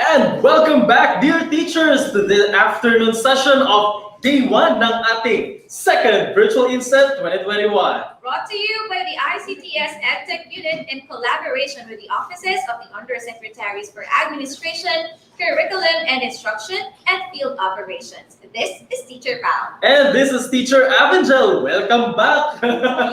And welcome back, dear teachers, to the afternoon session of Day 1 ng ating second Virtual INSET 2021. Brought to you by the ICTS EdTech Unit in collaboration with the Offices of the Undersecretaries for Administration, Curriculum and Instruction, and Field Operations. This is Teacher Pao. And this is Teacher Avangel. Welcome back!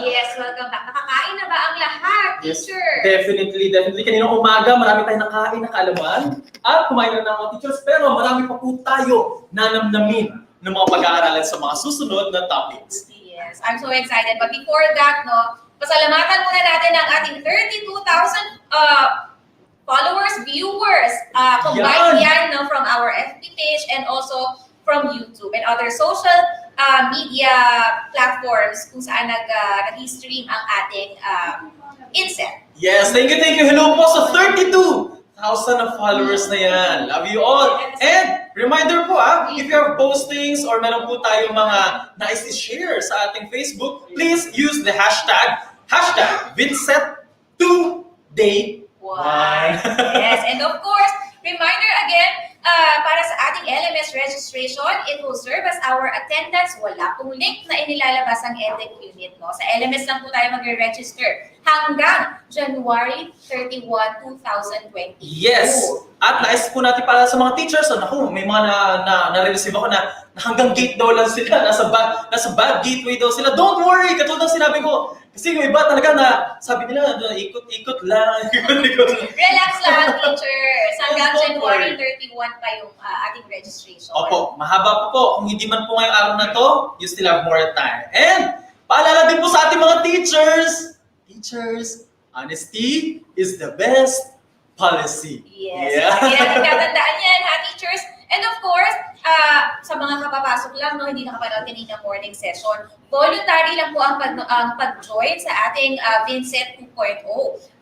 Yes, welcome back. Nakakain na ba ang lahat, teacher? Definitely. Kaninang umaga, marami tayong nakain na kaalaman at kumain na ng mga teachers, pero marami pa po tayo nanamnamin ng mga pag-aaralan sa mga susunod na topics. Yes, I'm so excited. But before that, pasalamatan muna natin ang ating 32,000 followers, viewers. Combined yan from our FB page and also from YouTube and other social media platforms kung saan nag-stream ang ating INSET. Yes, thank you. Hello po sa 32,000 na followers na yan. Love you all. And reminder po if you have postings or meron po tayong mga nais i-share sa ating Facebook, please use the hashtag VINSET 2.0. Yes, and of course, reminder again, para sa ating LMS registration, it will serve as our attendance. Wala pong link na inilalabas ang EdTech unit. Sa LMS lang po tayo mag-register hanggang January 31, 2022. Yes! At nais po natin para sa mga teachers, may mga na-receive ako na hanggang gate daw lang sila, nasa bad gateway daw sila. Don't worry! Katulad ng sinabi ko, kasi yung iba talaga na sabi nila, ikot-ikot lang. Relax lang, teachers. Hanggang January 31 pa yung ating registration. Opo, mahaba po. Kung hindi man po ngayong araw na to, you still have more time. And paalala din po sa ating mga teachers, honesty is the best policy. Yes. Hindi natin tatandaan yan, teachers. And of course, sa mga kapapasok lang, hindi nakapanood kanina morning session, voluntary lang po ang pag-join sa ating VINSET 2.0.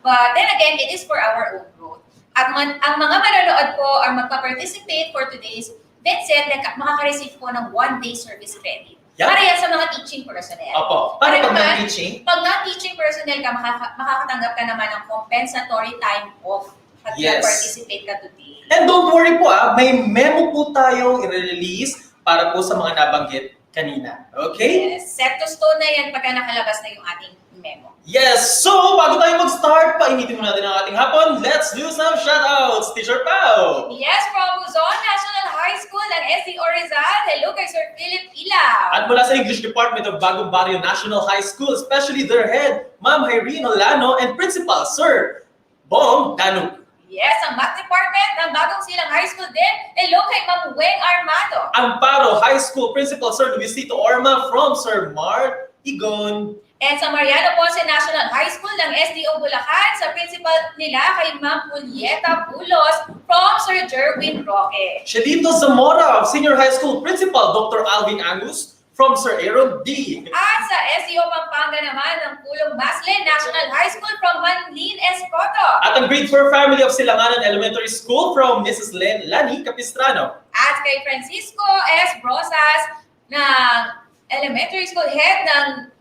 But then again, it is for our own growth. At ang mga manonood po ang magpa-participate for today's VINSET, makaka-receive po ng 1-day service credit. Para yan sa mga teaching personnel. Opo. Para pag non-teaching? Pag non-teaching personnel ka, makakatanggap ka naman ng compensatory time off at participate ka today. And don't worry po may memo po tayong i-release para po sa mga nabanggit kanina. Okay? Yes, set to stone na yan pagka nakalabas na yung ating memo. Yes! So, bago tayo mag-start, painitin mo natin ang ating hapon. Let's do some shoutouts! Teacher Pao! Yes, from Luzon National High School and SDO Rizal. Hello kay Sir Philip Ilaw. At mula sa English Department of Bagong Barrio National High School, especially their head, Ma'am Irene Olano, and Principal Sir Bong Danuk. Yes, ang Math Department ng Bagong Silang High School din. Hello kay Ma'am Weng Armado. Amparo High School Principal Sir Luisito Orma from Sir Mark Igon. And sa Mariano Ponce National High School ng SDO Bulacan, sa principal nila kay Ma'am Julieta Bulos from Sir Jerwin Roque. Shelito Zamora, Senior High School Principal Dr. Alvin Angus from Sir Aaron D. At sa SDO Pampanga naman ng Pulong Maslin National High School from Manlin Escoto. At ang grade 4 family of Silanganan Elementary School from Mrs. Lani Capistrano. At kay Francisco S. Brosas ng Elementary School Head ng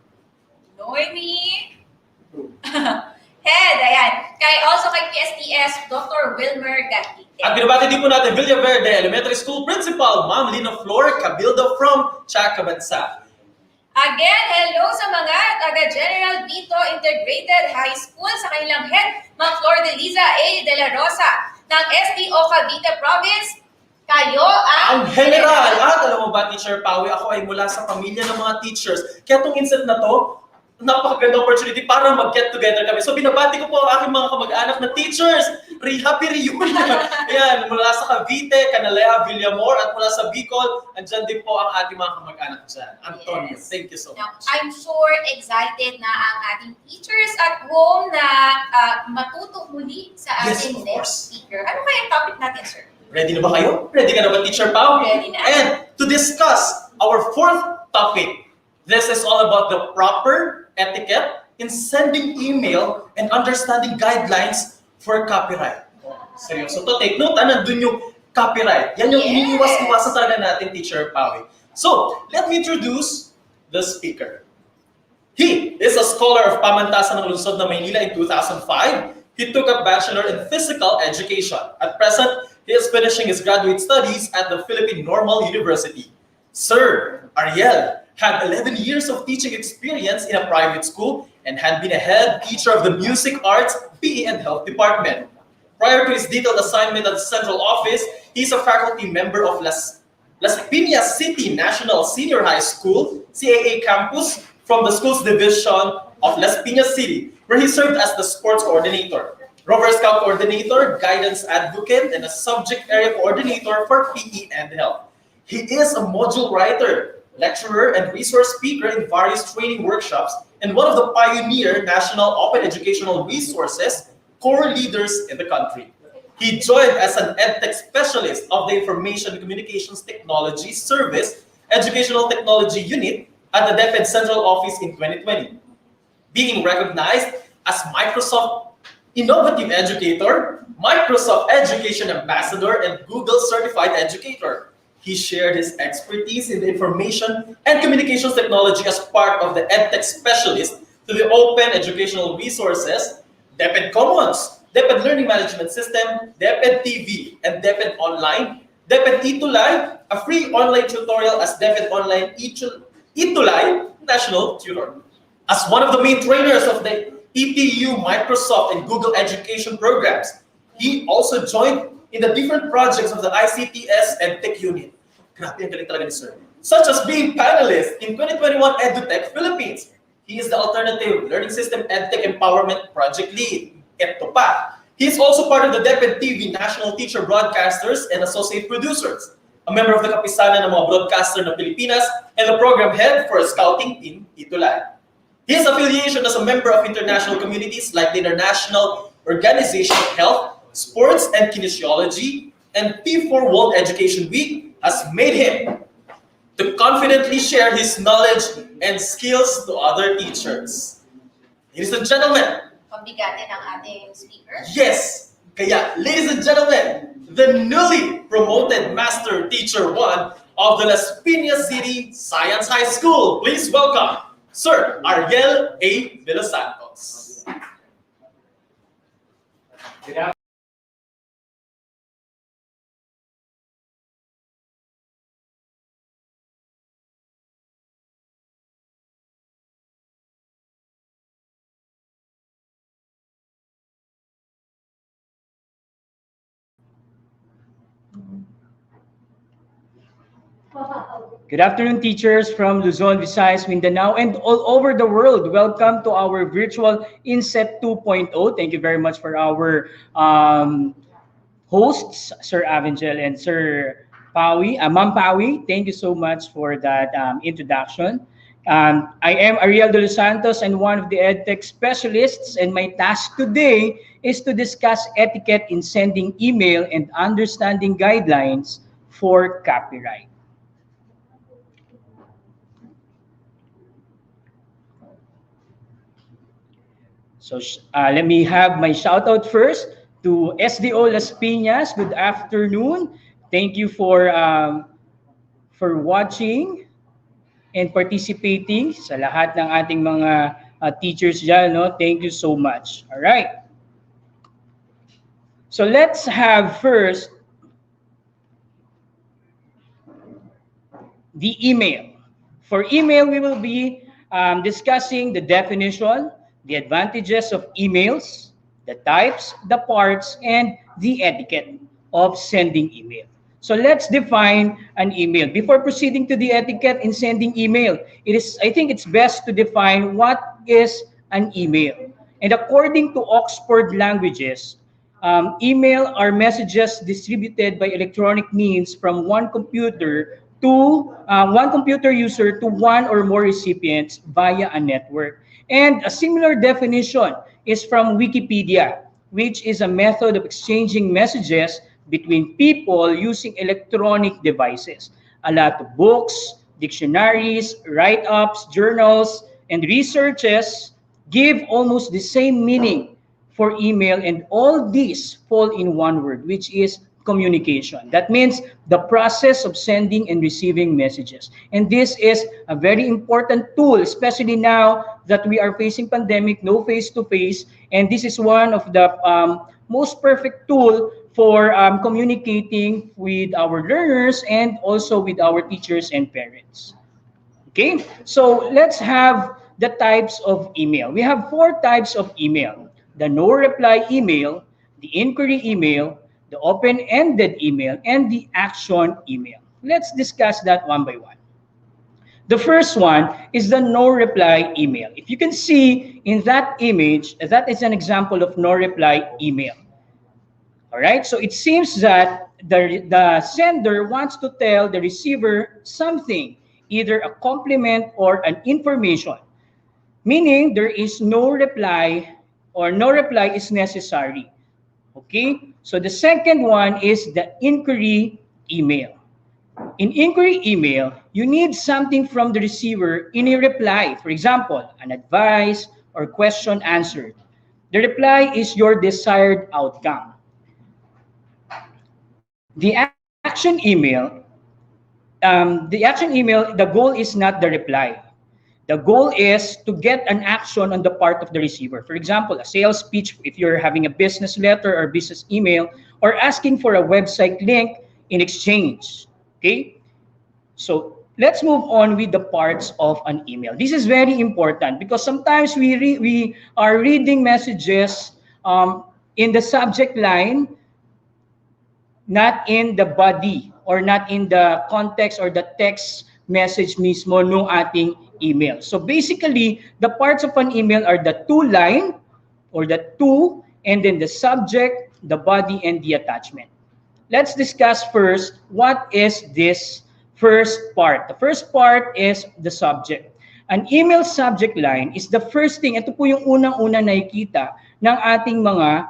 Noemi Head, ayan. Also kay PSTS, Dr. Wilmer Gatite. At binabati din po natin Villaverde Elementary School Principal, Ma'am Lina Flor Cabildo from Chacabansa. Again, hello sa mga taga-General Vito Integrated High School sa kanilang head, Ma'am Flor de Liza A. de la Rosa ng SDO Cavite Province. Kayo ang general. At alam mo ba, Teacher Pawi, ako ay mula sa pamilya ng mga teachers. Kaya itong INSET na to, napakaganda opportunity para mag-get together kami. So binabati ko po ang aking mga kamag-anak na teachers. Happy reunion! Ayan, mula sa Cavite, Canaleja, Villamor, at mula sa Bicol, andyan din po ang ating mga kamag-anak dyan. Antonio, thank you so much. I'm sure excited na ang ating teachers at home na matuto muli sa ating next speaker. Ano kaya ang topic natin, sir? Ready na ba kayo? Ready ka na ba, Teacher Pao? Ready na. And to discuss our fourth topic, this is all about the proper etiquette in sending email and understanding guidelines for copyright. Seryoso to, take note, nandun yung copyright. Yan yung iniiwas-iwasan talaga natin, Teacher Pawi. So, let me introduce the speaker. He is a scholar of Pamantasan ng Lungsod ng Maynila in 2005. He took a bachelor in physical education. At present, he He is finishing his graduate studies at the Philippine Normal University. Sir Ariel had 11 years of teaching experience in a private school and had been a head teacher of the Music Arts, PE, and Health Department. Prior to his detailed assignment at the central office, he is a faculty member of Las Piñas City National Senior High School, CAA campus, from the school's division of Las Piñas City, where he served as the sports coordinator, Rover Scout coordinator, guidance advocate, and a subject area coordinator for PE and health. He is a module writer, lecturer, and resource speaker in various training workshops, and one of the pioneer national open educational resources core leaders in the country. He joined as an EdTech specialist of the Information Communications Technology Service Educational Technology Unit at the DepEd Central Office in 2020, being recognized as Microsoft Innovative Educator, Microsoft Education Ambassador, and Google Certified Educator. He shared his expertise in the information and communications technology as part of the EdTech specialist to the open educational resources, DepEd Commons, DepEd Learning Management System, DepEd TV, and DepEd Online, DepEd ETULAY, a free online tutorial as DepEd Online ETULAY National Tutor. As one of the main trainers of the ETU, Microsoft, and Google education programs, he also joined in the different projects of the ICTS and Tech Unit. Grabe ang galing talaga ni Sir. Such as being panelist in 2021 EduTech Philippines. He is the Alternative Learning System EdTech Empowerment Project Lead. Ito pa. He is also part of the DepEd TV National Teacher Broadcasters and Associate Producers, a member of the Kapisanan ng mga Broadcaster ng Pilipinas, and the Program Head for Scouting in ETULAY. His affiliation as a member of international communities like the International Organization of Health, Sports and Kinesiology, and P4 World Education Week has made him to confidently share his knowledge and skills to other teachers. Ladies and gentlemen, Pambigatin ang ating speaker. yes, kaya ladies and gentlemen, the newly promoted Master Teacher 1 of the Las Piñas City Science High School. Please welcome Sir Ariel A. de los Santos. Good afternoon, teachers from Luzon, Visayas, Mindanao, and all over the world. Welcome to our virtual INSET 2.0. Thank you very much for our hosts, Sir Avengel and Sir Pawi, Ma'am Pawi. Thank you so much for that introduction. I am Ariel de los Santos and one of the EdTech specialists, and my task today is to discuss etiquette in sending email and understanding guidelines for copyright. So let me have my shout out first to SDO Las Piñas. Good afternoon. Thank you for watching and participating sa lahat ng ating mga teachers dyan. No? Thank you so much. All right. So let's have first the email. For email, we will be discussing the definition, the advantages of emails, the types, the parts, and the etiquette of sending email. So let's define an email. Before proceeding to the etiquette in sending email, I think it's best to define what is an email. And according to Oxford Languages, email are messages distributed by electronic means from one computer user to one or more recipients via a network. And a similar definition is from Wikipedia, which is a method of exchanging messages between people using electronic devices. A lot of books, dictionaries, write-ups, journals, and researches give almost the same meaning for email, and all these fall in one word, which is communication. That means the process of sending and receiving messages. And this is a very important tool, especially now that we are facing pandemic, no face-to-face, and this is one of the most perfect tool for communicating with our learners and also with our teachers and parents. Okay, so let's have the types of email. We have 4 types of email: the no reply email, the inquiry email, the open-ended email, and the action email. Let's discuss that one by one. The first one is the no reply email. If you can see in that image, that is an example of no reply email. All right, so it seems that the sender wants to tell the receiver something, either a compliment or an information, meaning there is no reply or no reply is necessary. Okay, so the second one is the inquiry email. In inquiry email, you need something from the receiver in a reply. For example, an advice or question answered. The reply is your desired outcome. The action email, the goal is not the reply. The goal is to get an action on the part of the receiver. For example, a sales pitch, if you're having a business letter or business email, or asking for a website link in exchange. Okay? So let's move on with the parts of an email. This is very important because sometimes we are reading messages in the subject line, not in the body or not in the context or the text message mismo ng ating email. So basically, the parts of an email are the to line or the to, and then the subject, the body, and the attachment. Let's discuss first what is this first part. The first part is the subject. An email subject line is the first thing, ito po yung unang-una nakikita ng ating mga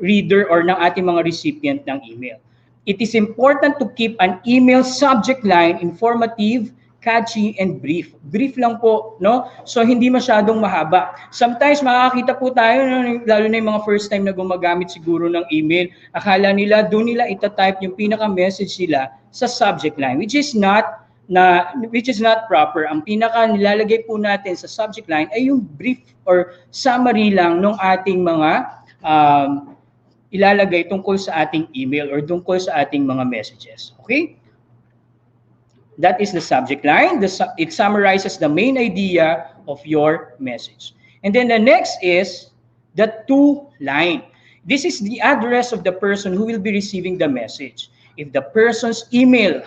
reader or ng ating mga recipient ng email. It is important to keep an email subject line informative, catchy, and brief. Brief lang po, no? So, hindi masyadong mahaba. Sometimes, makakita po tayo, lalo na yung mga first time na gumagamit siguro ng email, akala nila, doon nila itatype yung pinaka-message nila sa subject line, which is not proper. Ang pinaka nilalagay po natin sa subject line ay yung brief or summary lang ng ating mga ilalagay tungkol sa ating email or tungkol sa ating mga messages. Okay? That is the subject line. It summarizes the main idea of your message. And then the next is the to line. This is the address of the person who will be receiving the message. If the person's email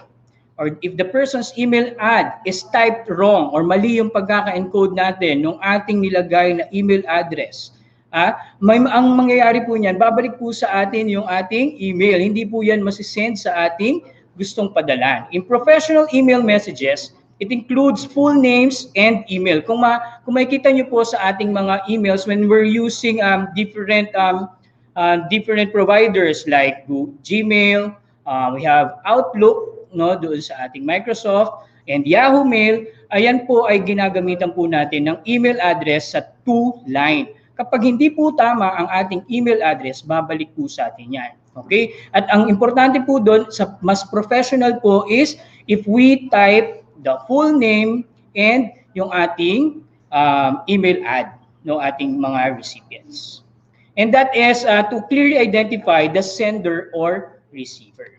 or if the person's email ad is typed wrong or mali yung pagkaka-encode natin ng ating nilagay na email address, ang mangyayari po niyan, babalik po sa atin yung ating email. Hindi po yan masisend sa ating gustong padalan. In professional email messages, it includes full names and email. Kung makikita nyo po sa ating mga emails when we're using different providers like Gmail, we have Outlook, no, doon sa ating Microsoft, and Yahoo Mail, ayan po ay ginagamitan po natin ng email address sa to line. Kapag hindi po tama ang ating email address, babalik po sa atin yan. Okay? At ang importante po doon, sa mas professional po is if we type the full name and yung ating email ad ng ating mga recipients. And that is to clearly identify the sender or receiver.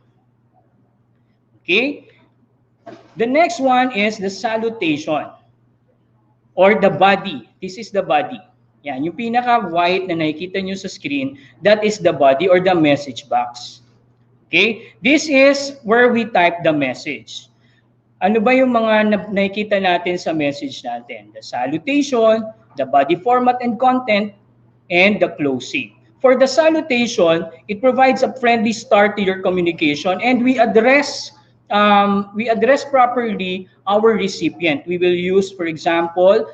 Okay? The next one is the salutation or the body. This is the body. Yan, yung pinaka-white na nakikita nyo sa screen, that is the body or the message box. Okay? This is where we type the message. Ano ba yung mga nakikita natin sa message natin? The salutation, the body format and content, and the closing. For the salutation, it provides a friendly start to your communication, and we address properly our recipient. We will use, for example,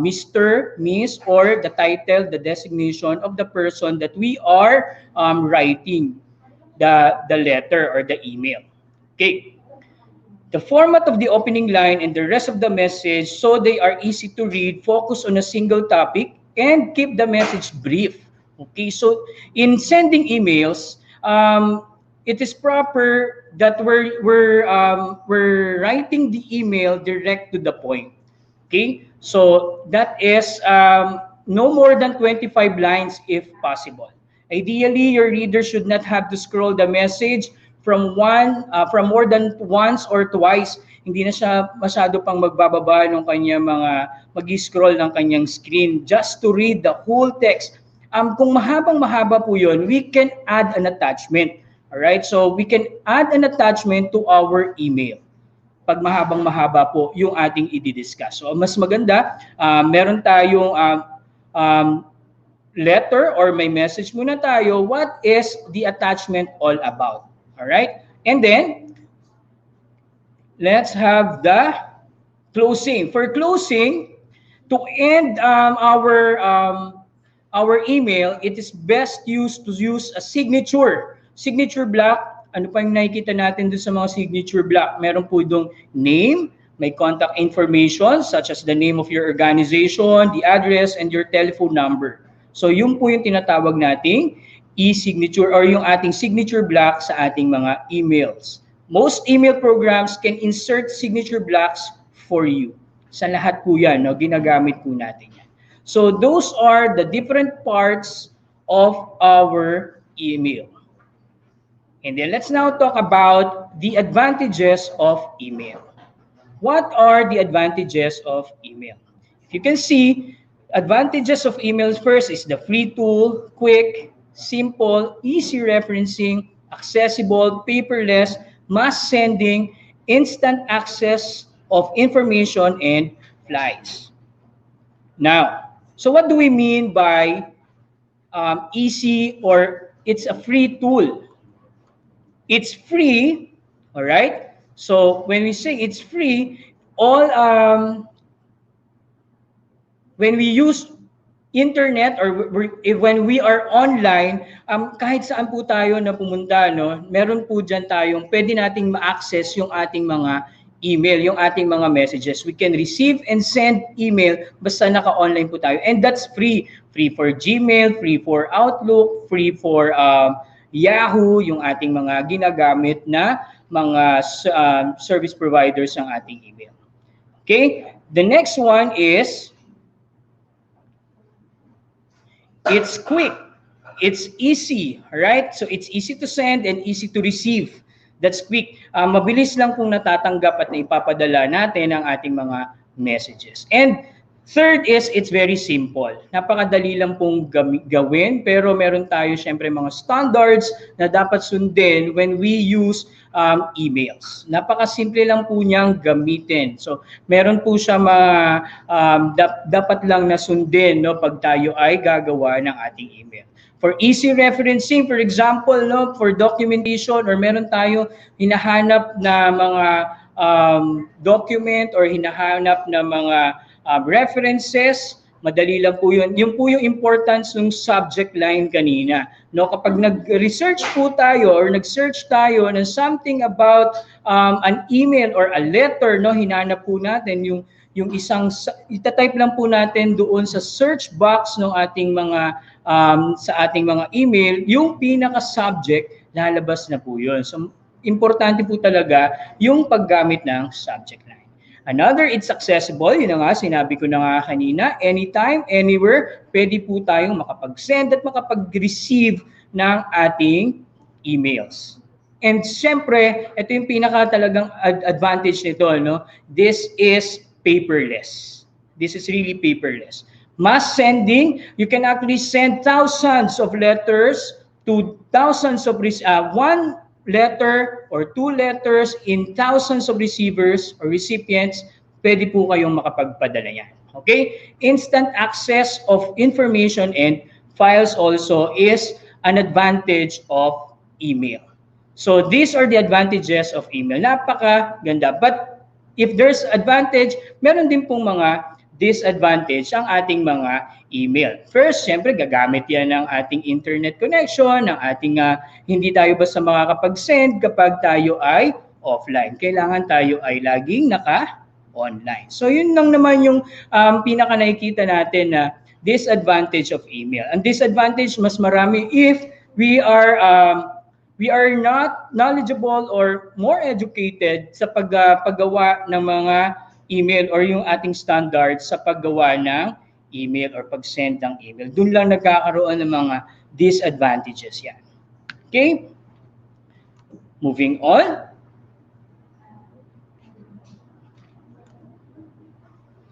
Mr., Miss, or the title, the designation of the person that we are writing the letter or the email. Okay. The format of the opening line and the rest of the message, so they are easy to read, focus on a single topic, and keep the message brief. Okay. So in sending emails, it is proper that we're writing the email direct to the point. Okay, so that is no more than 25 lines if possible. Ideally, your reader should not have to scroll the message from more than once or twice. Hindi na siya masyado pang magbababa ng kanyang mag-scroll ng kanyang screen just to read the whole text. Kung mahaba po yun, we can add an attachment. Alright? So, we can add an attachment to our email pag mahaba po yung ating i-discuss. So, mas maganda, meron tayong letter or may message muna tayo, what is the attachment all about? Alright? And then, let's have the closing. For closing, to end our email, it is best to use a signature block. Ano pa yung nakikita natin dun sa mga signature block? Meron po dong name, may contact information such as the name of your organization, the address, and your telephone number. So yun po yung tinatawag nating e-signature or yung ating signature block sa ating mga emails. Most email programs can insert signature blocks for you. Sa lahat po yan, no? Ginagamit po natin yan. So those are the different parts of our email. And then let's now talk about the advantages of email. What are the advantages of email? If you can see, advantages of email first is the free tool, quick, simple, easy referencing, accessible, paperless, mass sending, instant access of information, and flights. Now, so what do we mean by easy or it's a free tool? It's free, all right? So when we say it's free, when we use internet or when we are online, kahit saan po tayo na pumunta, no, meron po dyan tayong pwede nating ma-access yung ating mga email, yung ating mga messages. We can receive and send email basta naka-online po tayo. And that's free. Free for Gmail, free for Outlook, free for Yahoo, yung ating mga ginagamit na mga service providers ng ating email. Okay? The next one is it's quick. It's easy, right? So it's easy to send and easy to receive. That's quick. Mabilis lang kung natatanggap at naipapadala natin ang ating mga messages. And third is, it's very simple. Napakadali lang pong gawin, pero meron tayo syempre mga standards na dapat sundin when we use emails. Napakasimple lang po niyang gamitin. So, meron po siya dapat lang na sundin, no, pag tayo ay gagawa ng ating email. For easy referencing, for example, no, for documentation, or meron tayo hinahanap na mga document or hinahanap na mga references, madali lang po yun. Yun po yung importance ng subject line kanina. No, kapag nag-research po tayo or nag-search tayo ng something about an email or a letter, no, hinanap po natin yung isang, itatype lang po natin doon sa search box ng ating mga sa ating mga email, yung pinaka-subject, lalabas na po yun. So, importante po talaga yung paggamit ng subject line. Another, it's accessible. Yun na nga, sinabi ko na nga kanina, anytime, anywhere, pwede po tayong makapag-send at makapag-receive ng ating emails. And syempre, ito yung pinaka talagang advantage nito, no? This is paperless. This is really paperless. Mass sending, you can actually send thousands of letters to thousands of one letter or two letters in thousands of receivers or recipients, pwede po kayong makapagpadala yan. Okay? Instant access of information and files also is an advantage of email. So these are the advantages of email. Napakaganda. But if there's advantage, meron din pong mga disadvantage ang ating mga email. First, syempre, gagamit yan ng ating internet connection, ng ating hindi tayo basta makakapag-send kapag tayo ay offline. Kailangan tayo ay laging naka-online. So, yun lang naman yung pinaka nakikita natin na disadvantage of email. Ang disadvantage, mas marami if we are not knowledgeable or more educated sa paggawa ng mga email or yung ating standards sa paggawa ng email or pag-send ng email. Doon lang nagkakaroon ng mga disadvantages yan. Okay? Moving on.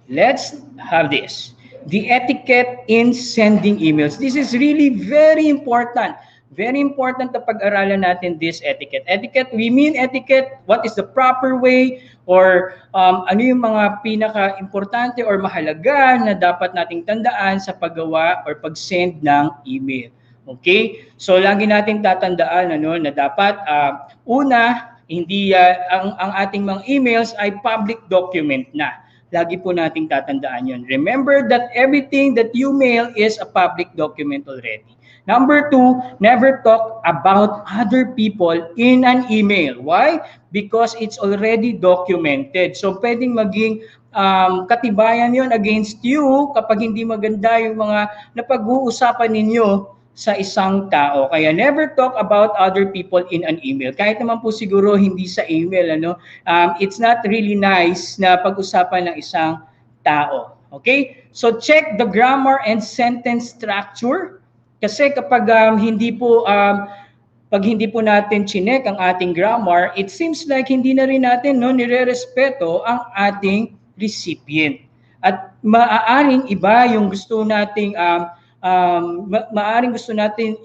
Let's have this. The etiquette in sending emails. This is really very important. Very important na pag-aralan natin this etiquette. Etiquette, we mean etiquette, what is the proper way or ano yung mga pinaka-importante or mahalaga na dapat nating tandaan sa paggawa or pag-send ng email. Okay? So lagi nating tatandaan na dapat una, hindi ang ating mga emails ay public document na. Lagi po nating tatandaan yun. Remember that everything that you mail is a public document already. Number 2, never talk about other people in an email. Why? Because it's already documented. So pwedeng maging katibayan yon against you kapag hindi maganda yung mga napag-uusapan ninyo sa isang tao. Kaya never talk about other people in an email. Kahit naman po siguro hindi sa email, it's not really nice na pag-usapan ng isang tao. Okay? So check the grammar and sentence structure. Kasi kapag hindi po natin chinek ang ating grammar, it seems like hindi na rin natin nire-respeto ang ating recipient. At maaaring iba yung gusto nating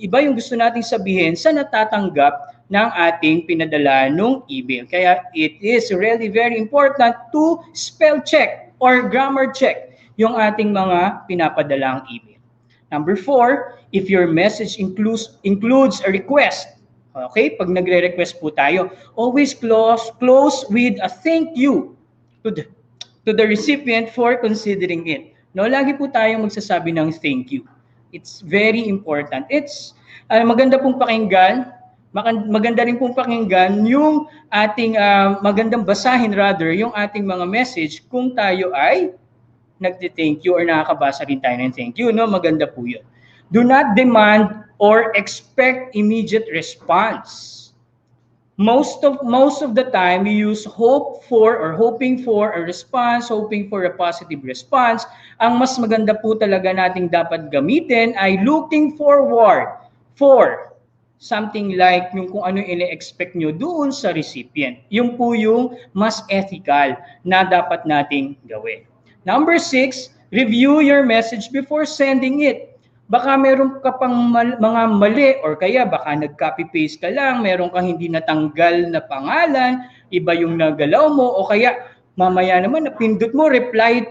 iba yung gusto nating sabihin sa natatanggap ng ating pinadala nung email. Kaya it is really very important to spell check or grammar check yung ating mga pinapadalang email. Number 4, if your message includes a request, okay, pag nagre-request po tayo, always close with a thank you to the recipient for considering it. Lagi po tayong magsasabi ng thank you. It's very important. It's maganda pong pakinggan, maganda rin pong pakinggan yung ating magandang basahin rather yung ating mga message kung tayo ay nagte-thank you or nakakabasa rin tayo ng thank you, maganda po yun. Do not demand or expect immediate response. Most of the time, we use hoping for a response, hoping for a positive response. Ang mas maganda po talaga nating dapat gamitin ay looking forward for something like yung kung ano yung ine-expect nyo doon sa recipient. Yung po yung mas ethical na dapat nating gawin. Number 6, review your message before sending it. Baka meron ka pang mga mali or kaya baka nag-copy-paste ka lang, meron kang hindi natanggal na pangalan, iba yung nagalaw mo o kaya mamaya naman napindot mo, reply,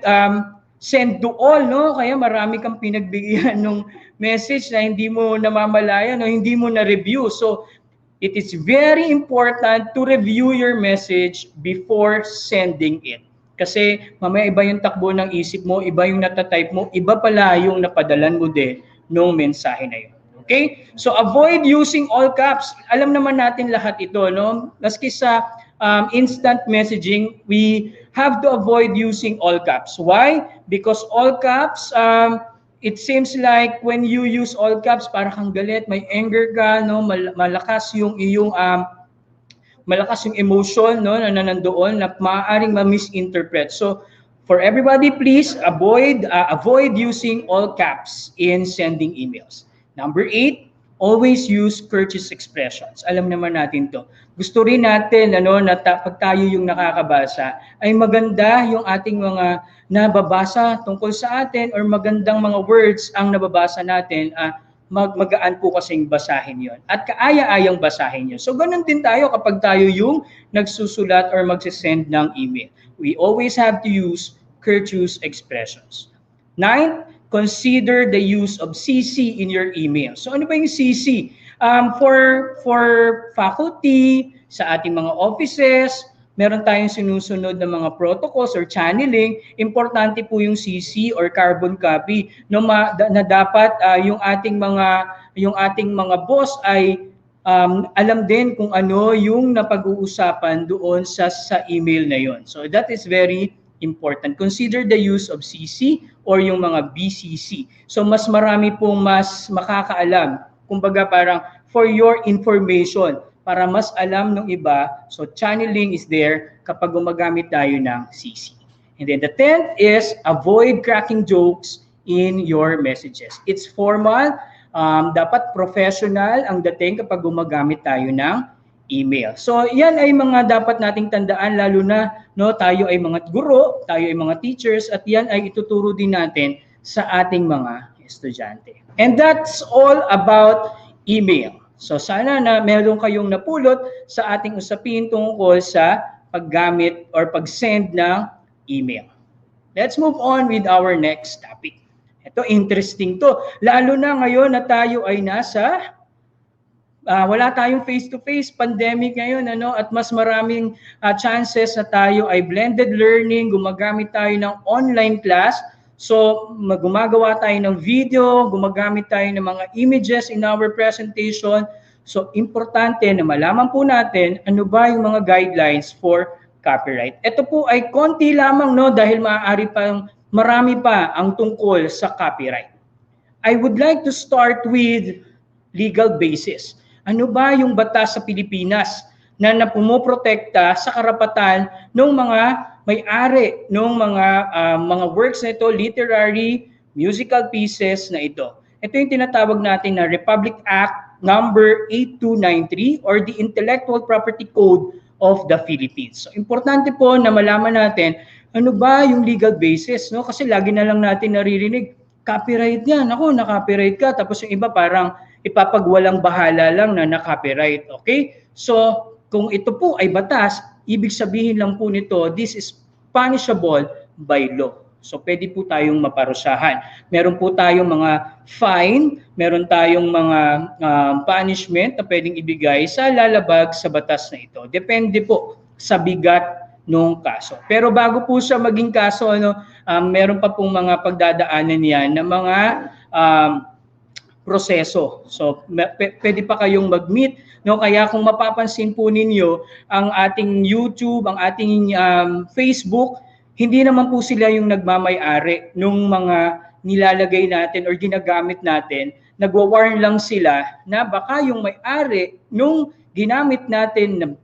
send to all, Kaya marami kang pinagbigyan ng message na hindi mo namamalayan o hindi mo na-review. So, it is very important to review your message before sending it. Kasi mamaya iba yung takbo ng isip mo, iba yung natatype mo, iba pala yung napadalan mo din nung mensahe na yun. Okay? So avoid using all caps. Alam naman natin lahat ito, Maski sa instant messaging, we have to avoid using all caps. Why? Because all caps, it seems like when you use all caps, parang kang galit, may anger ka, malakas yung iyong emotion na nandoon na maaaring ma-misinterpret. So for everybody, please avoid using all caps in sending emails. Number 8, always use courteous expressions. Alam naman natin to. Gusto rin natin na pag tayo yung nakakabasa ay maganda yung ating mga nababasa tungkol sa atin or magandang mga words ang nababasa natin. Magaan po kasing basahin yon at kaaya-ayang basahin yun. So ganun din tayo kapag tayo yung nagsusulat or magsisend ng email. We always have to use courteous expressions. 9, consider the use of CC in your email. So ano ba yung CC? For faculty, sa ating mga offices, meron tayong sinusunod na mga protocols or channeling, importante po yung CC or carbon copy na dapat yung ating mga boss ay alam din kung ano yung napag-uusapan doon sa email na yon. So that is very important. Consider the use of CC or yung mga BCC. So mas marami pong mas makakaalam. Kumbaga parang for your information, para mas alam ng iba. So channeling is there kapag gumagamit tayo ng CC. And then the 10th is avoid cracking jokes in your messages. It's formal. dapat professional ang dating kapag gumagamit tayo ng email. So yan ay mga dapat nating tandaan, lalo na tayo ay mga guro, tayo ay mga teachers, at yan ay ituturo din natin sa ating mga estudyante. And that's all about email. So sana na meron kayong napulot sa ating usapin tungkol sa paggamit or pag-send ng email. Let's move on with our next topic. Ito, interesting to. Lalo na ngayon na tayo ay nasa, wala tayong face-to-face pandemic ngayon, at mas maraming chances na tayo ay blended learning, gumagamit tayo ng online class. So, gumagawa tayo ng video, gumagamit tayo ng mga images in our presentation. So, importante na malaman po natin ano ba yung mga guidelines for copyright. Ito po ay konti lamang, dahil maaari pang marami pa ang tungkol sa copyright. I would like to start with legal basis. Ano ba yung batas sa Pilipinas na pumoprotekta sa karapatan ng mga may-ari ng mga works na ito, literary, musical pieces na ito? Ito yung tinatawag natin na Republic Act number 8293 or the Intellectual Property Code of the Philippines. So, importante po na malaman natin ano ba yung legal basis, Kasi lagi na lang natin naririnig, copyright yan. Ako, na-copyright ka. Tapos yung iba parang ipapagwalang bahala lang na na-copyright. Okay? So, kung ito po ay batas, ibig sabihin lang po nito, this is punishable by law. So, pwede po tayong maparusahan. Meron po tayong mga fine, meron tayong mga punishment na pwedeng ibigay sa lalabag sa batas na ito. Depende po sa bigat nung kaso. Pero bago po siya maging kaso, meron pa pong mga pagdadaanan yan na mga proseso. So, pwede pa kayong mag-meet, Kaya kung mapapansin po ninyo, ang ating YouTube, ang ating Facebook, hindi naman po sila yung nagmamay-ari nung mga nilalagay natin or ginagamit natin. Nagwa-warn lang sila na baka yung may-ari nung ginamit natin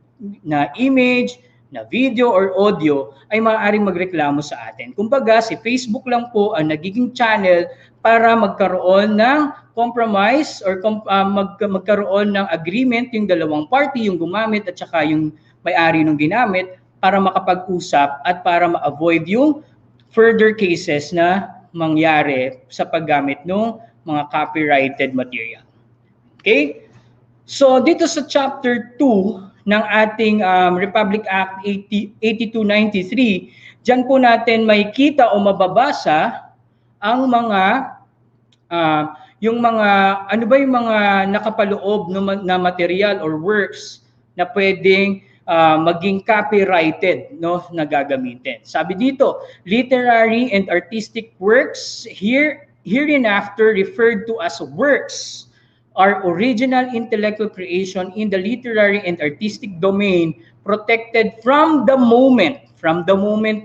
na image, na video or audio ay maaaring magreklamo sa atin. Kumbaga, si Facebook lang po ang nagiging channel para magkaroon ng compromise or magkaroon ng agreement yung dalawang party, yung gumamit at saka yung may-ari ng ginamit, para makapag-usap at para ma-avoid yung further cases na mangyari sa paggamit ng mga copyrighted material. Okay? So, dito sa Chapter 2, ng ating Republic Act 8293, dyan po natin may kita o mababasa ang mga, ano ba yung mga nakapaloob na material or works na pwedeng maging copyrighted na gagamitin. Sabi dito, literary and artistic works hereinafter referred to as works are original intellectual creation in the literary and artistic domain protected from the moment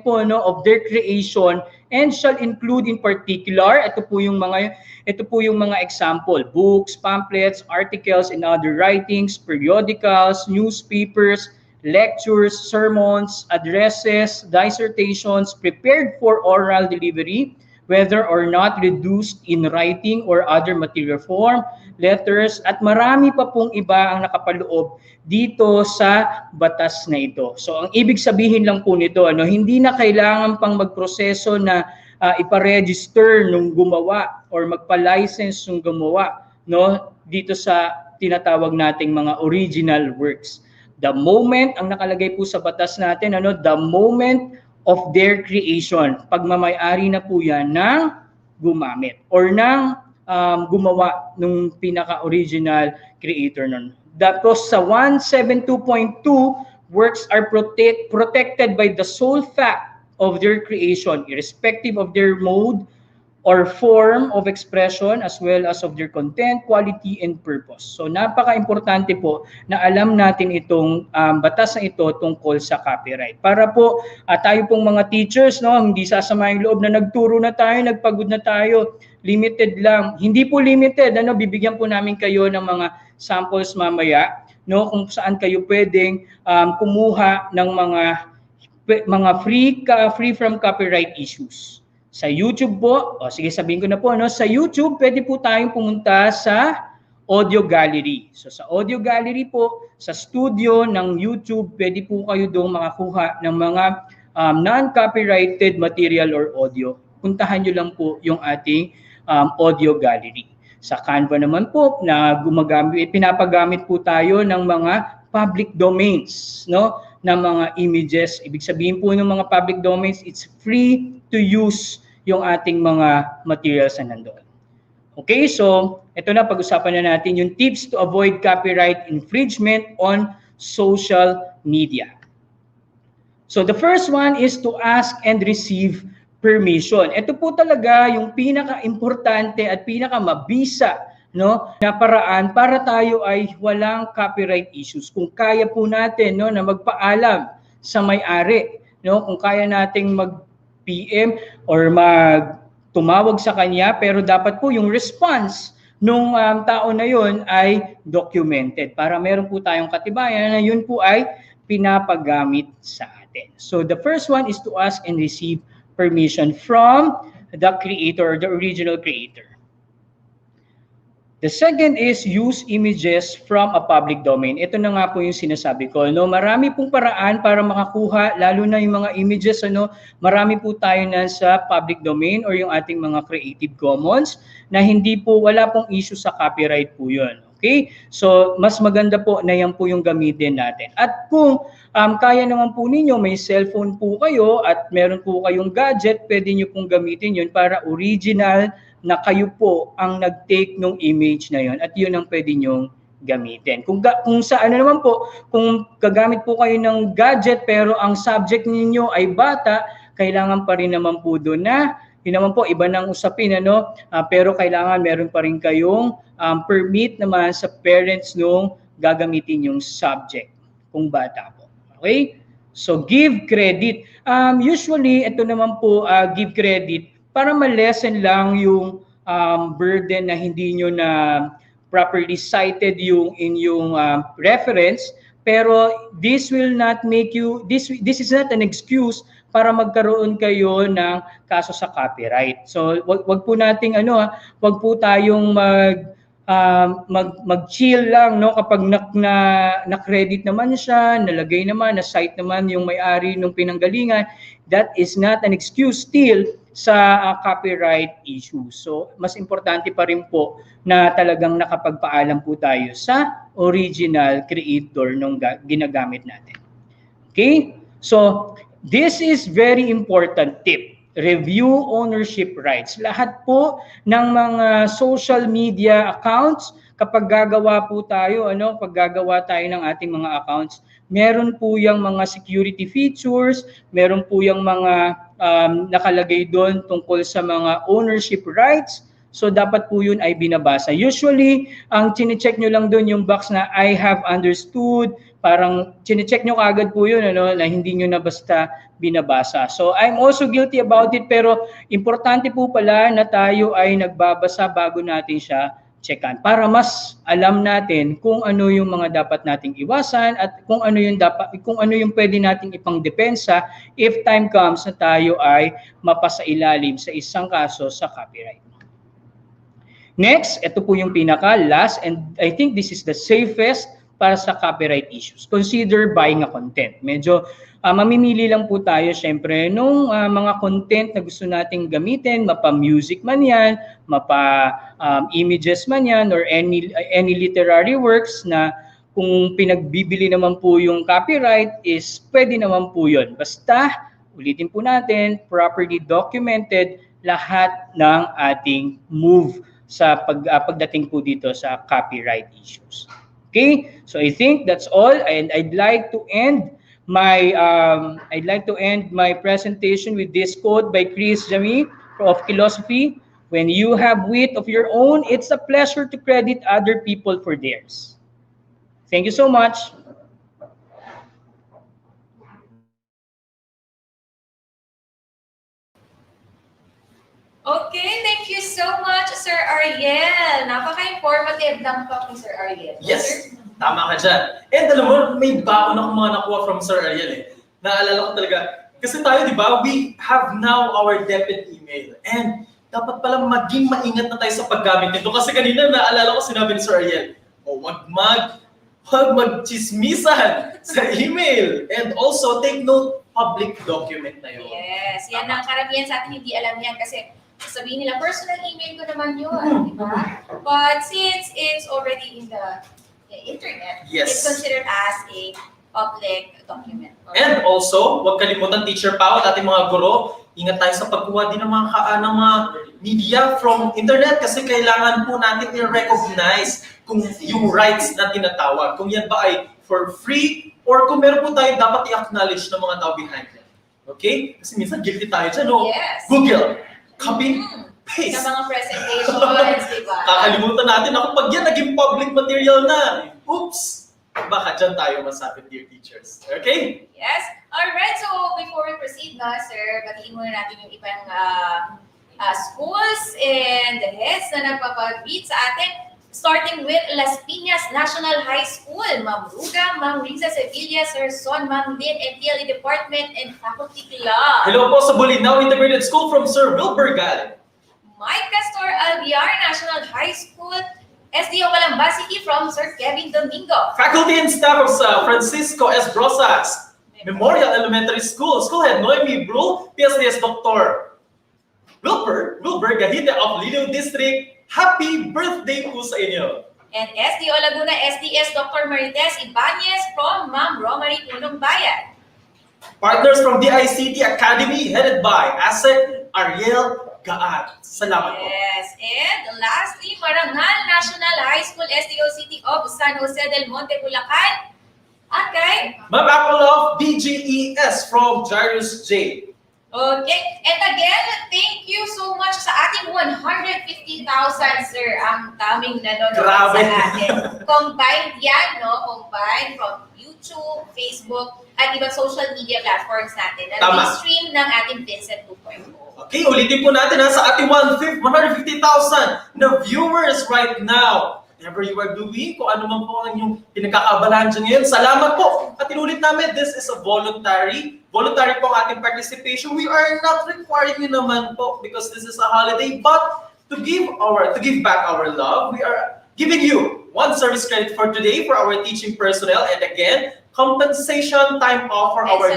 po of their creation and shall include in particular, ito po yung mga example, books, pamphlets, articles and other writings, periodicals, newspapers, lectures, sermons, addresses, dissertations prepared for oral delivery, whether or not reduced in writing or other material form, letters, at marami pa pong iba ang nakapaloob dito sa batas na ito. So ang ibig sabihin lang po nito, hindi na kailangan pang magproseso na ipa-register nung gumawa or magpa-license nung gumawa dito sa tinatawag nating mga original works. The moment, ang nakalagay po sa batas natin, the moment of their creation. Pagmamay-ari na po yan ng gumamit or ng gumawa nung pinaka-original creator nun. Tapos sa 172.2, works are protected by the sole fact of their creation, irrespective of their mode or form of expression as well as of their content, quality, and purpose. So napaka-importante po na alam natin itong batas na ito tungkol sa copyright. Para po tayo pong mga teachers, hindi sasama yung loob na nagturo na tayo, nagpagod na tayo, limited lang. Hindi po limited, bibigyan po namin kayo ng mga samples mamaya, kung saan kayo pwedeng kumuha ng mga free from copyright issues. Sa YouTube po, o sige sabihin ko na po, no, sa YouTube pwede po tayong pumunta sa audio gallery. So sa audio gallery po, sa studio ng YouTube, pwede po kayo doon makakuha ng mga non-copyrighted material or audio. Puntahan nyo lang po yung ating audio gallery. Sa Canva naman po, na pinapagamit po tayo ng mga public domains, no, ng mga images. Ibig sabihin po ng mga public domains, it's free to use yung ating mga materials na nandoon. Okay, so ito na, pag-usapan na natin yung tips to avoid copyright infringement on social media. So the first one is to ask and receive permission. Ito po talaga yung pinaka-importante at pinaka-mabisa, no, na paraan para tayo ay walang copyright issues. Kung kaya po natin, no, na magpaalam sa may-ari, no, kung kaya nating mag-PM or tumawag sa kanya, pero dapat po yung response nung tao na yun ay documented para meron po tayong katibayan na yun po ay pinapagamit sa atin. So the first one is to ask and receive permission from the creator, the original creator. The second is use images from a public domain. Ito na nga po yung sinasabi ko, no? Marami pong paraan para makakuha, lalo na yung mga images, ano, marami po tayo na sa public domain or yung ating mga Creative Commons na hindi po, wala pong issue sa copyright po yun. Okay? So, mas maganda po na yan po yung gamitin natin. At kung kaya naman po ninyo, may cellphone po kayo at meron po kayong gadget, pwede nyo pong gamitin yun para original na kayo po ang nag-take ng image na yon at yun ang pwede nyong gamitin. Kung sa ano naman po, kung gagamit po kayo ng gadget pero ang subject ninyo ay bata, kailangan pa rin naman po doon na, yun naman po, iba ng usapin, ano, pero kailangan meron pa rin kayong permit naman sa parents nung gagamitin yung subject kung bata po. Okay? So, give credit. Usually, ito naman po, give credit para ma-lessen lang yung burden na hindi nyo na properly cited yung inyong reference, pero this will not make you, this is not an excuse para magkaroon kayo ng kaso sa copyright. So wag po nating wag po tayong mag-chill lang, no, kapag na-credit naman siya, nalagay naman, na-cite naman yung may-ari ng pinanggalingan. That is not an excuse still sa copyright issue. So, mas importante pa rin po na talagang nakapagpaalam po tayo sa original creator nung ginagamit natin. Okay? So, this is very important tip. Review ownership rights. Lahat po ng mga social media accounts, kapag gagawa po tayo, pag gagawa tayo ng ating mga accounts, meron po yung mga security features, meron po yung mga nakalagay doon tungkol sa mga ownership rights. So dapat po yun ay binabasa. Usually, ang chine-check nyo lang doon yung box na I have understood, parang chine-check nyo kaagad po yun, na hindi nyo na basta binabasa. So I'm also guilty about it, pero importante po pala na tayo ay nagbabasa bago natin siya checkan para mas alam natin kung ano yung mga dapat nating iwasan at kung ano yung pwede nating ipangdepensa if time comes na tayo ay mapasailalim sa isang kaso sa copyright. Next, ito po yung pinaka-last, and I think this is the safest para sa copyright issues. Consider buying a content. Medyo mamimili lang po tayo syempre nung mga content na gusto nating gamitin, mapa-music man yan, mapa-images man yan, or any literary works na kung pinagbibili naman po yung copyright is pwede naman po yun. Basta, ulitin po natin, properly documented lahat ng ating move sa pagdating po dito sa copyright issues. Okay? So I think that's all, and I'd like to end my presentation with this quote by Chris Jami of Philosophy. When you have wit of your own, it's a pleasure to credit other people for theirs. Thank you so much. Okay, thank you so much, Sir Ariel. Napaka-informative lang po ni Sir Ariel. Yes, tama ka dyan. And alam mo, may baon akong mga nakuha from Sir Ariel eh. Naalala ko talaga, Kasi tayo, di ba, we have now our DepEd email. And dapat pala maging maingat na tayo sa paggamit nito. Kasi kanina naalala ko sinabi ni Sir Ariel, wag magchismisan sa email. And also, take note, public document na yun. Yes, yan ang karamihan sa atin hindi alam yan kasi sabihin nila, personal email ko naman yun, di ba? But since it's already in the internet, it's considered as a public document. And also, huwag kalimutan, Teacher Pao at ating mga guro, ingat tayo sa pagkuha din ng mga media from internet kasi kailangan po natin i-recognize kung yung rights na tinatawag. Kung yan ba ay for free or kung meron po tayo dapat i-acknowledge ng mga tao behind it. Okay? Kasi minsan guilty tayo dyan, no? Yes. Google, copy, paste. Sa mga presentations, di ba? Kakalimutan natin ako pag yan naging public material na. Oops! Baka dyan tayo masapit, dear teachers. Okay? Yes. Alright, so before we proceed na, sir, batiin muna natin yung ibang schools and the heads na nagpapag-greet sa atin. Starting with Las Piñas National High School, Ma'am Ruga, Ma'am Riza Sevilla, Sir Son, Ma'am Lynn, ETULAY Department and Faculty Club. Hello po sa Bulinaw Integrated School from Sir Wilbur Galing. Mike Castor Alviar National High School, SDO Calamba City from Sir Kevin Domingo. Faculty and staff of Francisco S. Brosas, Memorial Elementary School, School Head Noemi Brul, PSDS Dr. Wilbur Gahita of Lido District. Happy birthday po sa inyo! And SDO Laguna SDS Dr. Marites Ibanez from Ma'am Romary Punong Bayan. Partners from DICT Academy headed by Asek Ariel Gaan. Salamat po. Yes, and lastly, Marangal National High School SDO City of San Jose del Monte, Bulacan. Okay. Ma'am Apple of BGES from Jairus J. Okay, and again, thank you so much sa ating 150,000, sir. Ang daming nanonood Grabe. sa atin. Combined yan, no? Combined from YouTube, Facebook, at ibang social media platforms natin na stream ng ating VINSET 2.0. Okay, ulitin po natin sa ating 150,000 na viewers right now. Whatever you are doing, kung ano man po ang inyong pinagkakaabalahan dyan ngayon, salamat po. At inulit namin, this is a voluntary po ang ating participation. We are not requiring you naman po because this is a holiday, but to give back our love, we are giving you one service credit for today for our teaching personnel, and again, compensation time off for our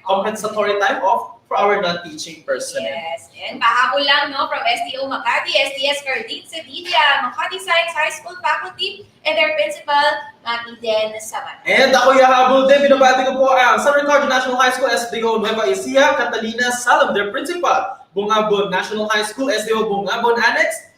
compensatory time off for our non-teaching personnel. Yes, and pahabol lang, no, from STO Makati, SDS Cardin Sevilla, Makati Science High School faculty, and their principal, Eden Saman. And ako yahabol din, binabati ko po ang San Ricardo National High School, SDO Nueva Ecija, Catalina Salam, their principal, Bungabon National High School, SDO Bungabon Annex,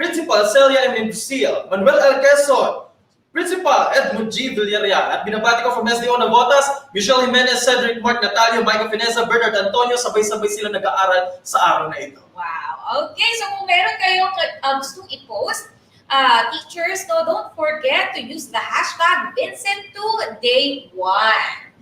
Principal Celia M. Lucille, Manuel L. Quezon, Principal Edmund G. Villarreal. At binabati ko from SDO Navotas, Michelle Jimenez, Cedric Mark, Natalio, Michael Fineza, Bernard Antonio, sabay-sabay sila nag-aaral sa araw na ito. Wow. Okay, so kung meron kayong gustong i-post, teachers, no, don't forget to use the hashtag VINSET2Day1.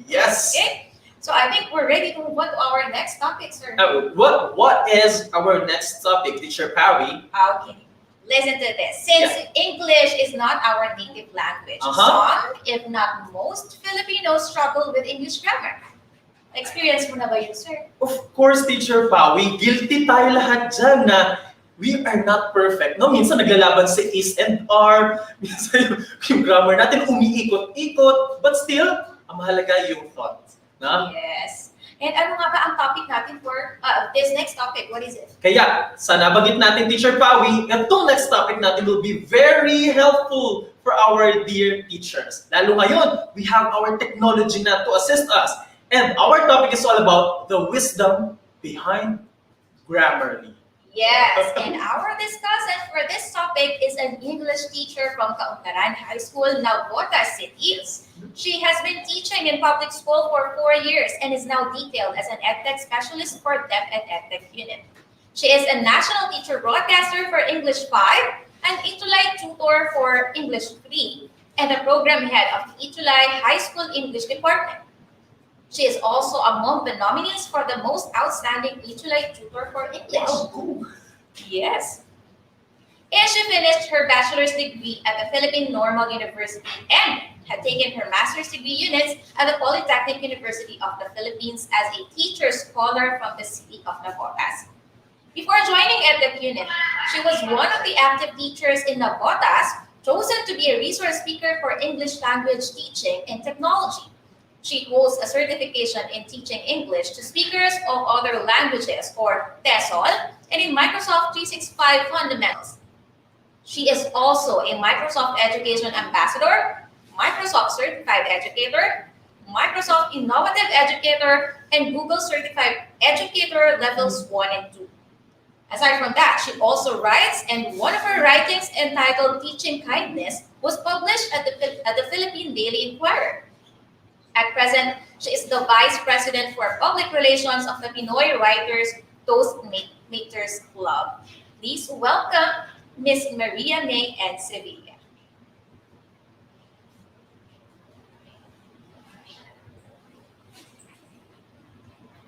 Yes. Okay? So I think we're ready to move on to our next topic, sir. What is our next topic, Teacher Pawi? Okay. Listen to this. Since English is not our native language, some, if not most, Filipinos struggle with English grammar. Experience mo na ba yun, sir? Of course, Teacher Pawi, guilty tayo lahat dyan na we are not perfect. No, minsan naglalaban sa is and are, minsan yung grammar natin umiikot-ikot, but still, ang mahalaga yung thought. No? Yes. And ano nga ba ang topic natin for this next topic? What is it? Kaya, sa nabanggit natin, Teacher Pawi, itong next topic natin will be very helpful for our dear teachers. Lalo ngayon, we have our technology na to assist us. And our topic is all about the wisdom behind Grammarly. Yes, and our discussant for this topic is an English teacher from Kauntaran High School, Navotas City. She has been teaching in public school for 4 years and is now detailed as an EdTech specialist for DepEd EdTech unit. She is a national teacher broadcaster for English 5, an ETULAY tutor for English 3, and the program head of the ETULAY High School English Department. She is also among the nominees for the most outstanding ETULAY tutor for English. Wow, cool. Yes. And she finished her bachelor's degree at the Philippine Normal University and had taken her master's degree units at the Polytechnic University of the Philippines as a teacher scholar from the city of Navotas. Before joining EdTech unit, she was one of the active teachers in Navotas, chosen to be a resource speaker for English language teaching and technology. She holds a certification in teaching English to speakers of other languages, or TESOL, and in Microsoft 365 Fundamentals. She is also a Microsoft Education Ambassador, Microsoft Certified Educator, Microsoft Innovative Educator, and Google Certified Educator Levels 1 and 2. Aside from that, she also writes, and one of her writings entitled Teaching Kindness was published at the Philippine Daily Inquirer. At present, she is the Vice President for Public Relations of the Pinoy Writers Toastmasters Club. Please welcome Miss Maria May and Sevilla.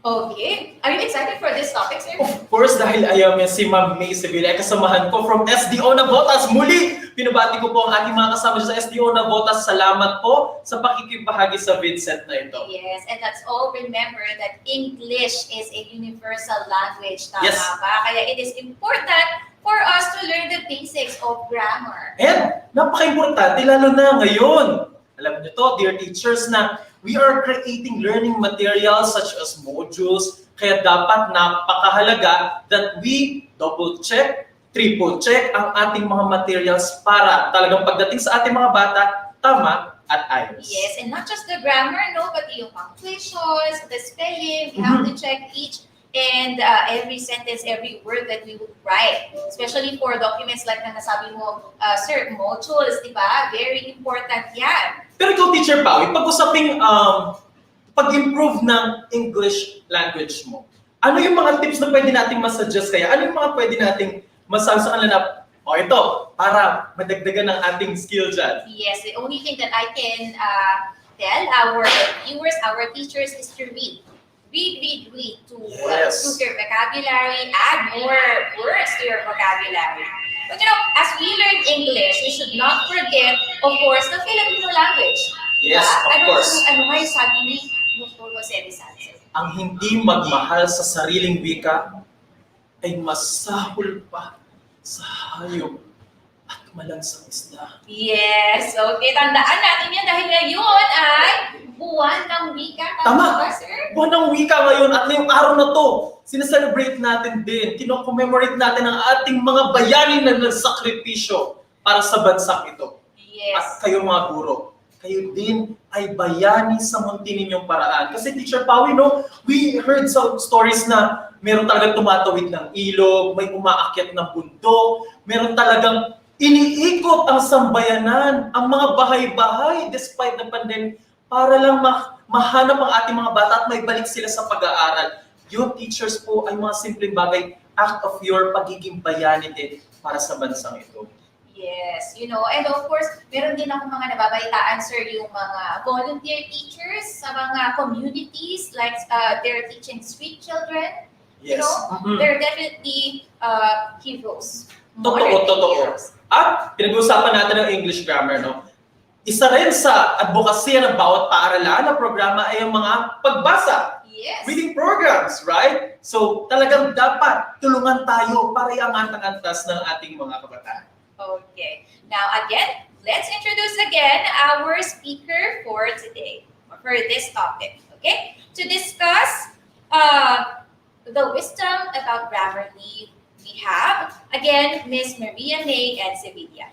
Okay. Are you excited for this topic, sir? Of course, dahil ayaw niya si Ma'am May Sevilla, kasamahan ko from SDO Navotas. Muli, pinabati ko po ang ating mga kasama sa SDO Navotas. Salamat po sa pakikibahagi sa VINSET na ito. Yes, and let's all remember that English is a universal language. Tama Yes. ba? Kaya it is important for us to learn the basics of grammar. And napaka-importante, lalo na ngayon. Alam niyo to, dear teachers, na we are creating learning materials such as modules, kaya dapat napakahalaga that we double-check, triple-check ang ating mga materials para talagang pagdating sa ating mga bata, tama at ayos. Yes, and not just the grammar, no, but yung punctuations, the spelling, we have to check each and every sentence, every word that we would write. Especially for documents like na nasabi mo, sir, modules, di ba? Very important yan. Pero ikaw, Teacher Pawi, pag-usaping pag-improve ng English language mo, ano yung mga tips na pwede nating masuggest kaya? Ano yung mga pwede nating masabi sa kanila na, ito, para madagdagan ng ating skill dyan? Yes, the only thing that I can tell our viewers, our teachers is to read. Read to improve your vocabulary, add more words to your vocabulary. But you know, as we learn English, we should not forget, of course, the Filipino language. Yes, of course. Ano nga yung sabi ni Dr. Jose Rizal? Ang hindi magmahal sa sariling wika ay masahol pa sa hayop at malansang isda. Yes, okay. Tandaan natin yan dahil ngayon ay buwan ng wika. Tama. Ba, sir? Buwan ng wika ngayon at ngayong araw na to, sineselebrate natin din, kino-commemorate natin ang ating mga bayani na nagsakripisyo para sa bansang ito. Yes. At kayo mga guro, kayo din ay bayani sa munti ninyong paraan. Kasi Teacher Pawi, no, we heard some stories na meron talagang tumatawid ng ilog, may umaakyat ng bundok, meron talagang iniikot ang sambayanan, ang mga bahay-bahay despite the pandemic para lang mahanap ang ating mga bata at may balik sila sa pag-aaral. Yung teachers po ay mga simpleng bagay, act of your pagiging bayani din para sa bansang ito. Yes, you know, and of course, meron din ako mga nababalitaan, sir, yung mga volunteer teachers sa mga communities, like they're teaching street children. Yes. You know, they're definitely heroes. Totoo. At pinag-uusapan natin ng English grammar, no? Isa rin sa advokasya ng bawat paaralan na programa ay ang mga pagbasa. Yes. Reading programs, right? So talagang dapat tulungan tayo para iangat ang antas ng ating mga kabataan. Okay. Now again, let's introduce again our speaker for today, for this topic. Okay? To discuss the wisdom about Grammarly, we have again Miss Maria May and Sevilla.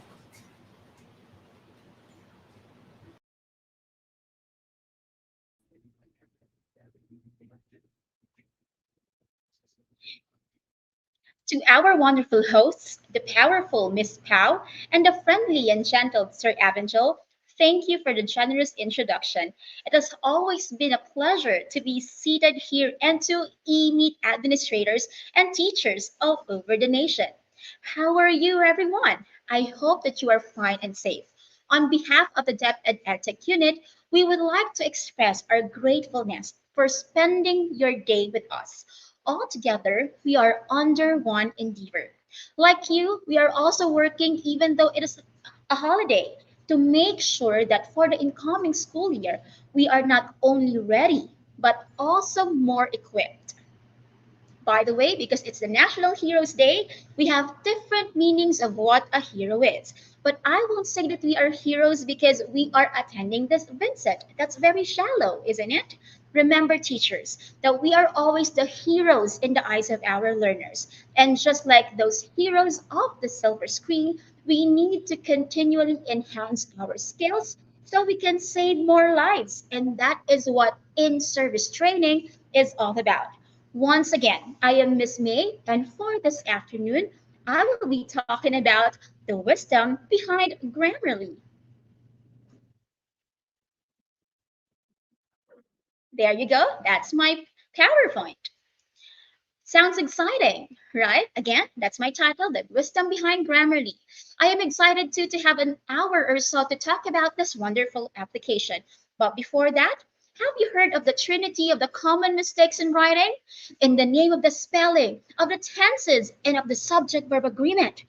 To our wonderful hosts, the powerful Miss Pau and the friendly and gentle Sir Avengel, thank you for the generous introduction. It has always been a pleasure to be seated here and to meet administrators and teachers all over the nation. How are you, everyone? I hope that you are fine and safe. On behalf of the DepEd EdTech unit, we would like to express our gratefulness for spending your day with us. Altogether, we are under one endeavor, Like you, we are also working even though it is a holiday to make sure that for the incoming school year, we are not only ready, but also more equipped. By the way, because it's the National Heroes Day, we have different meanings of what a hero is. But I won't say that we are heroes because we are attending this VINSET. That's very shallow, isn't it? Remember, teachers, that we are always the heroes in the eyes of our learners. And just like those heroes of the silver screen, we need to continually enhance our skills so we can save more lives. And that is what in service training is all about. Once again, I am Miss May, and for this afternoon, I will be talking about the wisdom behind Grammarly. There you go. That's my PowerPoint. Sounds exciting, right? Again, that's my title, The Wisdom Behind Grammarly. I am excited too to have an hour or so to talk about this wonderful application. But before that, have you heard of the trinity of the common mistakes in writing? In the name of the spelling, of the tenses, and of the subject-verb agreement.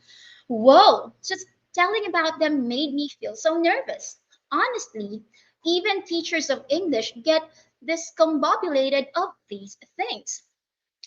Whoa, just telling about them made me feel so nervous. Honestly, even teachers of English get discombobulated of these things.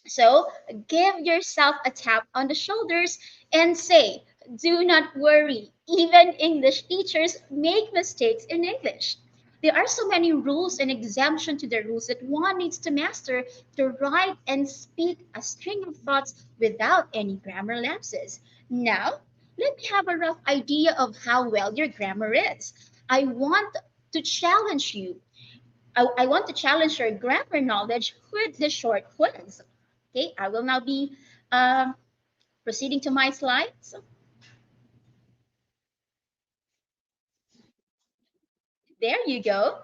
So give yourself a tap on the shoulders and say, do not worry. Even English teachers make mistakes in English. There are so many rules and exemption to the rules that one needs to master to write and speak a string of thoughts without any grammar lapses. Now, let me have a rough idea of how well your grammar is. I want to challenge you I want to challenge your grammar knowledge with the short quiz. Okay, I will now be uh, proceeding to my slides. There you go.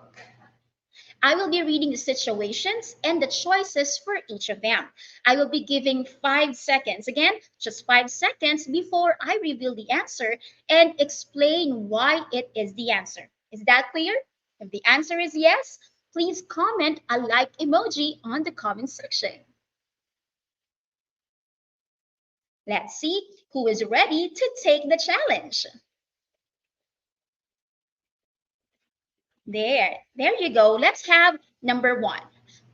I will be reading the situations and the choices for each of them. I will be giving 5 seconds, again, just 5 seconds before I reveal the answer and explain why it is the answer. Is that clear? If the answer is yes, please comment a like emoji on the comment section. Let's see who is ready to take the challenge. There you go. Let's have number one.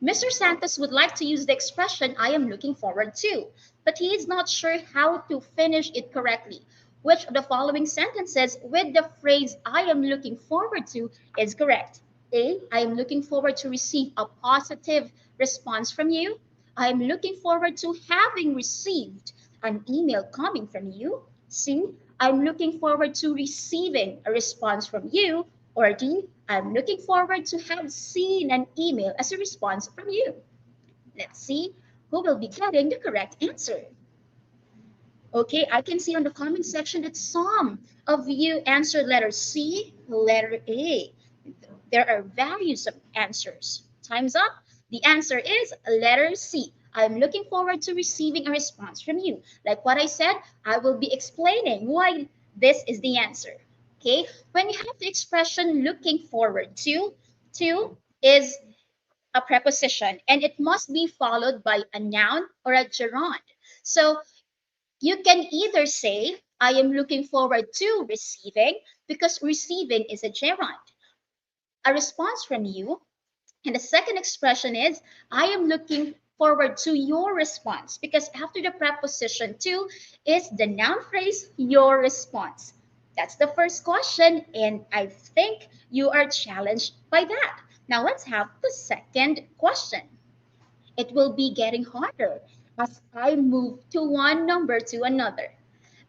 Mr. Santos would like to use the expression I am looking forward to, but he is not sure how to finish it correctly. Which of the following sentences with the phrase I am looking forward to is correct? A, I am looking forward to receive a positive response from you. I am looking forward to having received an email coming from you. C, I'm looking forward to receiving a response from you. Or D, I'm looking forward to have seen an email as a response from you. Let's see who will be getting the correct answer. Okay, I can see on the comment section that some of you answered letter C, letter A. There are various of answers. Time's up. The answer is letter C. I'm looking forward to receiving a response from you. Like what I said, I will be explaining why this is the answer. Okay, when you have the expression looking forward to is a preposition and it must be followed by a noun or a gerund. So you can either say, I am looking forward to receiving because receiving is a gerund. A response from you. And the second expression is, I am looking forward to your response because after the preposition to is the noun phrase, your response. That's the first question, and I think you are challenged by that. Now let's have the second question. It will be getting harder as I move to one number to another.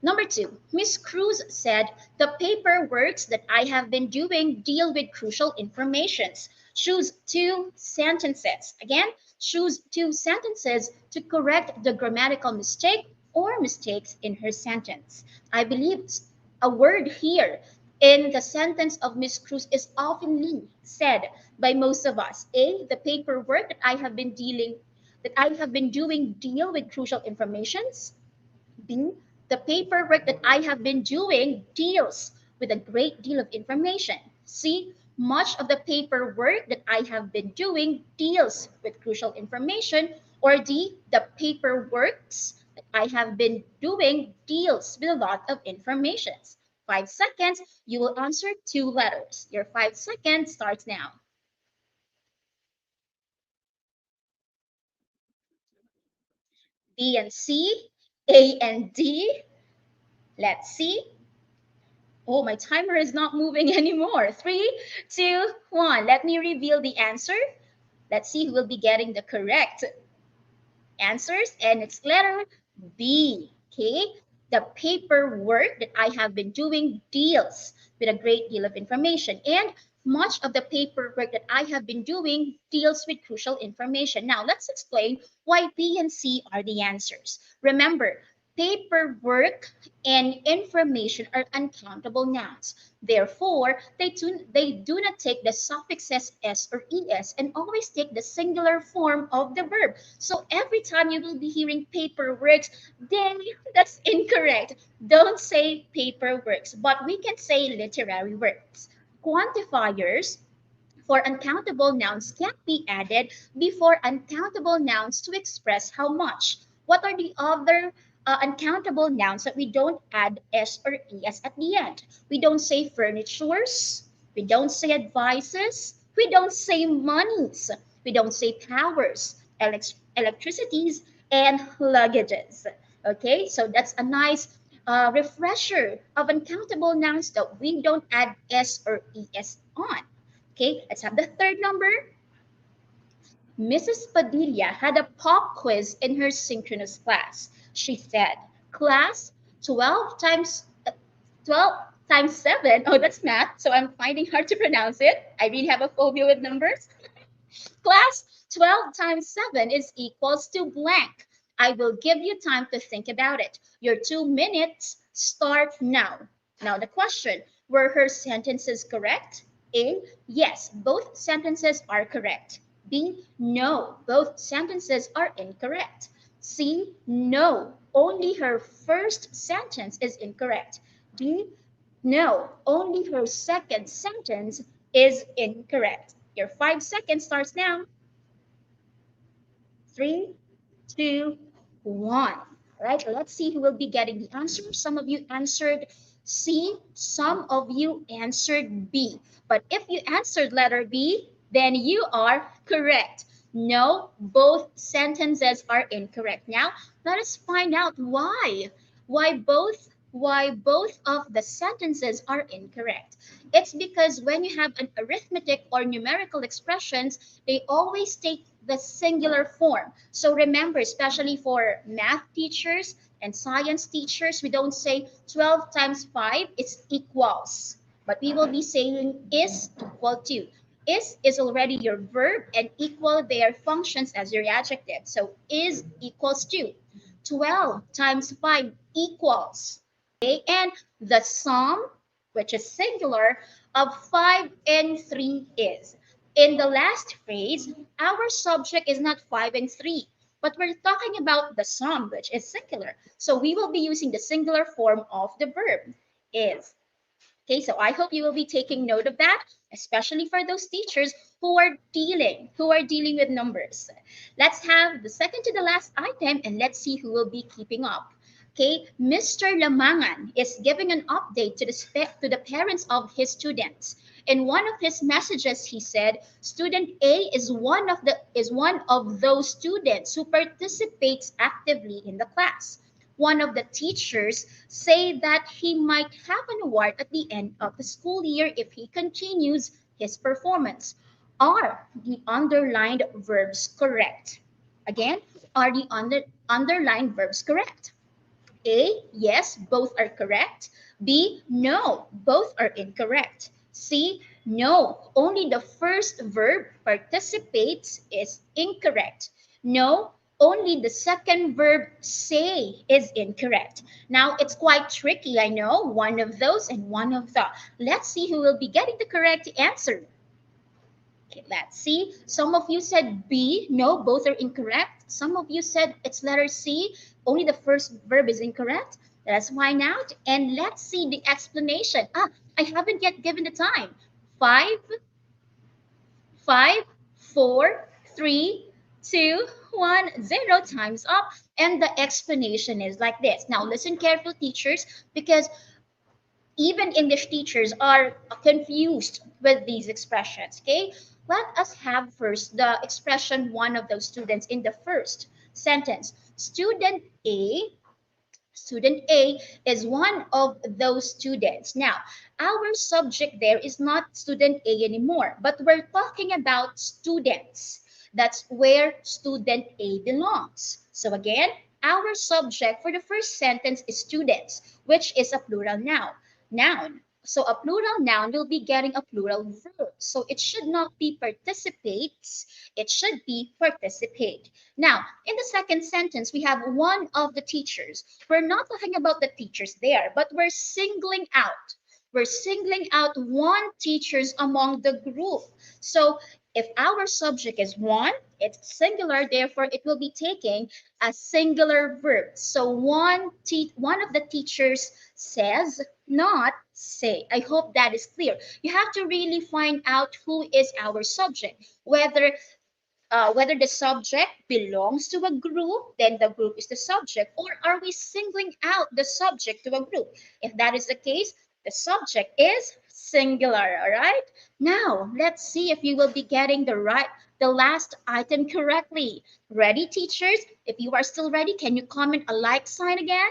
Number two, Miss Cruz said, the paperworks that I have been doing deal with crucial informations. Choose two sentences. Again, choose two sentences to correct the grammatical mistake or mistakes in her sentence. I believe a word here in the sentence of Miss Cruz is often said by most of us. A, the paperwork that I have been doing deal with crucial informations. B, the paperwork that I have been doing deals with a great deal of information. C, much of the paperwork that I have been doing deals with crucial information. Or D, the paperworks that I have been doing deals with a lot of informations. 5 seconds, you will answer 2 letters. Your 5 seconds starts now. B and C, A and D. Let's see. Oh, my timer is not moving anymore. 3, 2, 1. Let me reveal the answer. Let's see who will be getting the correct answers, and it's letter B. Okay, the paperwork that I have been doing deals with a great deal of information, and much of the paperwork that I have been doing deals with crucial information. Now, let's explain why B and C are the answers. Remember, paperwork and information are uncountable nouns. Therefore, they do not take the suffixes s or es and always take the singular form of the verb. So every time you will be hearing paperworks, then that's incorrect. Don't say paperworks, but we can say literary works. Quantifiers for uncountable nouns can't be added before uncountable nouns to express how much. What are the other uncountable nouns that we don't add s or es at the end? We don't say furnitures, we don't say advices, we don't say monies, we don't say powers, electricities, and luggages. Okay, so that's a nice refresher of uncountable nouns that we don't add s or es on. Okay, let's have the third number. Mrs. Padilla had a pop quiz in her synchronous class. She said, class, 12 times 12 times 7. Oh, that's math, so I'm finding hard to pronounce it. I really have a phobia with numbers. Class, 12 times 7 is equals to blank. I will give you time to think about it. Your 2 minutes start now. Now the question, were her sentences correct? A, yes, both sentences are correct. B, no, both sentences are incorrect. C, no, only her first sentence is incorrect. D, no, only her second sentence is incorrect. Your 5 seconds starts now. 3, 2, 1. All right, let's see who will be getting the answer. Some of you answered C, some of you answered B. But if you answered letter B, then you are correct. No, both sentences are incorrect. Now, let us find out why. Why both of the sentences are incorrect. It's because when you have an arithmetic or numerical expressions, they always take the singular form. So remember, especially for math teachers and science teachers, we don't say 12 times 5 is equals, but we will be saying is equal to. Is already your verb, and equal there functions as your adjective. So is equals to. 12 times 5 equals. Okay, and the sum, which is singular, of 5 and 3 is. In the last phrase, our subject is not 5 and 3, but we're talking about the sum, which is singular. So we will be using the singular form of the verb, is. Okay, so I hope you will be taking note of that, especially for those teachers who are dealing with numbers. Let's have the second to the last item, and let's see who will be keeping up. Okay, Mr. Lamangan is giving an update to the parents of his students. In one of his messages, he said, "Student A is one of those students who participates actively in the class. One of the teachers say that he might have an award at the end of the school year if he continues his performance. Are the underlined verbs correct?" Again, are the underlined verbs correct? A, yes, both are correct. B, no, both are incorrect. C, no, only the first verb participates is incorrect. No, only the second verb say is incorrect. Now, it's quite tricky, I know, one of those and one of the. Let's see who will be getting the correct answer. Okay, let's see. Some of you said B. No, both are incorrect. Some of you said it's letter C. Only the first verb is incorrect. Let's find out. And let's see the explanation. I haven't yet given the time. 5, 5, 4, 3, 2, 1, 0. Time's up. And the explanation is like this. Now, listen carefully, teachers, because even English teachers are confused with these expressions. Okay, let us have first the expression one of those students in the first sentence. Student A is one of those students. Now, our subject there is not student A anymore, but we're talking about students. That's where student A belongs. So again, our subject for the first sentence is students, which is a plural noun. So a plural noun will be getting a plural verb. So it should not be participates, it should be participate. Now, in the second sentence, we have one of the teachers. We're not talking about the teachers there, but we're singling out. We're singling out one teachers among the group. So if our subject is one, it's singular, therefore it will be taking a singular verb. So one of the teachers says, not say. I hope that is clear. You have to really find out who is our subject, whether the subject belongs to a group, then the group is the subject, or are we singling out the subject to a group? If that is the case, the subject is singular, all right? Now, let's see if you will be getting the last item correctly. Ready, teachers? If you are still ready, can you comment a like sign again?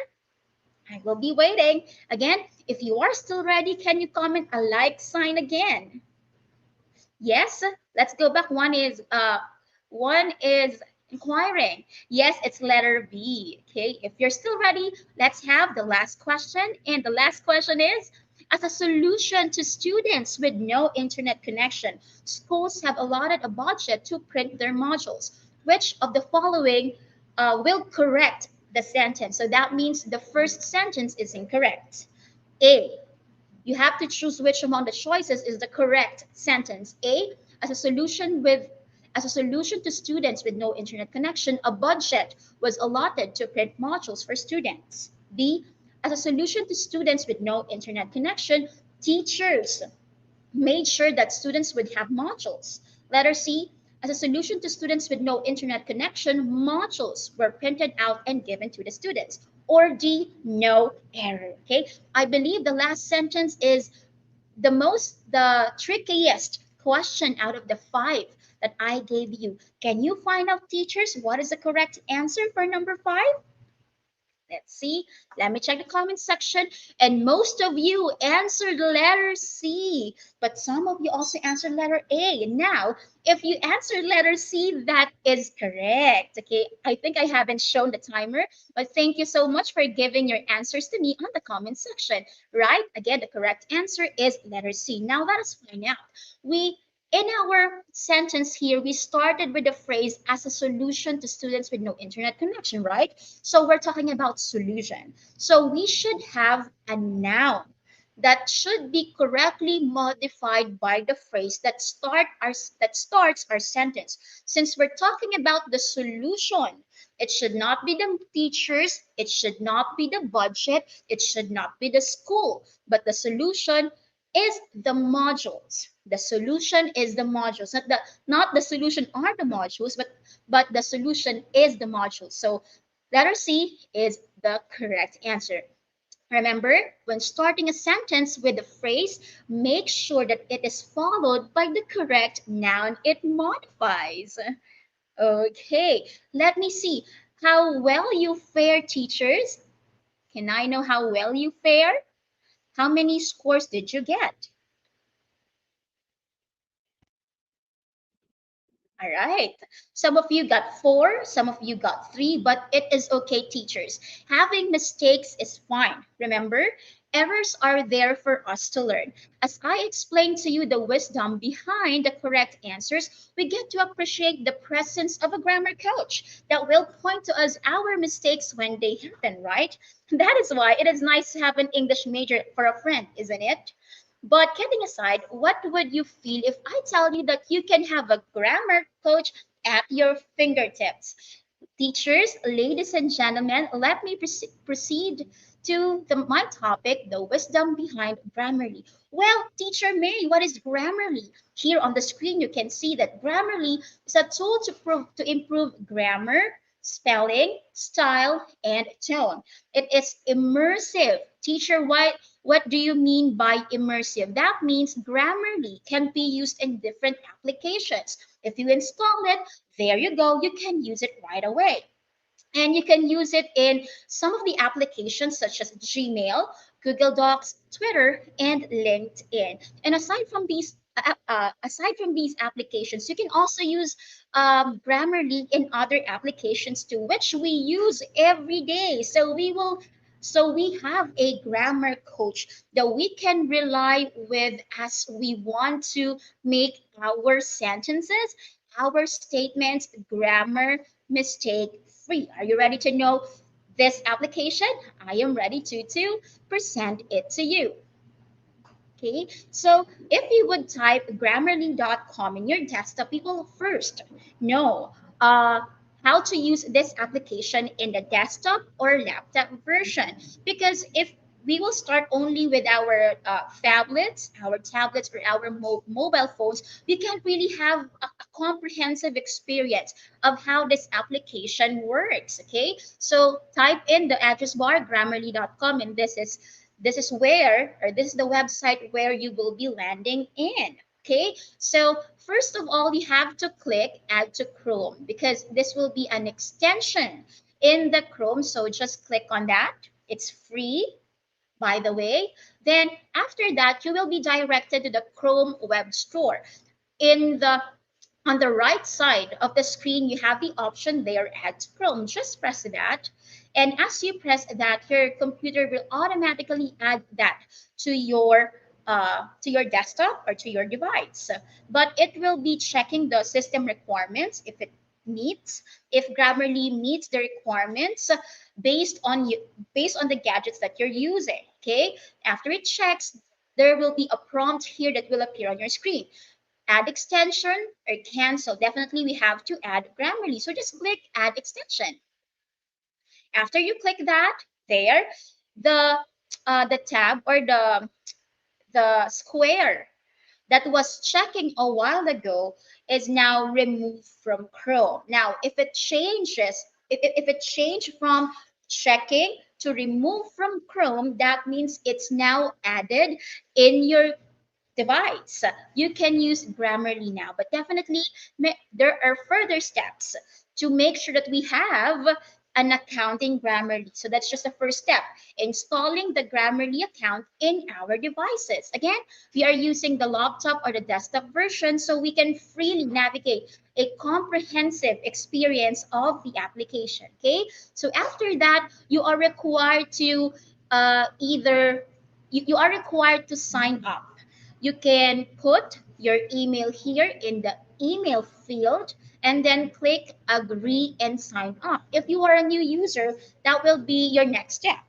I will be waiting. Again, if you are still ready, can you comment a like sign again? Yes, let's go back. One is inquiring. Yes, it's letter B. Okay, if you're still ready, let's have the last question. And the last question is, as a solution to students with no internet connection, schools have allotted a budget to print their modules. Which of the following will correct the sentence? So that means the first sentence is incorrect. A, you have to choose which among the choices is the correct sentence. A, as a solution to students with no internet connection, a budget was allotted to print modules for students. B, as a solution to students with no internet connection, teachers made sure that students would have modules. Letter C, as a solution to students with no internet connection, modules were printed out and given to the students. Or D, no error. Okay, I believe the last sentence is the trickiest question out of the 5 that I gave you. Can you find out, teachers, what is the correct answer for number 5? Let's see. Let me check the comment section. And most of you answered letter C, but some of you also answered letter A. Now, if you answered letter C, that is correct. Okay, I think I haven't shown the timer, but thank you so much for giving your answers to me on the comment section. Right? Again, the correct answer is letter C. Now, let us find out. In our sentence here, we started with the phrase as a solution to students with no internet connection, right? So we're talking about solution. So we should have a noun that should be correctly modified by the phrase that starts our sentence. Since we're talking about the solution, it should not be the teachers, it should not be the budget, it should not be the school, but the solution is the modules. The solution is the modules. Not the solution are the modules, but the solution is the modules. So letter C is the correct answer. Remember, when starting a sentence with a phrase, make sure that it is followed by the correct noun it modifies. Okay, let me see how well you fare, teachers. Can I know how well you fare? How many scores did you get? All right. Some of you got 4, some of you got 3, but it is okay, teachers. Having mistakes is fine. Remember, errors are there for us to learn. As I explained to you the wisdom behind the correct answers, we get to appreciate the presence of a grammar coach that will point to us our mistakes when they happen, right? That is why it is nice to have an English major for a friend, isn't it? But kidding aside, what would you feel if I tell you that you can have a grammar coach at your fingertips? Teachers, ladies and gentlemen, let me proceed to my topic, the wisdom behind Grammarly. Well, Teacher Mary, what is Grammarly? Here on the screen, you can see that Grammarly is a tool to improve grammar, spelling, style, and tone. It is immersive. Teacher, what do you mean by immersive? That means Grammarly can be used in different applications. If you install it, there you go, you can use it right away. And you can use it in some of the applications such as Gmail, Google Docs, Twitter, and LinkedIn. And aside from these applications, you can also use Grammarly in other applications too, which we use every day. So we have a grammar coach that we can rely with as we want to make our sentences, our statements, grammar mistake free. Are you ready to know this application? I am ready to present it to you. Okay, so if you would type grammarly.com in your desktop, you will first know how to use this application in the desktop or laptop version. Because if we will start only with our tablets, or our mobile phones, we can't really have a comprehensive experience of how this application works. Okay, so type in the address bar grammarly.com, and this is the website where you will be landing in. Okay, so first of all, you have to click add to Chrome because this will be an extension in the Chrome. So just click on that. It's free, by the way. Then after that, you will be directed to the Chrome Web Store. In the On the right side of the screen, you have the option there, Add to Chrome. Just press that. And as you press that, your computer will automatically add that to your desktop or to your device. But it will be checking the system requirements if Grammarly meets the requirements based on the gadgets that you're using. Okay. After it checks, there will be a prompt here that will appear on your screen. Add extension or cancel. Definitely we have to add Grammarly. So just click add extension. After you click that, there, the tab or the square that was checking a while ago is now removed from Chrome. Now, if it changed from checking to remove from Chrome, that means it's now added in your device. You can use Grammarly now, but definitely there are further steps to make sure that we have an account in Grammarly. So that's just the first step, installing the Grammarly account in our devices. Again, we are using the laptop or the desktop version so we can freely navigate a comprehensive experience of the application. Okay, so after that, you are required to you are required to sign up. You can put your email here in the email field and then click agree and sign up. If you are a new user, that will be your next step.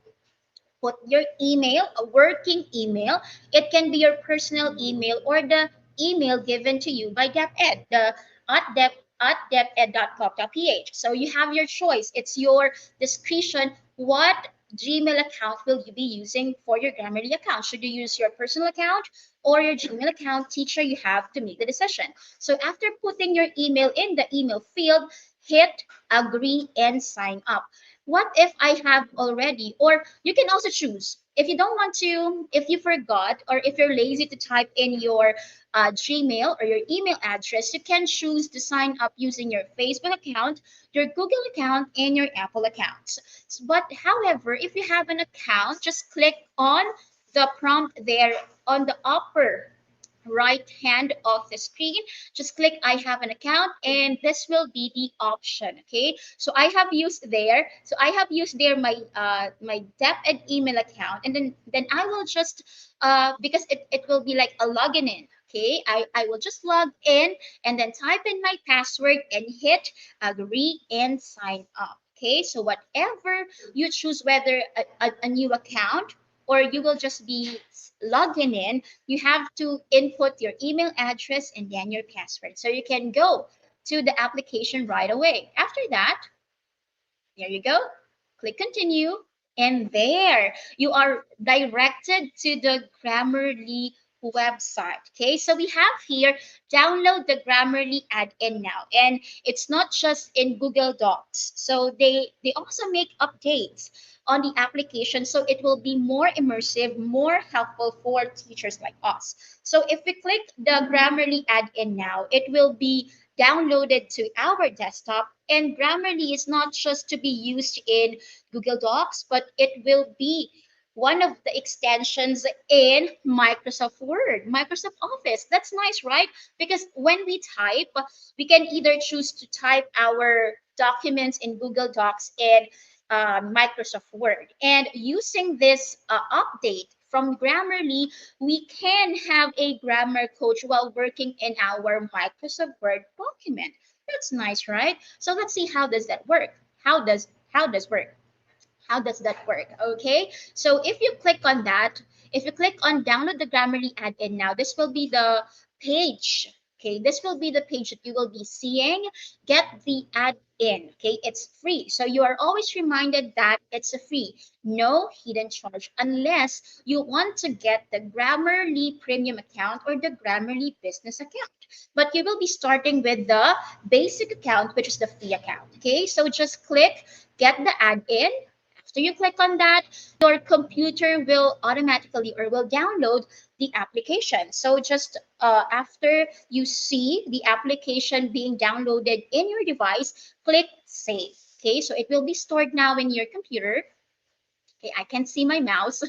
Put your email, a working email. It can be your personal email or the email given to you by DepEd, the at deped.gov.ph. So you have your choice. It's your discretion what Gmail account will you be using for your Grammarly account. Should you use your personal account or your Gmail account? Teacher, you have to make the decision. So after putting your email in the email field, hit agree and sign up. What if I have already, or you can also choose if you don't want to, if you forgot, or if you're lazy to type in your Gmail or your email address, you can choose to sign up using your Facebook account, your Google account, and your Apple accounts. But however, if you have an account, just click on the prompt there on the upper right hand of the screen. Just click I have an account, and this will be the option. Okay, so I have used there my DepEd email account, and then I will just because it will be like a login in. Okay, I will just log in and then type in my password and hit agree and sign up. Okay, so whatever you choose, whether a new account or you will just be logging in, you have to input your email address and then your password. So you can go to the application right away. After that, there you go. Click continue. And there you are directed to the Grammarly website. Okay, so we have here, download the Grammarly add-in now. And it's not just in Google Docs. So they also make updates on the application, so it will be more immersive, more helpful for teachers like us. So if we click the Grammarly add-in now, it will be downloaded to our desktop. And Grammarly is not just to be used in Google Docs, but it will be one of the extensions in Microsoft Word, Microsoft Office. That's nice, right? Because when we type, we can either choose to type our documents in Google Docs and Microsoft Word. And using this update from Grammarly, we can have a grammar coach while working in our Microsoft Word document. That's nice, right? So let's see, how does that work? How does work? How does that work? Okay, so if you click on that, if you click on download the Grammarly add-in now, this will be the page. Okay, this will be the page that you will be seeing. Get the add-in. Okay, it's free. So you are always reminded that it's a free, no hidden charge, unless you want to get the Grammarly premium account or the Grammarly business account. But you will be starting with the basic account, which is the free account. Okay, so just click get the add-in. After you click on that, your computer will automatically or will download the application. So just after you see the application being downloaded in your device, click save. Okay, so it will be stored now in your computer. Okay, I can see my mouse.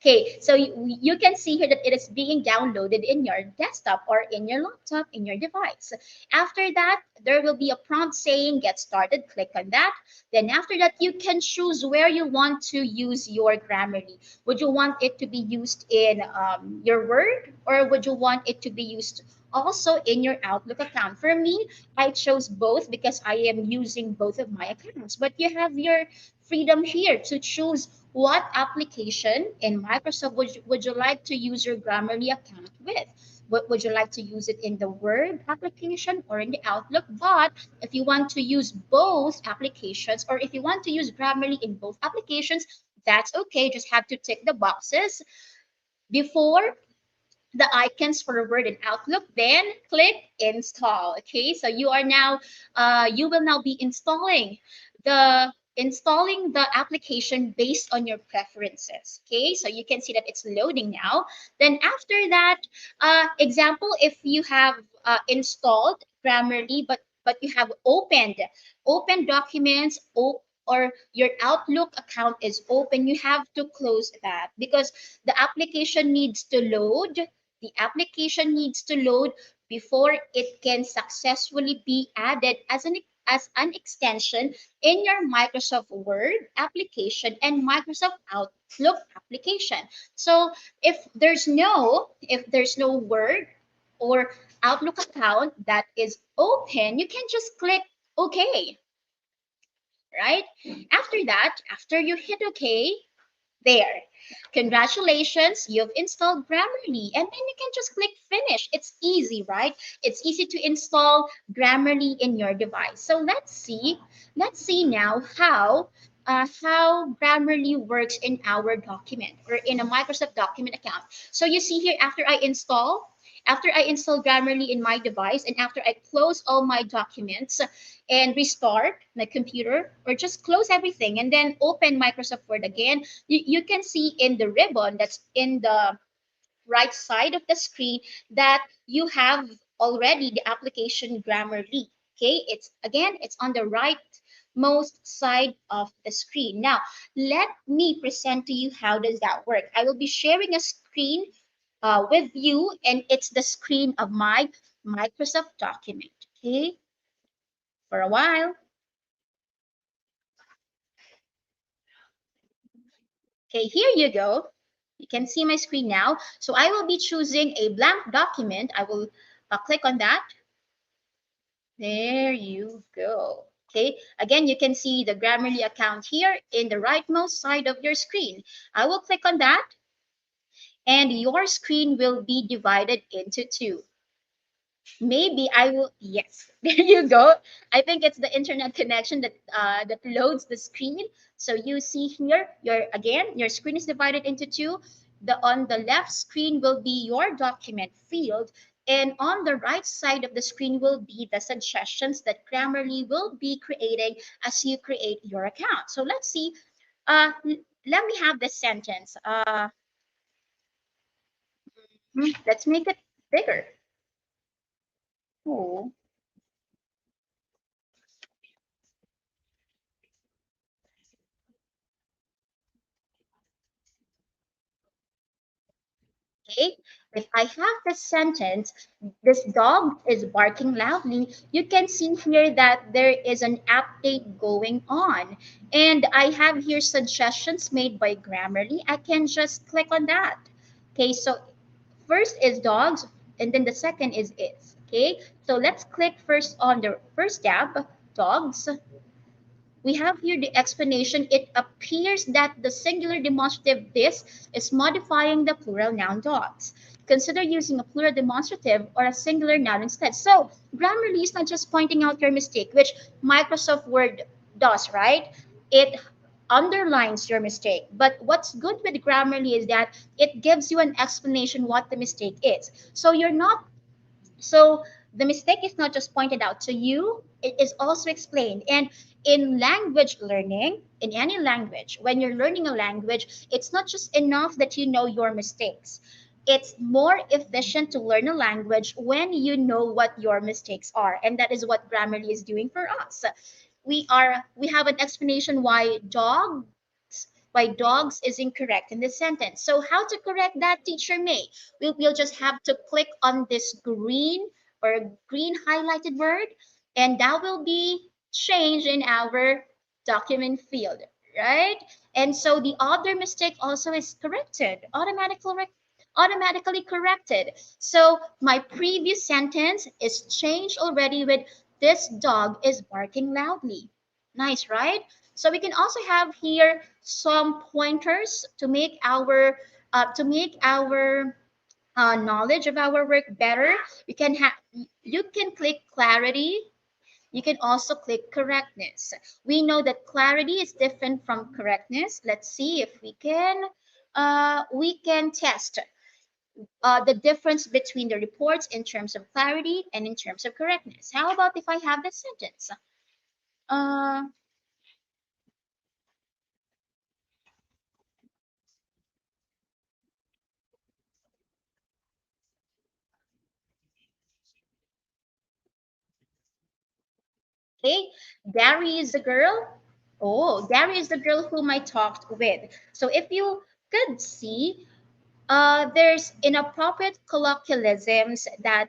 Okay, so you can see here that it is being downloaded in your desktop or in your laptop, in your device. After that, there will be a prompt saying get started. Click on that. Then after that, you can choose where you want to use your Grammarly. Would you want it to be used in your Word, or would you want it to be used also in your Outlook account? For me, I chose both because I am using both of my accounts. But you have your freedom here to choose what application in Microsoft would you like to use your Grammarly account with. What would you like to use it in the Word application or in the Outlook? But if you want to use both applications, or if you want to use Grammarly in both applications, that's okay. Just have to tick the boxes before the icons for Word and Outlook, then click install. Okay, so you are now you will now be the installing the application based on your preferences. Okay, so you can see that it's loading now. Then after that, example, if you have installed Grammarly, but you have open documents, or your Outlook account is open, you have to close that because the application needs to load. The application needs to load before it can successfully be added as an extension in your Microsoft Word application and Microsoft Outlook application. So if there's no Word or Outlook account that is open, you can just click OK, right? After that, after you hit OK, there. Congratulations, you've installed Grammarly. And then you can just click finish. It's easy, right? It's easy to install Grammarly in your device. So let's see. Let's see now how Grammarly works in our document or in a Microsoft document account. So you see here, after I install Grammarly in my device and after I close all my documents and restart my computer, or just close everything and then open Microsoft Word again, you can see in the ribbon that's in the right side of the screen that you have already the application Grammarly. Okay, it's on the right most side of the screen. Now, let me present to you how does that work. I will be sharing a screen with you, and it's the screen of my Microsoft document. Okay, for a while. Okay, here you go. You can see my screen now. So I will be choosing a blank document. I will click on that. There you go. Okay, again, you can see the Grammarly account here in the rightmost side of your screen. I will click on that, and your screen will be divided into two. Maybe I will, yes, there you go. I think it's the internet connection that loads the screen. So you see here, your screen is divided into two. on the left screen will be your document field, and on the right side of the screen will be the suggestions that Grammarly will be creating as you create your account. So let's see. Let me have this sentence. Let's make it bigger. Oh, okay. If I have this sentence, this dog is barking loudly, you can see here that there is an update going on. And I have here suggestions made by Grammarly. I can just click on that. Okay, so first is dogs, and then the second is is. Okay, so let's click first on the first tab, dogs. We have here the explanation. It appears that the singular demonstrative this is modifying the plural noun dogs. Consider using a plural demonstrative or a singular noun instead. So Grammarly is not just pointing out your mistake, which Microsoft Word does, right? It underlines your mistake. But what's good with Grammarly is that it gives you an explanation what the mistake is. So the mistake is not just pointed out to you, it is also explained. And in language learning, in any language, when you're learning a language, it's not just enough that you know your mistakes. It's more efficient to learn a language when you know what your mistakes are. And that is what Grammarly is doing for us. We have an explanation why dogs is incorrect in this sentence. So how to correct that, Teacher May? We'll just have to click on this green highlighted word, and that will be changed in our document field, right? And so the other mistake also is corrected, automatically corrected. So my previous sentence is changed already with this dog is barking loudly. Nice, right? So we can also have here some pointers to make our knowledge of our work better. You can click clarity. You can also click correctness. We know that clarity is different from correctness. Let's see if we can test the difference between the reports in terms of clarity and in terms of correctness. How about if I have this sentence? Uh, okay, Gary is the girl. Oh, Gary is the girl whom I talked with. So if you could see, there's inappropriate colloquialisms that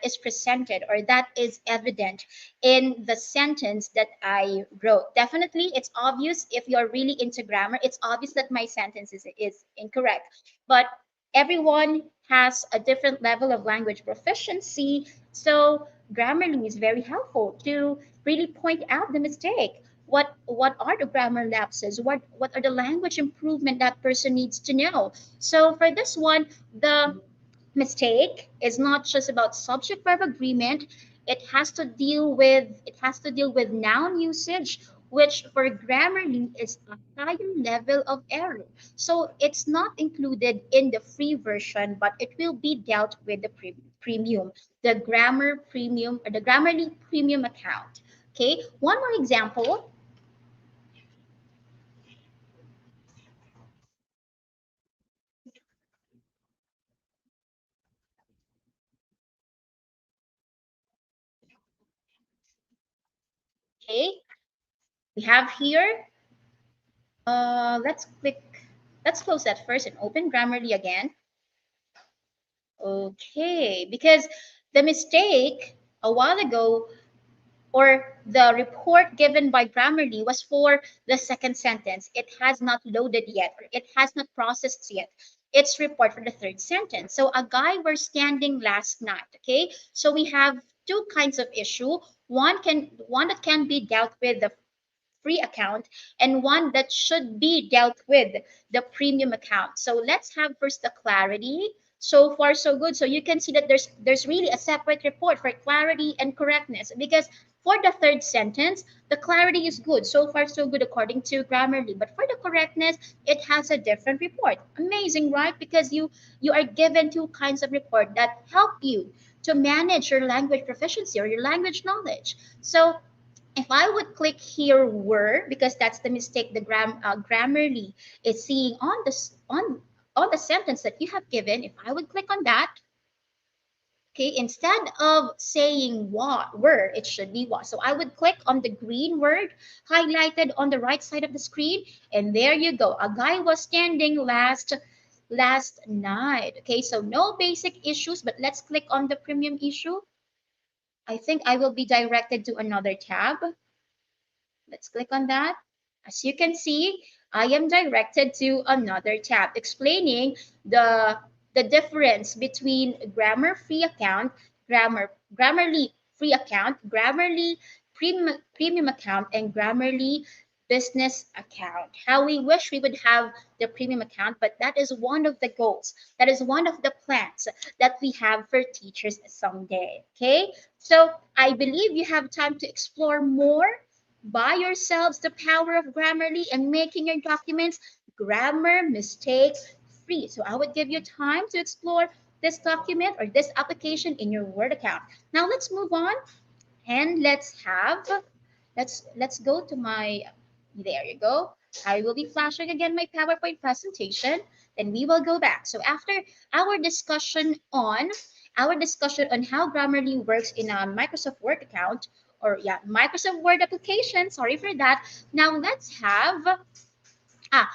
is presented or that is evident in the sentence that I wrote. Definitely, it's obvious if you're really into grammar. It's obvious that my sentence is incorrect, but everyone has a different level of language proficiency. So Grammarly is very helpful to really point out the mistake. What are the grammar lapses? What are the language improvement that person needs to know? So for this one, the mistake is not just about subject verb agreement. It has to deal with noun usage, which for Grammarly is a higher level of error. So it's not included in the free version, but it will be dealt with the premium, the grammar premium or the Grammarly premium account. Okay, one more example. Okay, we have here, let's close that first and open Grammarly again. Okay, because the mistake a while ago or the report given by Grammarly was for the second sentence. It has not loaded yet, or it has not processed yet. It's report for the third sentence. So a guy were standing last night. Okay, so we have two kinds of issue. One that can be dealt with the free account and one that should be dealt with the premium account. So let's have first the clarity. So far so good. So you can see that there's really a separate report for clarity and correctness, because For the third sentence, the clarity is good. So far, so good according to Grammarly. But for the correctness, it has a different report. Amazing, right? Because you are given two kinds of report that help you to manage your language proficiency or your language knowledge. So if I would click here were, because that's the mistake the Grammarly is seeing on on the sentence that you have given, if I would click on that, okay, instead of saying what were, it should be what. So I would click on the green word highlighted on the right side of the screen, and there you go. A guy was standing last night. Okay, so no basic issues, but let's click on the premium issue. I think I will be directed to another tab. Let's click on that. As you can see, I am directed to another tab explaining the difference between grammar free account, Grammarly free account, Grammarly premium account, and Grammarly business account. How we wish we would have the premium account, but that is one of the goals. That is one of the plans that we have for teachers someday. Okay, so I believe you have time to explore more by yourselves the power of Grammarly and making your documents grammar mistake free. So I would give you time to explore this document or this application in your Word account. Now let's move on and let's go to my, there you go. I will be flashing again my PowerPoint presentation, then we will go back. So after our discussion on how Grammarly works in a Microsoft Word account, or yeah, Microsoft Word application, sorry for that. Now let's have ah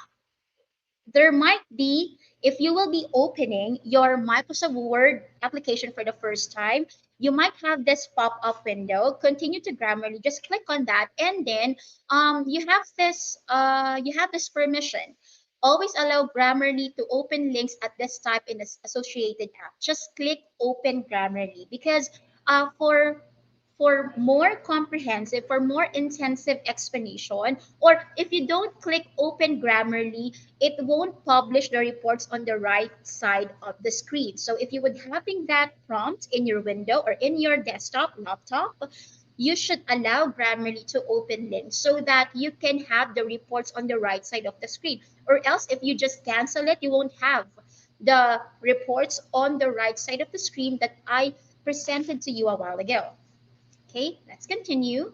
there might be, if you will be opening your Microsoft Word application for the first time, you might have this pop-up window. Continue to Grammarly, just click on that, and then you have this permission. Always allow Grammarly to open links at this type in the associated app. Just click Open Grammarly because for more comprehensive, for more intensive explanation, or if you don't click Open Grammarly, it won't publish the reports on the right side of the screen. So if you would having that prompt in your window or in your desktop, laptop, you should allow Grammarly to open links so that you can have the reports on the right side of the screen. Or else if you just cancel it, you won't have the reports on the right side of the screen that I presented to you a while ago. Okay, let's continue.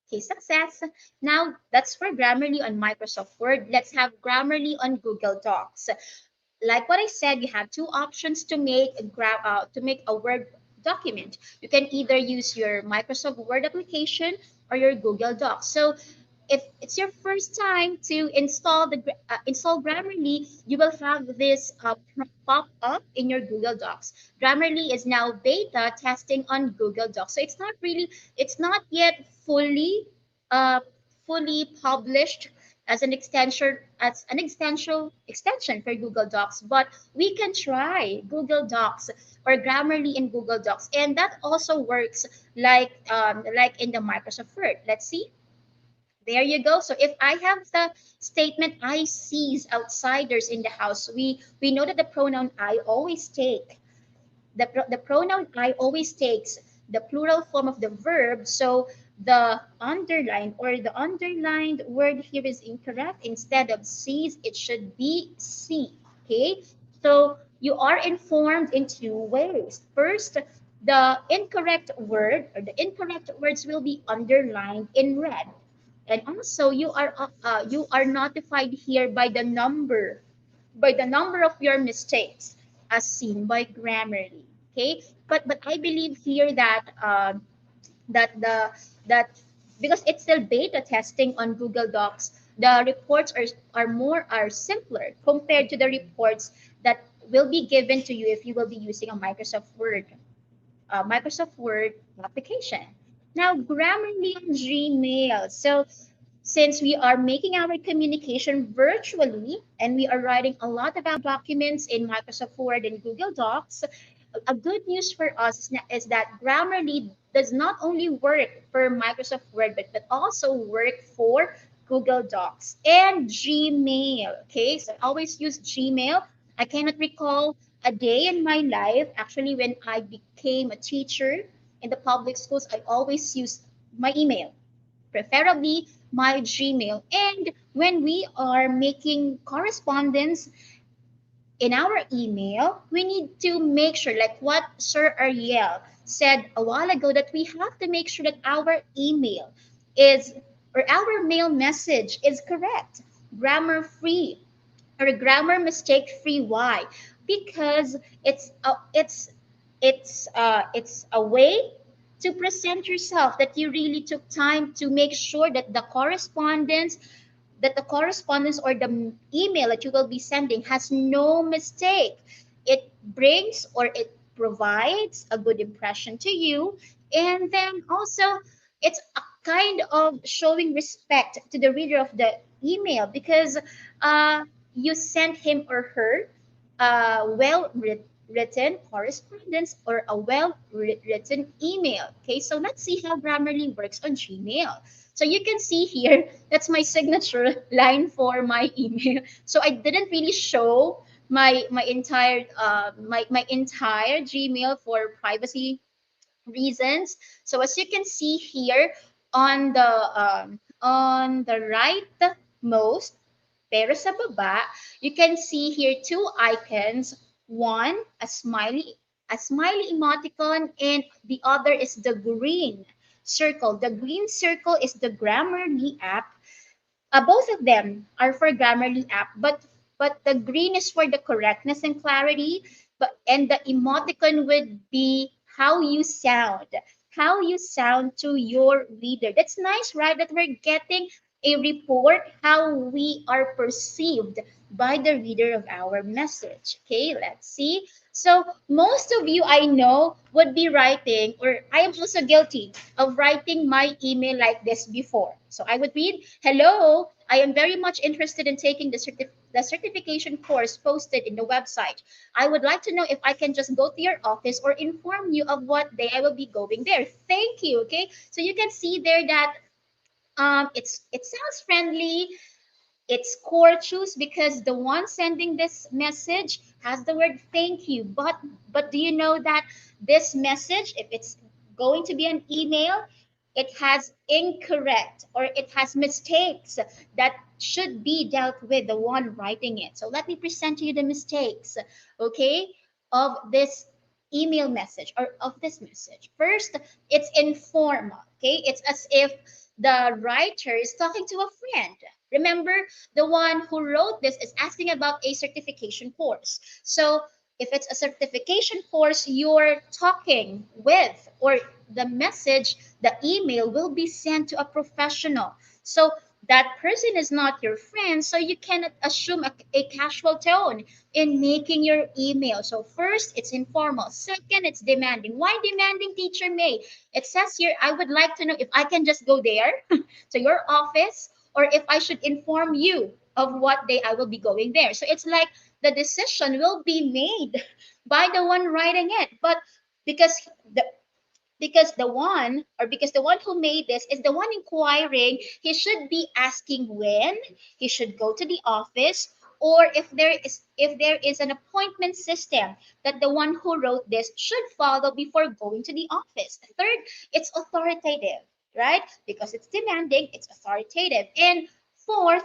Okay, success. Now that's for Grammarly on Microsoft Word. Let's have Grammarly on Google Docs. Like what I said, you have two options to make a Word document. You can either use your Microsoft Word application or your Google Docs. So if it's your first time to install Grammarly, you will have this pop up in your Google Docs. Grammarly is now beta testing on Google Docs, so it's not yet uh, fully published as an extension for Google Docs. But we can try Google Docs or Grammarly in Google Docs, and that also works like in the Microsoft Word. Let's see. There you go. So if I have the statement I sees outsiders in the house, we know that the pronoun I always take. The pronoun I always takes the plural form of the verb. So the underlined word here is incorrect. Instead of sees, it should be see. Okay. So you are informed in two ways. First, the incorrect word or the incorrect words will be underlined in red. And also you are notified here by the number of your mistakes as seen by Grammarly. Okay, but I believe here that that the that because it's still beta testing on Google Docs, the reports are simpler compared to the reports that will be given to you if you will be using a Microsoft Word application. Now, Grammarly on Gmail. So since we are making our communication virtually and we are writing a lot about documents in Microsoft Word and Google Docs, a good news for us is that Grammarly does not only work for Microsoft Word, but also work for Google Docs and Gmail. Okay, so I always use Gmail. I cannot recall a day in my life, actually, when I became a teacher in the public schools, I always use my email, preferably my Gmail. And when we are making correspondence in our email, we need to make sure, like what Sir Ariel said a while ago, that we have to make sure that our email is, or our mail message is correct, grammar free, or grammar mistake free. Why? Because it's a way to present yourself that you really took time to make sure that the correspondence or the email that you will be sending has no mistake. It brings, or it provides, a good impression to you. And then also, it's a kind of showing respect to the reader of the email, because uh, you sent him or her written correspondence, or a written email. Okay, so let's see how Grammarly works on Gmail. So you can see here, that's my signature line for my email. So I didn't really show my entire Gmail for privacy reasons. So as you can see here, on the rightmost, pero sa baba, you can see here two icons. One, a smiley emoticon, and the other is the green circle. The green circle is the Grammarly app. Both of them are for Grammarly app, but the green is for the correctness and clarity, and the emoticon would be how you sound to your reader. That's nice, right? That we're getting a report how we are perceived by the reader of our message. Okay, let's see. So most of you, I know, would be writing, or I am also guilty of writing my email like this before. So I would read, "Hello, I am very much interested in taking the certification course posted in the website. I would like to know if I can just go to your office or inform you of what day I will be going there. Thank you." Okay, so you can see there that it sounds friendly, it's courteous, because the one sending this message has the word "thank you." But do you know that this message, if it's going to be an email, it has incorrect, or it has mistakes that should be dealt with the one writing it. So let me present to you the mistakes, okay, of this email message, or of this message. First, it's informal. Okay, it's as if the writer is talking to a friend. Remember, the one who wrote this is asking about a certification course. So if it's a certification course you're talking with, or the message, the email will be sent to a professional. So that person is not your friend, so you cannot assume a casual tone in making your email. So first, it's informal. Second, it's demanding. Why demanding, Teacher May? It says here, I would like to know if I can just go there to your office, or if I should inform you of what day I will be going there. So it's like the decision will be made by the one writing it. But because the because the one who made this is the one inquiring, he should be asking when he should go to the office, or if there is an appointment system that the one who wrote this should follow before going to the office. Third, it's authoritative, right? Because it's demanding, it's authoritative. And fourth,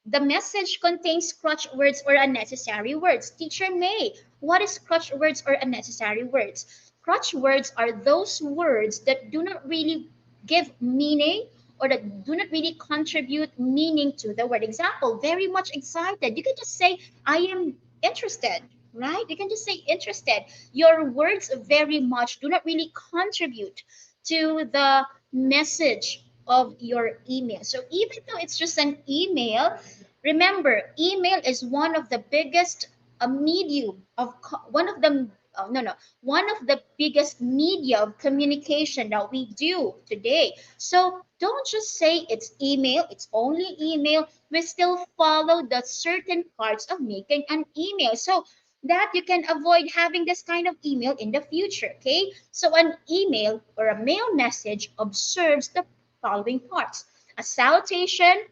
the message contains crutch words or unnecessary words. Teacher May, what is crutch words or unnecessary words? Crutch words are those words that do not really give meaning, or that do not really contribute meaning to the word. Example, very much excited. You can just say, I am interested, right? You can just say interested. Your words very much do not really contribute to the message of your email. So even though it's just an email, remember, email is one of the biggest medium of one of the no no one of the biggest media of communication that we do today. So don't just say it's email, it's only email. We still follow the certain parts of making an email, so that you can avoid having this kind of email in the future. Okay, so an email or a mail message observes the following parts: a salutation,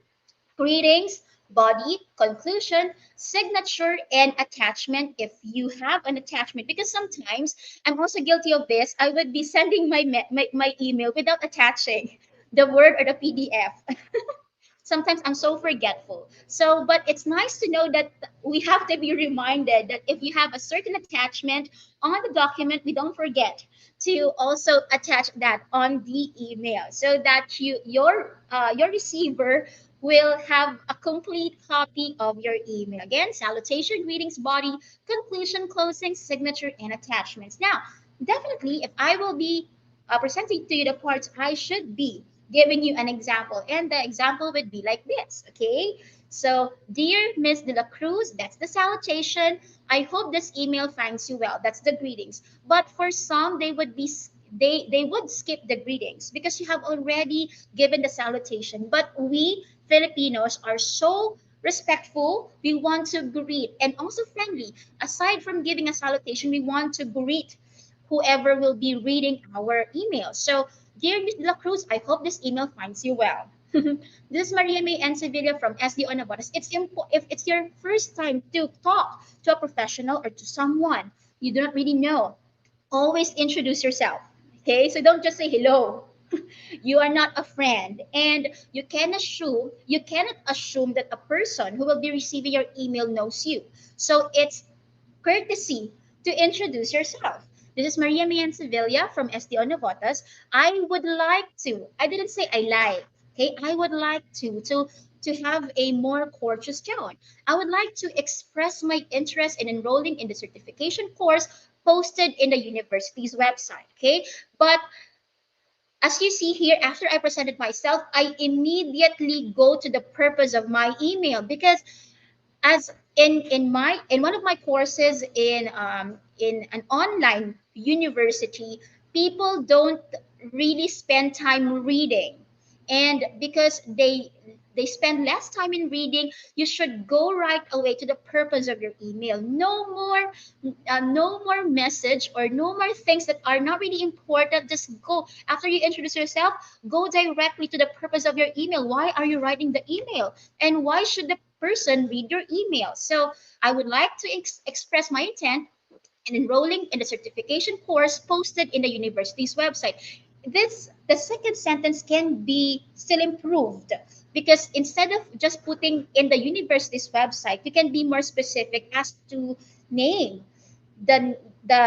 greetings, body, conclusion, signature, and attachment if you have an attachment. Because sometimes I'm also guilty of this. I would be sending my email without attaching the Word or the PDF. Sometimes I'm so forgetful. So, but it's nice to know that we have to be reminded that if you have a certain attachment on the document, we don't forget to also attach that on the email so that your receiver will have a complete copy of your email. Again, salutation, greetings, body, conclusion, closing, signature, and attachments. Now, definitely, if I will be presenting to you the parts I should be giving you an example. And the example would be like this, okay? So, dear Miss De La Cruz, that's the salutation. I hope this email finds you well. That's the greetings. But for some, they would skip the greetings because you have already given the salutation. But we Filipinos are so respectful. We want to greet and also friendly. Aside from giving a salutation, we want to greet whoever will be reading our email. So, dear Ms. De La Cruz, I hope this email finds you well. This is Maria May and Sevilla from SDO Navotas. If it's your first time to talk to a professional or to someone you do not really know, always introduce yourself. Okay, so don't just say hello. You are not a friend, and you cannot assume that a person who will be receiving your email knows you. So it's courtesy to introduce yourself. This is Maria Mian Sevilla from SDO Navotas. I didn't say I like, okay? I would like to have a more courteous tone. I would like to express my interest in enrolling in the certification course posted in the university's website, okay? But as you see here, after I presented myself, I immediately go to the purpose of my email because as in one of my courses in an online university, people don't really spend time reading, and because they spend less time in reading, you should go right away to the purpose of your email. No more message or no more things that are not really important. Just go after you introduce yourself, go directly to the purpose of your email. Why are you writing the email, and why should the person read your email? So I would like to express my intent in enrolling in the certification course posted in the university's website. The second sentence can be still improved because instead of just putting in the university's website, you can be more specific as to name the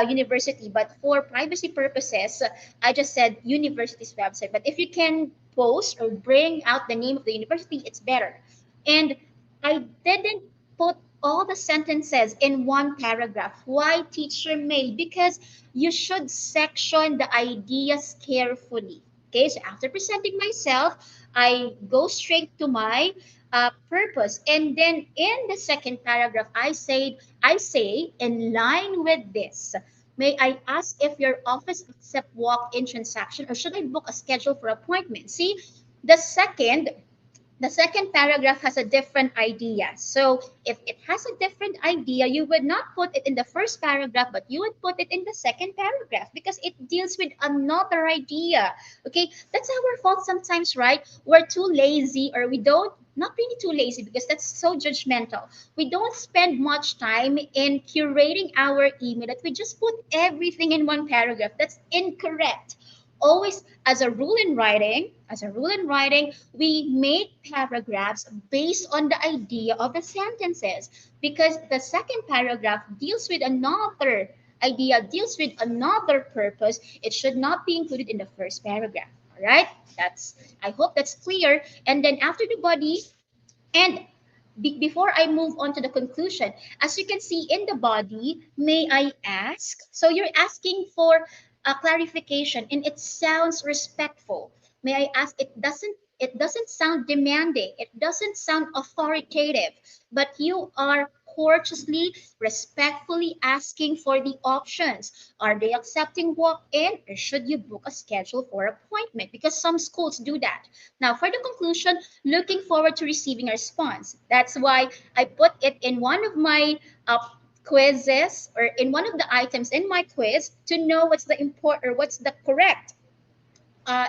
university. But for privacy purposes, I just said university's website. But if you can post or bring out the name of the university, it's better. And I didn't put all the sentences in one paragraph. Why, teacher May? Because you should section the ideas carefully. Okay, so after presenting myself, I go straight to my purpose, and then in the second paragraph, I say, in line with this, may I ask if your office accept walk-in transaction, or should I book a schedule for appointment? See, the second the second paragraph has a different idea. So if it has a different idea, you would not put it in the first paragraph, but you would put it in the second paragraph because it deals with another idea. Okay, that's our fault sometimes, right? We're too lazy, or we don't, not really too lazy because that's so judgmental. We don't spend much time in curating our email that we just put everything in one paragraph. That's incorrect. Always, as a rule in writing, we make paragraphs based on the idea of the sentences because the second paragraph deals with another idea, deals with another purpose. It should not be included in the first paragraph. All right? I hope that's clear. And then after the body, and before I move on to the conclusion, as you can see in the body, may I ask? So you're asking for a clarification, and it sounds respectful. May I ask? It doesn't sound demanding. It doesn't sound authoritative, but you are courteously, respectfully asking for the options. Are they accepting walk-in, or should you book a schedule for appointment? Because some schools do that. Now, for the conclusion, looking forward to receiving a response. That's why I put it in one of my quizzes, or in one of the items in my quiz, to know what's the correct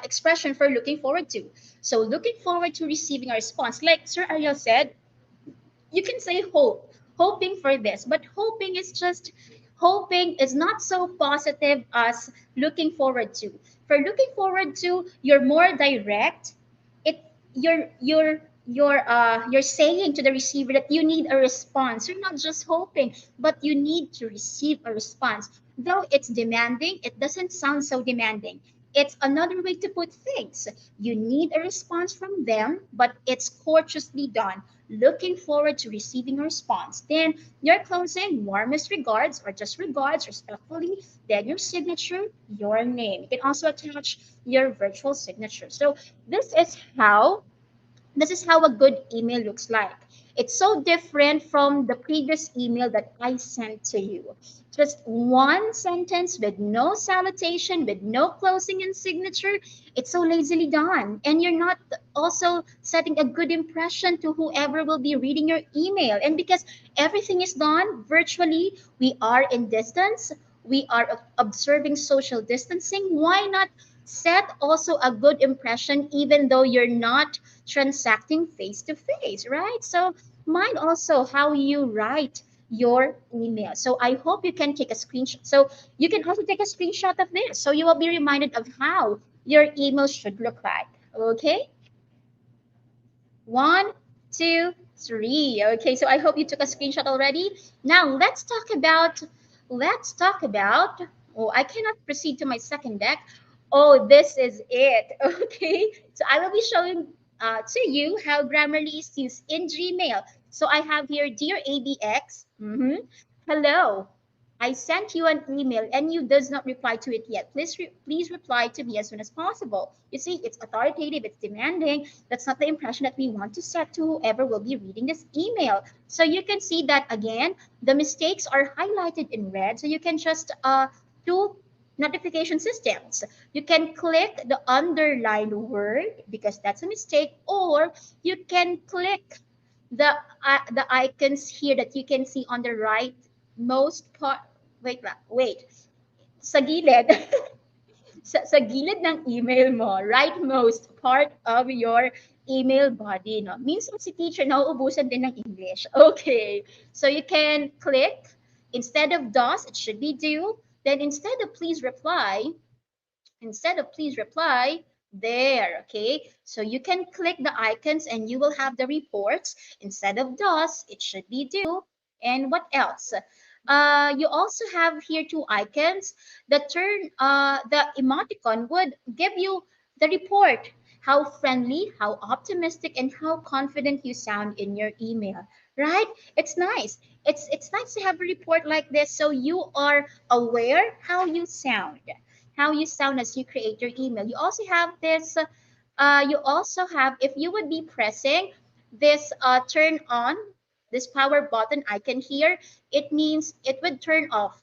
expression for looking forward to. So looking forward to receiving a response. Like Sir Ariel said, you can say hope, hoping for this, but hoping is not so positive as looking forward to. For looking forward to, you're more direct. It you're saying to the receiver that you need a response. You're not just hoping, but you need to receive a response. Though it's demanding, it doesn't sound so demanding. It's another way to put things. You need a response from them, but it's courteously done. Looking forward to receiving a response. Then your closing, warmest regards, or just regards respectfully. Then your signature, your name. You can also attach your virtual signature. So this is how this is how a good email looks like. It's so different from the previous email that I sent to you. Just one sentence with no salutation, with no closing and signature. It's so lazily done. And you're not also setting a good impression to whoever will be reading your email. And because everything is done virtually, we are in distance, we are observing social distancing. Why not set also a good impression even though you're not transacting face to face, right? So mind also how you write your email. So I hope you can take a screenshot. So you can also take a screenshot of this. So you will be reminded of how your email should look like. Okay? One, two, three. Okay, so I hope you took a screenshot already. Now let's talk about, oh, I cannot proceed to my second deck. Oh, this is it. Okay, so I will be showing to you how Grammarly is used in Gmail. So I have here, dear ABX, hello. I sent you an email and you does not reply to it yet. Please reply to me as soon as possible. You see, it's authoritative, it's demanding. That's not the impression that we want to set to whoever will be reading this email. So you can see that again, the mistakes are highlighted in red. So you can just do notification systems. You can click the underlined word because that's a mistake, or you can click the icons here that you can see on the right most part. Wait. Sa gilid. Sa gilid ng email mo, rightmost part of your email body, no? Minsan si teacher nauubusan din ng English. Okay. So you can click, instead of does, it should be do. Then instead of please reply, there. Okay, so you can click the icons and you will have the reports. Instead of does, it should be do. And what else? You also have here two icons. The emoticon would give you the report, how friendly, how optimistic, and how confident you sound in your email, right? It's nice. It's nice to have a report like this, so you are aware how you sound as you create your email. You also have this, you also have, if you would be pressing this turn on, this power button icon here, it means it would turn off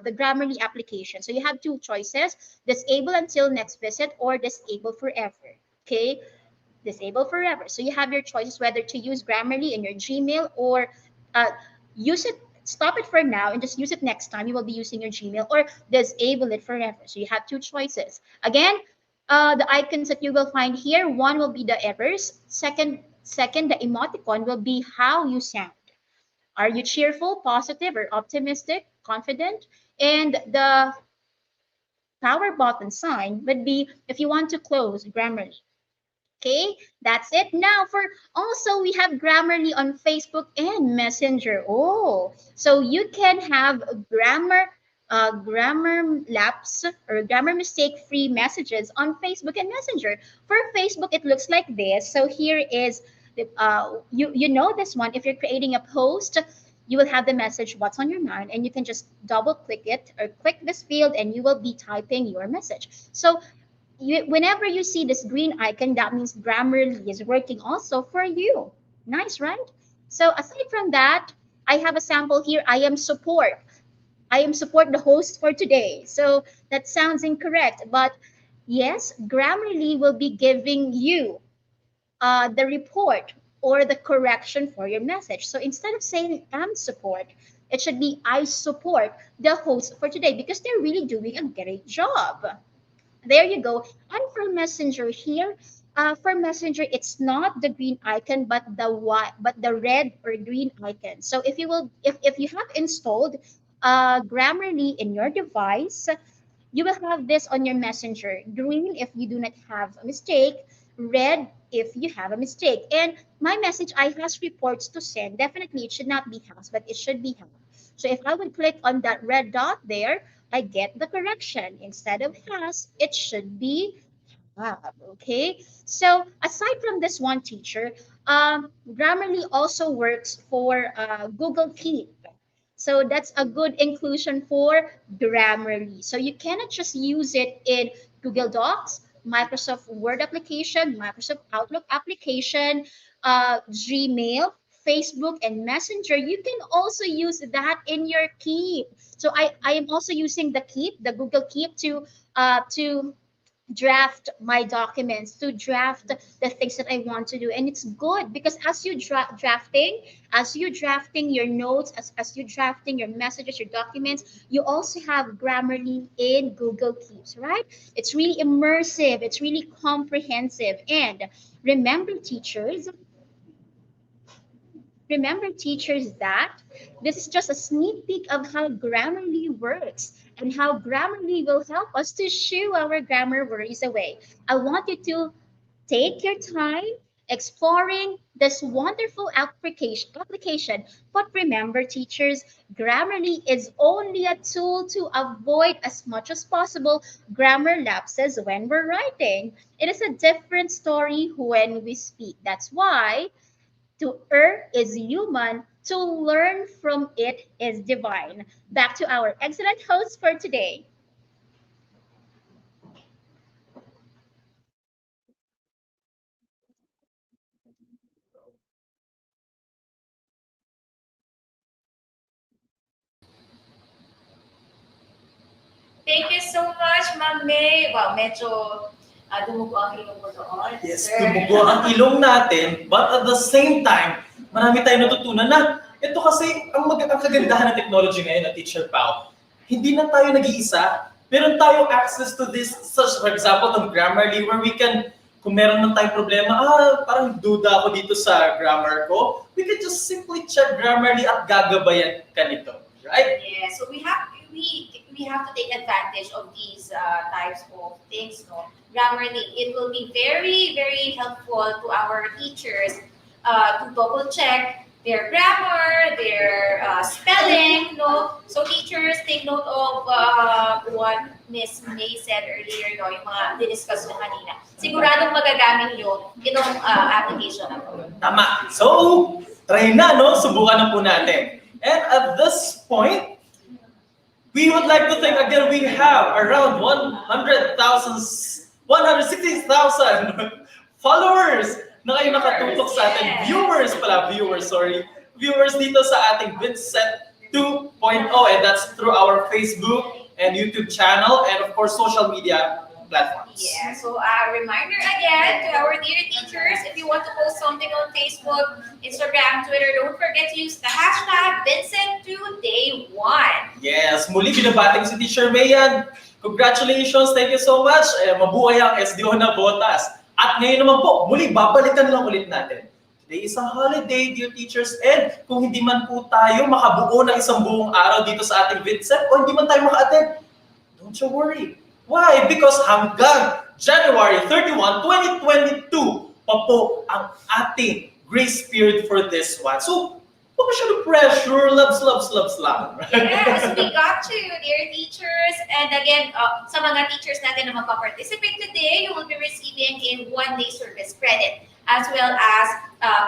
the Grammarly application. So you have two choices, disable until next visit or disable forever. Okay, disable forever. So you have your choices whether to use Grammarly in your Gmail or uh, use it, stop it for now and just use it next time you will be using your Gmail, or disable it forever. So you have two choices. Again, the icons that you will find here, one will be the errors. Second, the emoticon will be how you sound. Are you cheerful, positive, or optimistic, confident? And the power button sign would be if you want to close Grammarly. Okay, that's it. Now for also we have Grammarly on Facebook and Messenger. Oh, so you can have grammar lapse or grammar mistake free messages on Facebook and Messenger. For Facebook, it looks like this. So here is the you know this one. If you're creating a post, you will have the message what's on your mind, and you can just double click it or click this field and you will be typing your message. So whenever you see this green icon, that means Grammarly is working also for you. Nice, right? So aside from that, I have a sample here. I am support the host for today. So that sounds incorrect, but yes, Grammarly will be giving you the report or the correction for your message. So instead of saying am support, it should be I support the host for today because they're really doing a great job. There you go. And for Messenger here, For Messenger, it's not the green icon, but the red or green icon. So if you have installed Grammarly in your device, you will have this on your Messenger. Green if you do not have a mistake, red if you have a mistake. And my message, I has reports to send. Definitely, it should not be has, but it should be have. So if I would click on that red dot there, I get the correction. Instead of has, it should be okay. So aside from this one teacher, Grammarly also works for Google Keep. So that's a good inclusion for Grammarly. So you cannot just use it in Google Docs, Microsoft Word application, Microsoft Outlook application, Gmail, Facebook, and Messenger. You can also use that in your Keep. So I am also using the Keep, the Google Keep, to draft my documents, to draft the things that I want to do. And it's good because as you drafting your notes, as you drafting your messages, your documents, you also have Grammarly in Google Keeps, right? It's really immersive, it's really comprehensive. And remember, teachers, remember, teachers, that this is just a sneak peek of how Grammarly works and how Grammarly will help us to shoo our grammar worries away. I want you to take your time exploring this wonderful application. But remember, teachers, Grammarly is only a tool to avoid as much as possible grammar lapses when we're writing. It is a different story when we speak. That's why to err is human, to learn from it is divine. Back to our excellent host for today. Thank you so much, Ma'am May. Wow, medyo dumugo ang ilong ko doon. Yes, Sir. tumugo ang ilong natin, but at the same time, marami tayong natutunan na ito kasi ang kagandahan ng technology ngayon na Teacher Pao. Hindi na tayo nag-iisa. Meron tayong access to this, such for example, ng Grammarly where we can, kung meron man tayong problema, parang duda ako dito sa grammar ko, we can just simply check Grammarly at gagabayan ka nito. Right? Yeah, so we have to take advantage of these types of things, no? Grammarly, it will be very, very helpful to our teachers to double check their grammar, their spelling, no? So teachers, take note of what Miss May said earlier, no? Yung mga diniscuss na kanina. Siguradong magagamit nyo itong application na to. Tama. So, try na, no? Subukan na po natin. And at this point, we would like to thank again, we have around 160,000 followers na kayo nakatutok sa atin. Viewers dito sa ating VINSET 2.0, and that's through our Facebook and YouTube channel and of course social media platforms. Yeah, so a reminder again to our dear teachers, if you want to post something on Facebook, Instagram, Twitter, don't forget to use the hashtag VINSET2Day1. Yes, muli binabating si Teacher Mayan. Congratulations, thank you so much. Mabuhay ang SDO na botas. At ngayon naman po, muli babalikan lang ulit natin. Today is a holiday, dear teachers, and kung hindi man po tayo makabuo ng isang buong araw dito sa ating VINSET o hindi man tayo maka-attend, don't you worry. Why? Because hanggang January 31, 2022 pa po ang ating grace period for this one. So, huwag masyado pressure, loves lang. Yes, we got you, dear teachers. And again, sa mga teachers natin na magpa-participate today, you will be receiving a one-day service credit as well as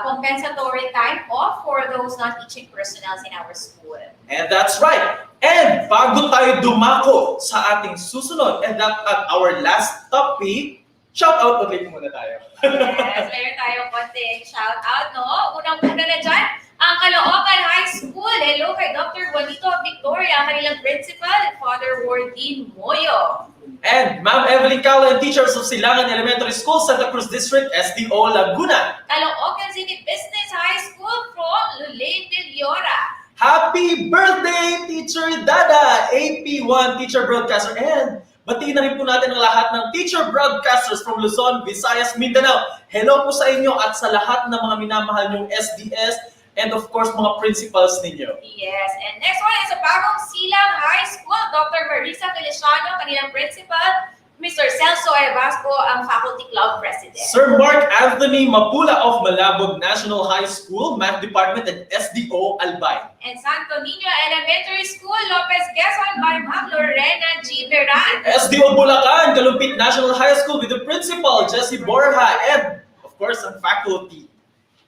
compensatory time off for those non-teaching personnel in our school. And that's right. And bago tayo dumako sa ating susunod, and that at our last topic, shout out ulit muna tayo. Yes, meron tayong konting shout out, no? Unang-una na dyan, ang Caloocan High School. Hello kay Dr. Juanito Victoria, kanilang principal, and Father Wardin Moyo. And Ma'am Evelyn Calo and teachers of Silangan Elementary School, Santa Cruz District, SDO Laguna. Caloocan City Business High School from Lulain Villora. Happy birthday, Teacher Dada, AP1 teacher broadcaster, and Batiin na rin po natin ang lahat ng teacher broadcasters from Luzon, Visayas, Mindanao. Hello po sa inyo at sa lahat ng mga minamahal nyong SDS and of course mga principals ninyo. Yes, and next one is sa Bagong Silang High School, Dr. Marisa Feliciano, kanilang principal. Mr. Celso Evasco, ang Faculty Club President. Sir Mark Anthony Mapula of Malabog National High School, Math Department and SDO Albay. And Santo Niño Elementary School, Lopez Quezon by Ma'am Lorena G. Veran. SDO Bulacan, Kalumpit National High School with the principal, Jessie Borja, and of course, ang faculty.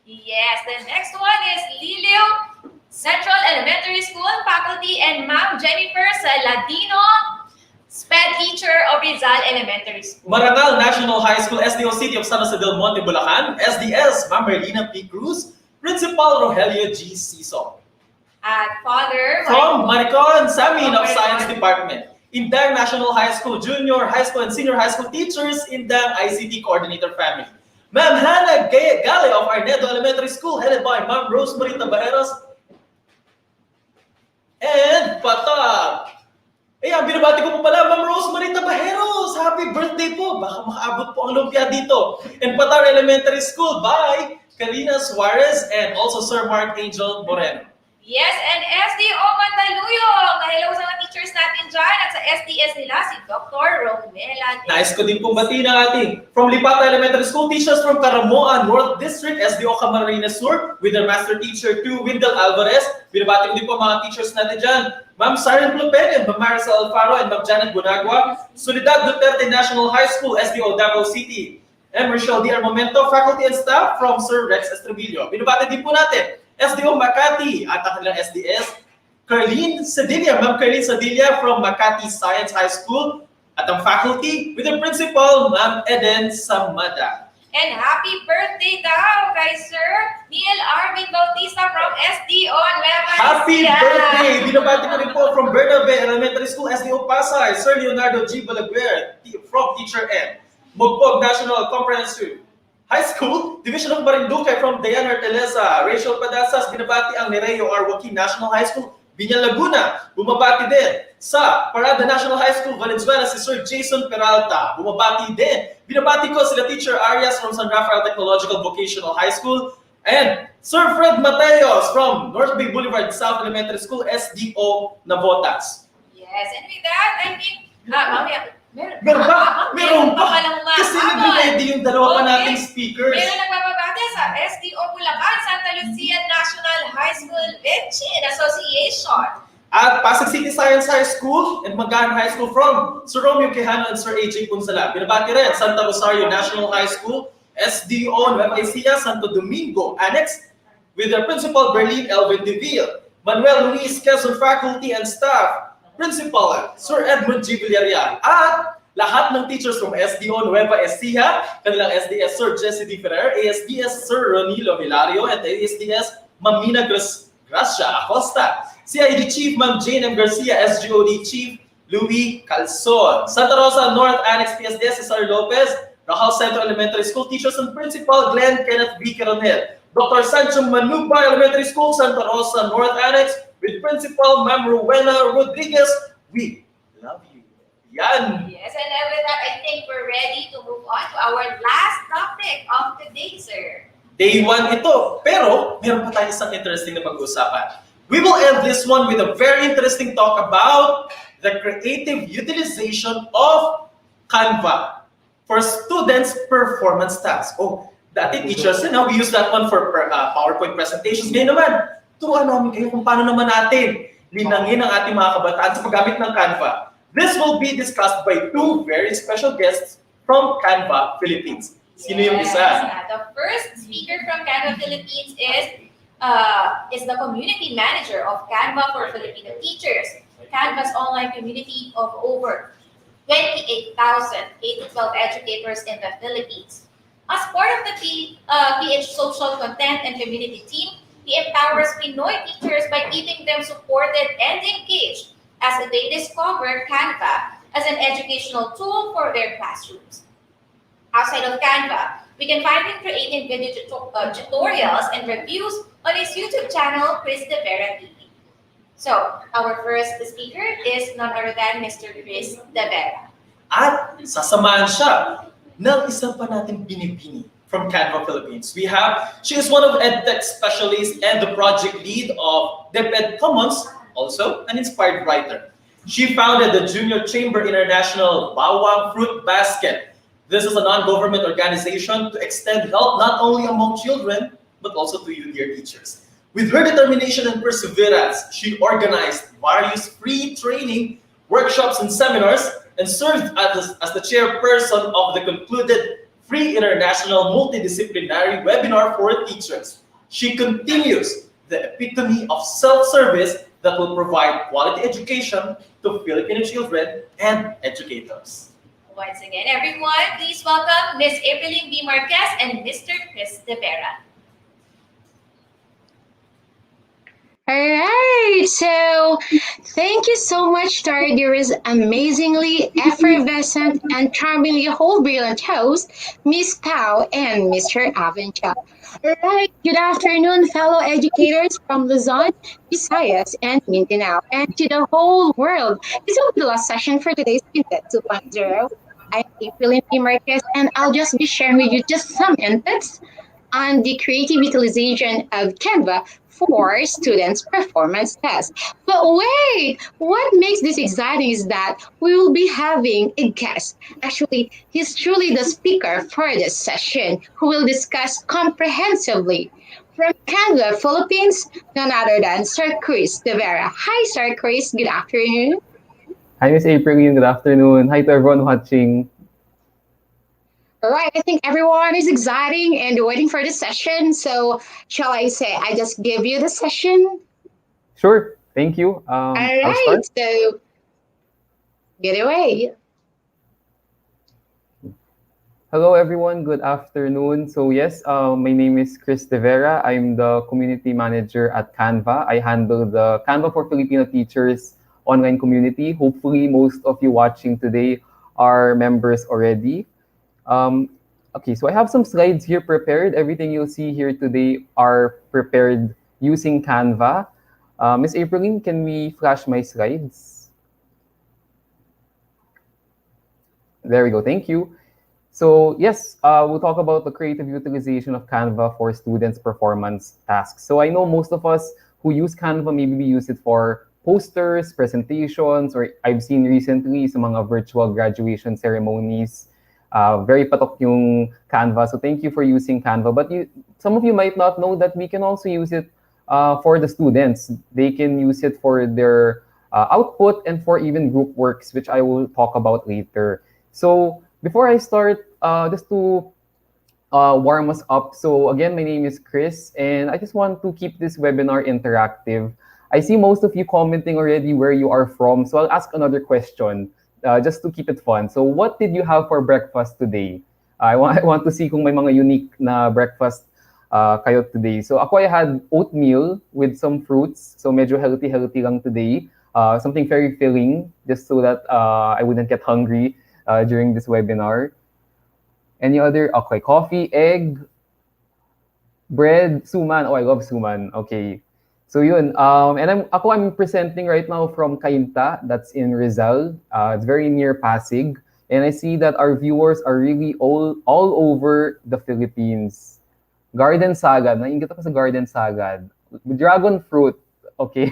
Yes, the next one is Liliw Central Elementary School, faculty, and Ma'am Jennifer Saladino, SPED teacher of Rizal Elementary School. Marangal National High School, SDO City of San Jose del Monte, Bulacan, SDS, Ma'am Merlina P. Cruz, Principal Rogelio G. Siso. At Father From Maricon, Samin of Science Department. Indang National High School, Junior High School, and Senior High School teachers, Indang ICT Coordinator Family. Ma'am Hannah Gale of Arnedo Elementary School, headed by Ma'am Rosemary Tabajeros. And Patag. Ayan, binabati ko po pala, Ma'am Rosemary Tabajeros. Happy birthday po. Baka makaabot po ang lumpia dito. And Patar Elementary School by Karina Suarez and also Sir Mark Angel Moreno. Yes, and SDO Mandaluyong. Hello sa mga teachers natin dyan at sa SDS nila, si Dr. Romela. Nice ko din pong bati na ating from Lipata Elementary School teachers from Caramoan North District, SDO Camarines Sur, with their master teacher to Windel Alvarez. Binabati ko din po mga teachers natin dyan. Ma'am Siren Plupen and Ma'am Maricel Alfaro and Ma'am Janet Gunagua, Solidad Duterte National High School, SDO Davao City, and Rochelle D. Armamento, faculty and staff from Sir Rex Estribillo. Binabati din po natin SDO Makati at ang kanilang SDS, Carlene Sedilla, Ma'am Carlene Sedilla from Makati Science High School, at ang faculty with the principal, Ma'am Eden Samada. And happy birthday daw kay Sir Neil Arvin Bautista from SDO Nueva Happy Ecija. birthday! Binabati ko rin po from Bernabe Elementary School, SDO Pasay, Sir Leonardo G. Balaguer from Teacher M. Mugpog National Comprehensive High School, Division of Marinduque from Diana Artelesa, Rachel Padasas, binabati ang Nereo R. Joaquin National High School, Biñan Laguna, bumabati din sa Parada National High School, Valenzuela, si Sir Jason Peralta, bumabati din. Binabati ko sila Teacher Arias from San Rafael Technological Vocational High School, and Sir Fred Mateos from North Big Boulevard South Elementary School, SDO Navotas. Yes, and with that, I think, mamaya, Meron ba? Meron pa pa! palang Kasi nag-ready yung dalawa pa nating speakers. Meron nagbababate sa SDO Bulacan, Santa Lucia National High School Venchin Association. At Pasig City Science High School and Magahan High School from Sir Romeo Quijano and Sir AJ Punsala. Binabati rin Santa Rosario National High School, SDO Nueva Ecija, Santo Domingo Annex with their principal Berlin Elvin Deville, Manuel Luis Quezon faculty and staff, Principal Sir Edmund G. Villarreal, at lahat ng teachers from SDO Nueva Ecija, kanilang SDS Sir Jesse D. Ferrer, ASDS Sir Ronilo Hilario, and ASDS Mamina Gracia Acosta, CID Chief Ma'am Jane M. Garcia, SGOD Chief Louis Calzon, Santa Rosa North Annex PSDS Cesar Lopez, Rahal Central Elementary School teachers and Principal Glenn Kenneth B. Caronel, Dr. Sancho Manuba Elementary School, Santa Rosa North Annex, with Principal Ma'am Rowena Rodriguez. We love you. Yan. Yes, and with that, I think we're ready to move on to our last topic of the day, sir. Day 1 ito. Pero, meron pa tayo isang interesting na pag-uusapan. We will end this one with a very interesting talk about the creative utilization of Canva for students' performance tasks. Oh, dati teachers, we use that one for PowerPoint presentations. Ngayon naman, turuan namin kayo kung paano naman natin linangin ang ating mga kabataan sa paggamit ng Canva. This will be discussed by two very special guests from Canva Philippines. Sino yung isa? The first speaker from Canva Philippines is the community manager of Canva for Filipino teachers, Canva's online community of over 28,000 K-12 educators in the Philippines. As part of the PH Social Content and Community team, he empowers Pinoy teachers by keeping them supported and engaged as they discover Canva as an educational tool for their classrooms. Outside of Canva, we can find him creating video tutorials and reviews on his YouTube channel, Chris De Vera TV. So, our first speaker is none other than Mr. Chris De Vera. At sasamahan siya ng isa pa nating binibini from Canva Philippines. She is one of EdTech specialists and the project lead of DepEd Commons, also an inspired writer. She founded the Junior Chamber International Bawang Fruit Basket. This is a non-government organization to extend help not only among children, but also to you, dear teachers. With her determination and perseverance, she organized various free training, workshops, and seminars, and served as the chairperson of the concluded Free International Multidisciplinary Webinar for Teachers. She continues the epitome of self-service that will provide quality education to Filipino children and educators. Once again, everyone, please welcome Ms. Evelyn B. Marquez and Mr. Chris De Vera. All right, so thank you so much to our dearest, amazingly effervescent and charmingly whole brilliant host, Miss Pau and Mr. Avencha. All right, good afternoon, fellow educators from Luzon, Visayas, and Mindanao, and to the whole world. This will be the last session for today's VINSET 2.0. I'm April P. Marquez, and I'll just be sharing with you just some inputs on the creative utilization of Canva for students' performance tests. But wait, what makes this exciting is that we will be having a guest. Actually, he's truly the speaker for this session who will discuss comprehensively from Canva, Philippines, none other than Sir Chris De Vera. Hi, Sir Chris. Good afternoon. Hi, Miss April. Good afternoon. Hi to everyone watching. All right, I think everyone is exciting and waiting for the session. So shall I say, I just give you the session? Sure. Thank you. All I'll right, start. so get away. Hello, everyone. Good afternoon. So yes, my name is Chris De Vera. I'm the community manager at Canva. I handle the Canva for Filipino Teachers online community. Hopefully, most of you watching today are members already. Okay, so I have some slides here prepared. Everything you'll see here today are prepared using Canva. Miss Aprilline, can we flash my slides? There we go, thank you. So yes, we'll talk about the creative utilization of Canva for students' performance tasks. So I know most of us who use Canva, maybe we use it for posters, presentations, or I've seen recently sa mga virtual graduation ceremonies. Very patok yung Canva. So thank you for using Canva. But some of you might not know that we can also use it for the students. They can use it for their output and for even group works, which I will talk about later. So before I start, just to warm us up. So again, my name is Chris, and I just want to keep this webinar interactive. I see most of you commenting already where you are from. So I'll ask another question. Just to keep it fun. So what did you have for breakfast today? I want to see kung may mga unique na breakfast kayo today. So ako, I had oatmeal with some fruits. So medyo healthy lang today. Something very filling, just so that I wouldn't get hungry during this webinar. Any other? Okay, coffee, egg, bread, suman. Oh, I love suman. Okay. So yun, and I'm presenting right now from Cainta, that's in Rizal. It's very near Pasig, and I see that our viewers are really all over the Philippines. Garden Sagad, nainggit ako sa Garden Sagad. Dragon fruit, okay.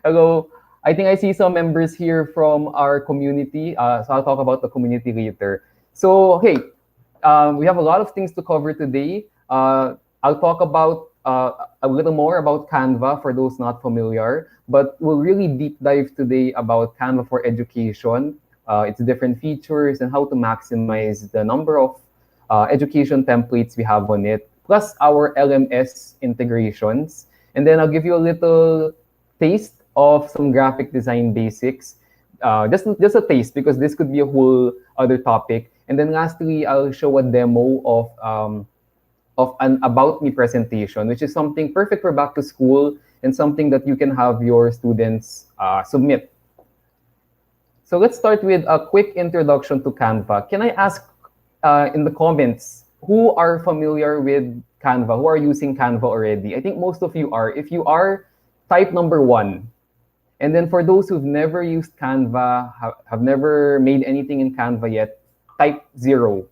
Hello, I think I see some members here from our community, so I'll talk about the community later. So, hey, we have a lot of things to cover today. I'll talk about a little more about Canva for those not familiar, but we'll really deep dive today about Canva for education, its different features, and how to maximize the number of education templates we have on it, plus our LMS integrations. And then I'll give you a little taste of some graphic design basics, just a taste, because this could be a whole other topic. And then lastly, I'll show a demo of an About Me presentation, which is something perfect for back to school and something that you can have your students submit. So let's start with a quick introduction to Canva. Can I ask in the comments, who are familiar with Canva, who are using Canva already? I think most of you are. If you are, type number 1. And then for those who've never used Canva, have never made anything in Canva yet, type 0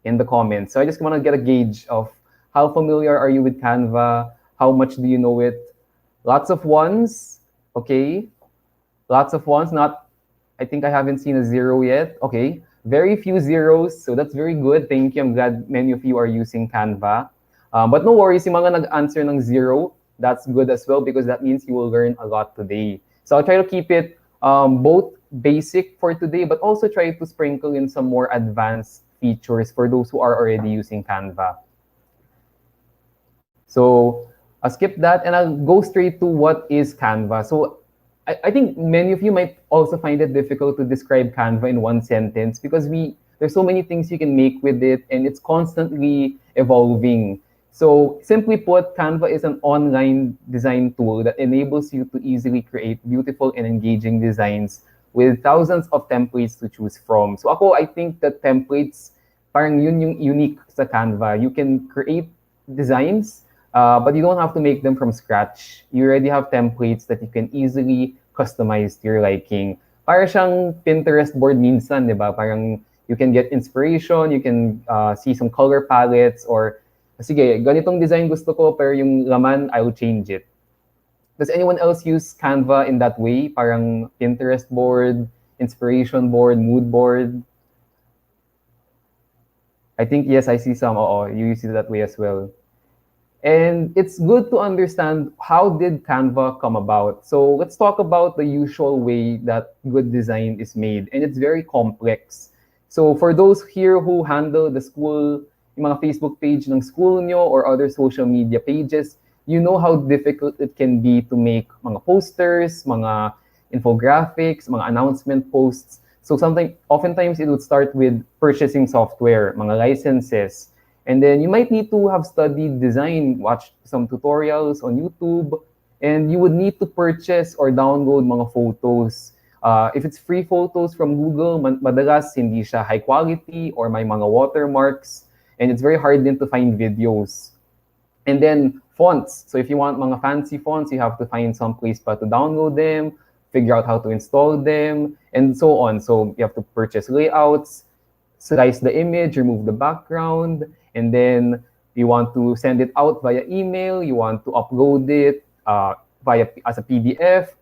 in the comments. So I just want to get a gauge of how familiar are you with Canva? How much do you know it? Lots of ones, okay. Lots of ones, I think I haven't seen a 0 yet. Okay, very few zeros, so that's very good. Thank you. I'm glad many of you are using Canva. But no worries, yung mga nag-answer ng 0, that's good as well because that means you will learn a lot today. So I'll try to keep it both basic for today, but also try to sprinkle in some more advanced features for those who are already using Canva. So I'll skip that and I'll go straight to what is Canva. So I think many of you might also find it difficult to describe Canva in one sentence because there's so many things you can make with it and it's constantly evolving. So simply put, Canva is an online design tool that enables you to easily create beautiful and engaging designs with thousands of templates to choose from. So I think that templates, parang yun yung unique sa Canva. You can create designs, but you don't have to make them from scratch. You already have templates that you can easily customize to your liking. Para siyang Pinterest board minsan, di ba? Parang you can get inspiration, you can see some color palettes, or sige, ganitong design gusto ko, pero yung laman, I will change it. Does anyone else use Canva in that way? Parang Pinterest board, inspiration board, mood board? I think, yes, I see some. You use it that way as well. And it's good to understand how did Canva come about. So let's talk about the usual way that good design is made. And it's very complex. So for those here who handle the school, yung mga Facebook page ng school nyo or other social media pages, you know how difficult it can be to make mga posters, mga infographics, mga announcement posts. So oftentimes it would start with purchasing software, mga licenses. And then you might need to have studied design, watched some tutorials on YouTube, and you would need to purchase or download mga photos. If it's free photos from Google, madalas hindi siya high quality or may mga watermarks, and it's very hard din to find videos. And then fonts. So if you want mga fancy fonts, you have to find some place pa to download them, figure out how to install them, and so on. So you have to purchase layouts, slice the image, remove the background, and then you want to send it out via email, you want to upload it as a PDF,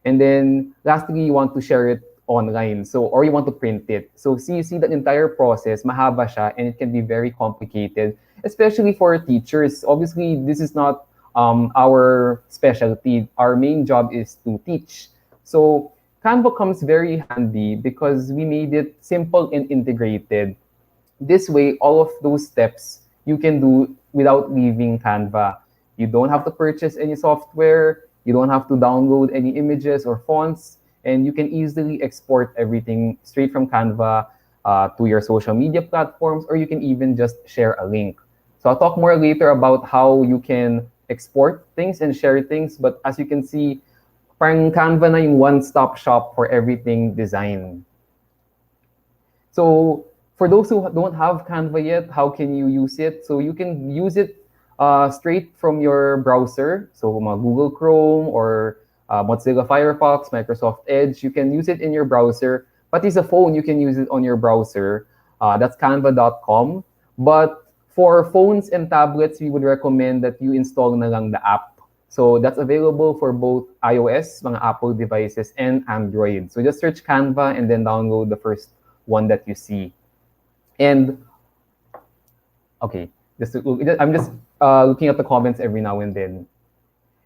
and then lastly, you want to share it online, or you want to print it. So you see the entire process, mahaba siya, and it can be very complicated, especially for teachers. Obviously, this is not our specialty. Our main job is to teach. So Canva comes very handy because we made it simple and integrated. This way, all of those steps you can do without leaving Canva. You don't have to purchase any software. You don't have to download any images or fonts. And you can easily export everything straight from Canva to your social media platforms, or you can even just share a link. So I'll talk more later about how you can export things and share things. But as you can see, parang Canva na yung one-stop shop for everything design. So for those who don't have Canva yet, how can you use it? So you can use it straight from your browser. So Google Chrome or Mozilla Firefox, Microsoft Edge. You can use it in your browser. But it's a phone, you can use it on your browser. That's canva.com. But for phones and tablets, we would recommend that you install na lang the app. So that's available for both iOS, mga Apple devices, and Android. So just search Canva and then download the first one that you see. And okay, I'm just looking at the comments every now and then.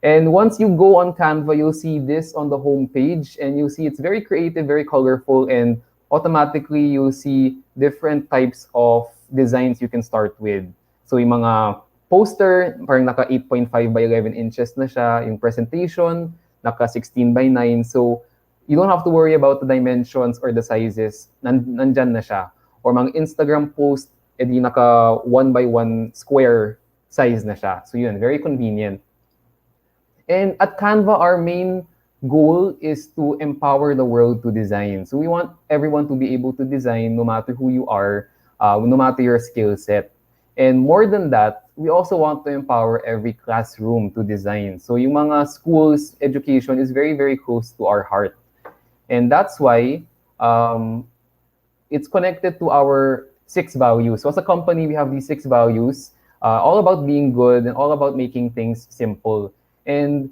And once you go on Canva, you'll see this on the home page, and you'll see it's very creative, very colorful, and automatically you'll see different types of designs you can start with. So yung mga poster, parang naka 8.5 by 11 inches na siya. Yung presentation, naka 16 by 9. So you don't have to worry about the dimensions or the sizes. Nandyan na siya. Or mga Instagram post, edi naka 1 by 1 square size na siya. So yun, very convenient. And at Canva, our main goal is to empower the world to design. So we want everyone to be able to design no matter who you are, no matter your skill set. And more than that, we also want to empower every classroom to design. So yung mga schools education is very, very close to our heart. And that's why it's connected to our 6 values. So as a company, we have these 6 values, all about being good and all about making things simple. And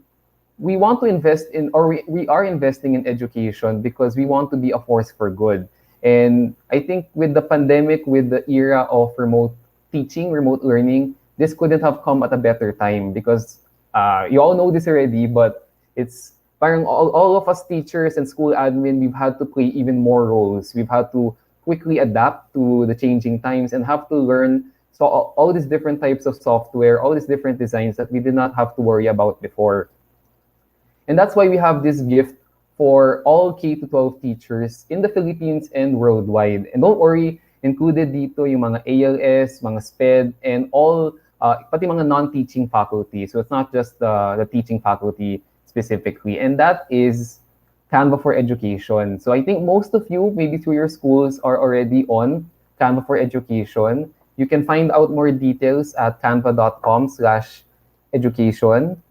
we want to invest in, or we are investing in education because we want to be a force for good. And I think with the pandemic, with the era of remote teaching, remote learning, this couldn't have come at a better time because you all know this already, but it's parang all of us teachers and school admin, we've had to play even more roles. We've had to quickly adapt to the changing times and have to learn so all these different types of software, all these different designs that we did not have to worry about before. And that's why we have this gift for all K-12 teachers in the Philippines and worldwide. And don't worry, included dito yung mga ALS, mga SPED, and all, pati mga non-teaching faculty. So it's not just the teaching faculty specifically. And that is Canva for Education. So I think most of you, maybe through your schools, are already on Canva for Education. You can find out more details at canva.com/education.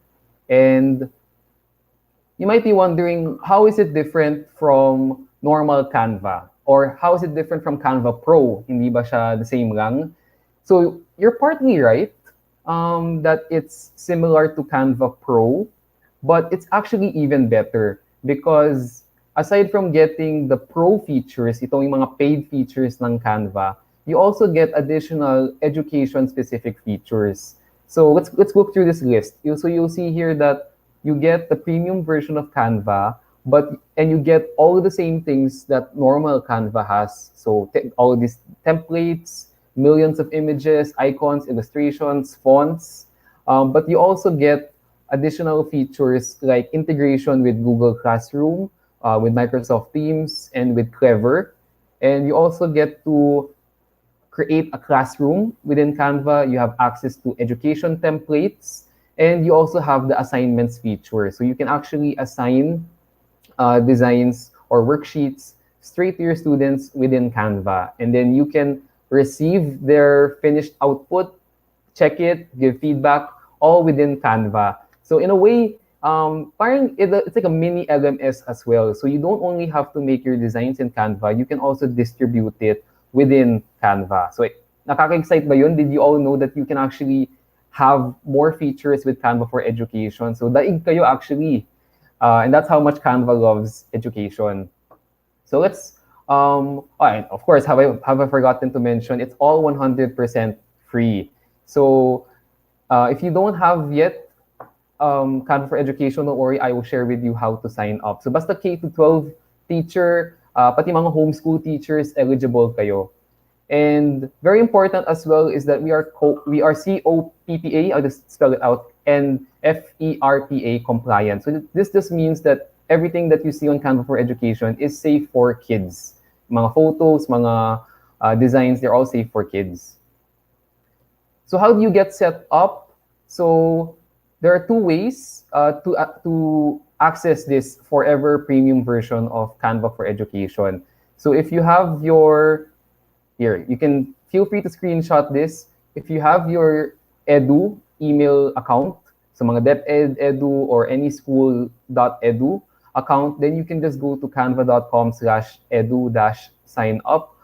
And you might be wondering, how is it different from normal Canva? Or how is it different from Canva Pro? Hindi ba siya the same lang? So you're partly right that it's similar to Canva Pro, but it's actually even better because aside from getting the Pro features, itong yung mga paid features ng Canva, you also get additional education-specific features. So let's look through this list. So you'll see here that you get the premium version of Canva, and you get all the same things that normal Canva has. So all of these templates, millions of images, icons, illustrations, fonts, but you also get additional features like integration with Google Classroom, with Microsoft Teams, and with Clever. And you also get to create a classroom within Canva. You have access to education templates, and you also have the assignments feature. So you can actually assign designs or worksheets straight to your students within Canva. And then you can receive their finished output, check it, give feedback, all within Canva. So in a way, parang it's like a mini LMS as well. So you don't only have to make your designs in Canva, you can also distribute it within Canva. So nakaka-excite ba yun? Did you all know that you can actually have more features with Canva for Education? So daig kayo actually. And that's how much Canva loves education. So let's, and of course, have I forgotten to mention, it's all 100% free. So if you don't have yet Canva for Education, don't worry, I will share with you how to sign up. So basta K-12 teacher, pati mga homeschool teachers, eligible kayo. And very important as well is that we are COPPA, I'll just spell it out, and FERPA compliant. So this just means that everything that you see on Canva for Education is safe for kids. Mga photos, mga designs, they're all safe for kids. So how do you get set up? So there are 2 ways to access this forever premium version of Canva for Education. So if you have your, here, you can feel free to screenshot this. If you have your Edu email account, so mga DepEd Edu or any school.edu account, then you can just go to canva.com/edu-sign-up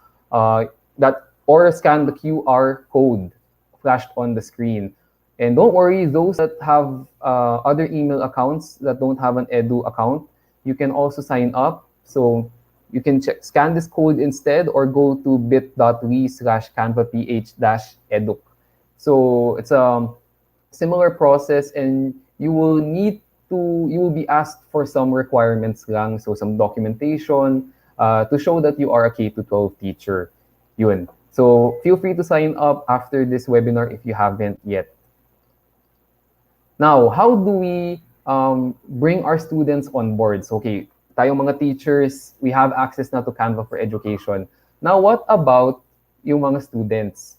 or scan the QR code flashed on the screen. And don't worry, those that have other email accounts that don't have an Edu account, you can also sign up. So you can scan this code instead or go to bit.ly/canvaph-edu. So it's a similar process, and you will be asked for some requirements lang, so some documentation to show that you are a K-12 teacher. Yun. So feel free to sign up after this webinar if you haven't yet. Now, how do we bring our students on board? So, okay, tayong mga teachers, we have access na to Canva for Education. Now, what about yung mga students?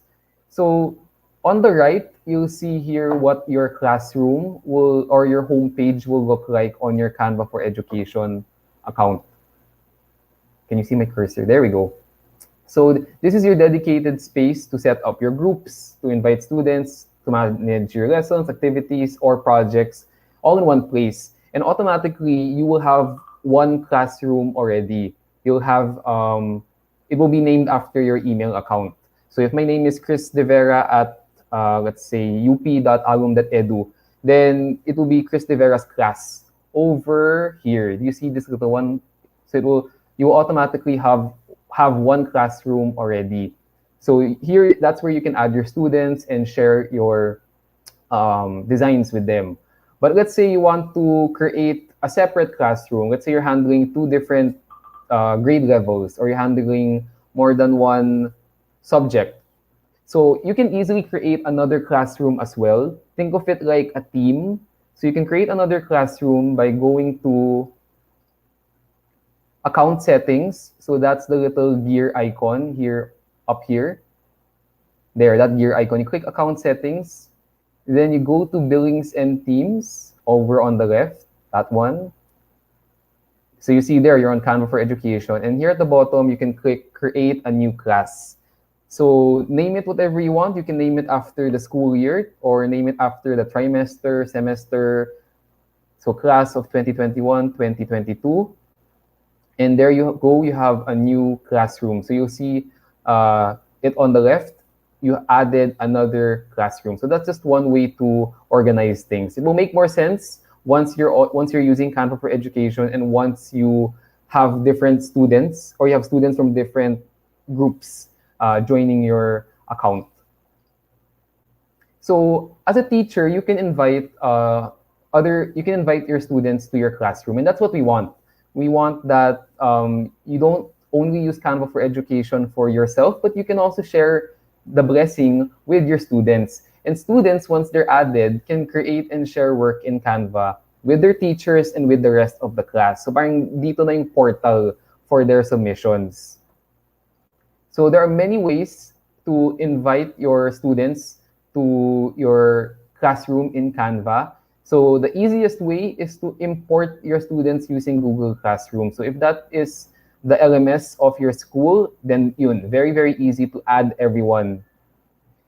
So, on the right, you'll see here what your classroom will, or your homepage will look like on your Canva for Education account. Can you see my cursor? There we go. So this is your dedicated space to set up your groups, to invite students, to manage your lessons, activities, or projects all in one place. And automatically, you will have one classroom already. You'll have, it will be named after your email account. So if my name is Chris De Vera at, let's say, up.alum.edu, then it will be Chris De Vera's class over here. Do you see this little one? So you will automatically have one classroom already. So here, that's where you can add your students and share your designs with them. But let's say you want to create a separate classroom. Let's say you're handling two different grade levels, or you're handling more than one subject. So you can easily create another classroom as well. Think of it like a team. So you can create another classroom by going to account settings. So that's the little gear icon here, up here. There, that gear icon. You click account settings. Then you go to billings and teams over on the left, that one. So you see there, you're on Canva for Education. And here at the bottom, you can click create a new class. So name it whatever you want. You can name it after the school year, or name it after the trimester, semester. So class of 2021, 2022. And there you go, you have a new classroom. So you'll see it on the left, you added another classroom. So that's just one way to organize things. It will make more sense once you're using Canva for Education, and once you have different students, or you have students from different groups joining your account. So as a teacher, you can invite your students to your classroom, and that's what we want. We want that you don't only use Canva for Education for yourself, but you can also share the blessing with your students. And students, once they're added, can create and share work in Canva with their teachers and with the rest of the class. So parang dito na yung portal for their submissions. So there are many ways to invite your students to your classroom in Canva. So the easiest way is to import your students using Google Classroom. So if that is the LMS of your school, then yun, very, very easy to add everyone.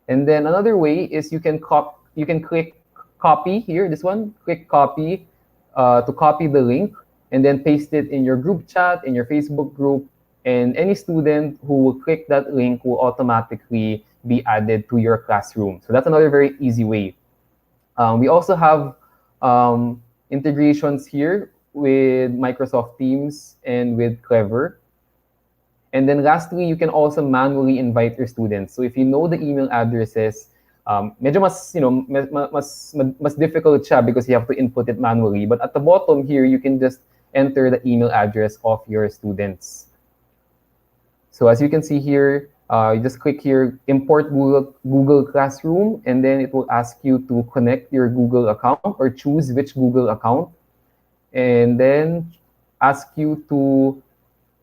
And then another way is you can click copy here, this one, click copy to copy the link, and then paste it in your group chat, in your Facebook group, and any student who will click that link will automatically be added to your classroom. So that's another very easy way. We also have integrations here with Microsoft Teams and with Clever. And then lastly, you can also manually invite your students. So if you know the email addresses, medyo mas difficult siya because you have to input it manually. But at the bottom here, you can just enter the email address of your students. So as you can see here, you just click here, import Google Classroom, and then it will ask you to connect your Google account or choose which Google account, and then ask you to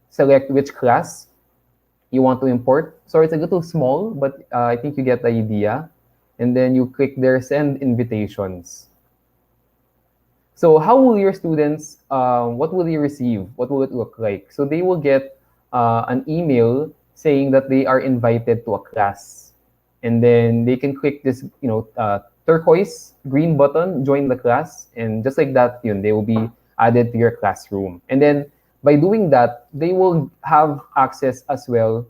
select which class you want to import. Sorry, it's a little small, but I think you get the idea. And then you click there, send invitations. So how will your students, what will they receive? What will it look like? So they will get an email saying that they are invited to a class. And then they can click this, turquoise green button, join the class. And just like that, they will be added to your classroom. And then by doing that, they will have access as well.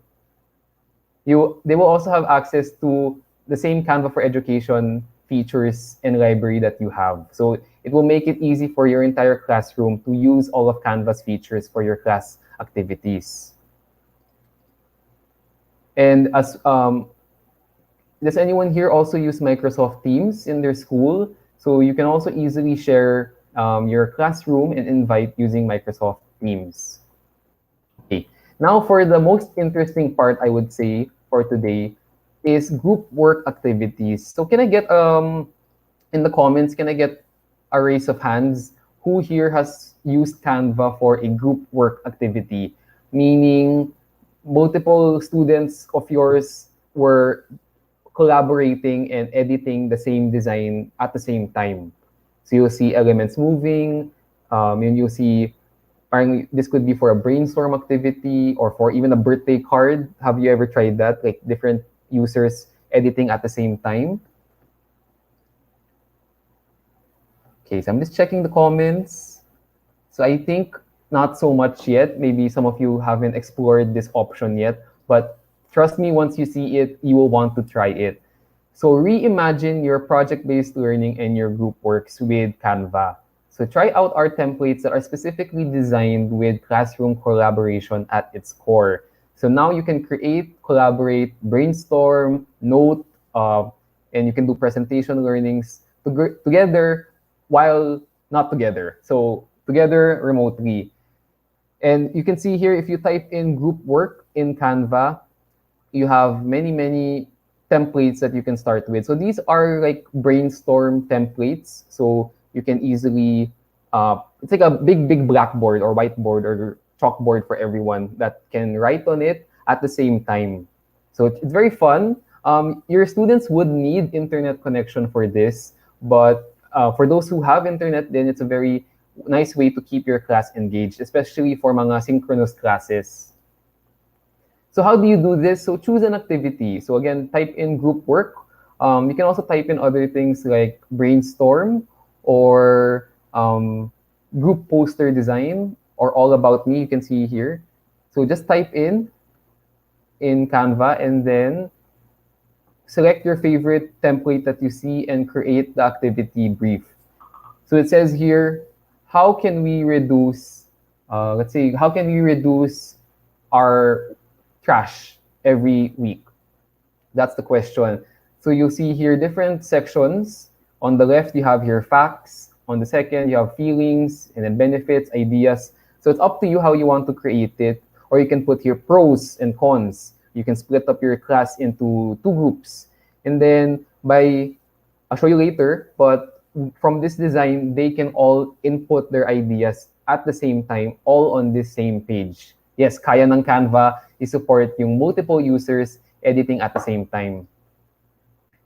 They will also have access to the same Canva for Education features and library that you have. So it will make it easy for your entire classroom to use all of Canva's features for your class activities. And as does anyone here also use Microsoft Teams in their school? So you can also easily share your classroom and invite using Microsoft Teams. Okay. Now for the most interesting part, I would say, for today is group work activities. So can I get, in the comments, can I get a raise of hands who here has used Canva for a group work activity? Meaning multiple students of yours were collaborating and editing the same design at the same time. So you'll see elements moving, and you'll see parang this could be for a brainstorm activity or for even a birthday card. Have you ever tried that? Like different users editing at the same time? Okay, so I'm just checking the comments. So I think not so much yet. Maybe some of you haven't explored this option yet, but trust me, once you see it, you will want to try it. So reimagine your project-based learning and your group works with Canva. So try out our templates that are specifically designed with classroom collaboration at its core. So now you can create, collaborate, brainstorm, note, and you can do presentation learnings together while not together. So together remotely. And you can see here, if you type in group work in Canva, you have many templates that you can start with. So these are like brainstorm templates. So you can easily, it's like a big blackboard or whiteboard or chalkboard for everyone that can write on it at the same time. So it's very fun. Your students would need internet connection for this, but for those who have internet, then it's a very nice way to keep your class engaged, especially for mga synchronous classes. So how do you do this? So choose an activity. So again, type in group work. You can also type in other things like brainstorm or group poster design or all about me, you can see here. So just type in Canva and then select your favorite template that you see and create the activity brief. So it says here, how can we reduce, let's say, how can we reduce our trash every week? That's the question. So you'll see here different sections. On the left, you have your facts. On the second, you have feelings and then benefits, ideas. So it's up to you how you want to create it. Or you can put your pros and cons. You can split up your class into 2 groups. And then I'll show you later, but from this design, they can all input their ideas at the same time, all on this same page. Yes, kaya ng Canva i-support yung multiple users editing at the same time.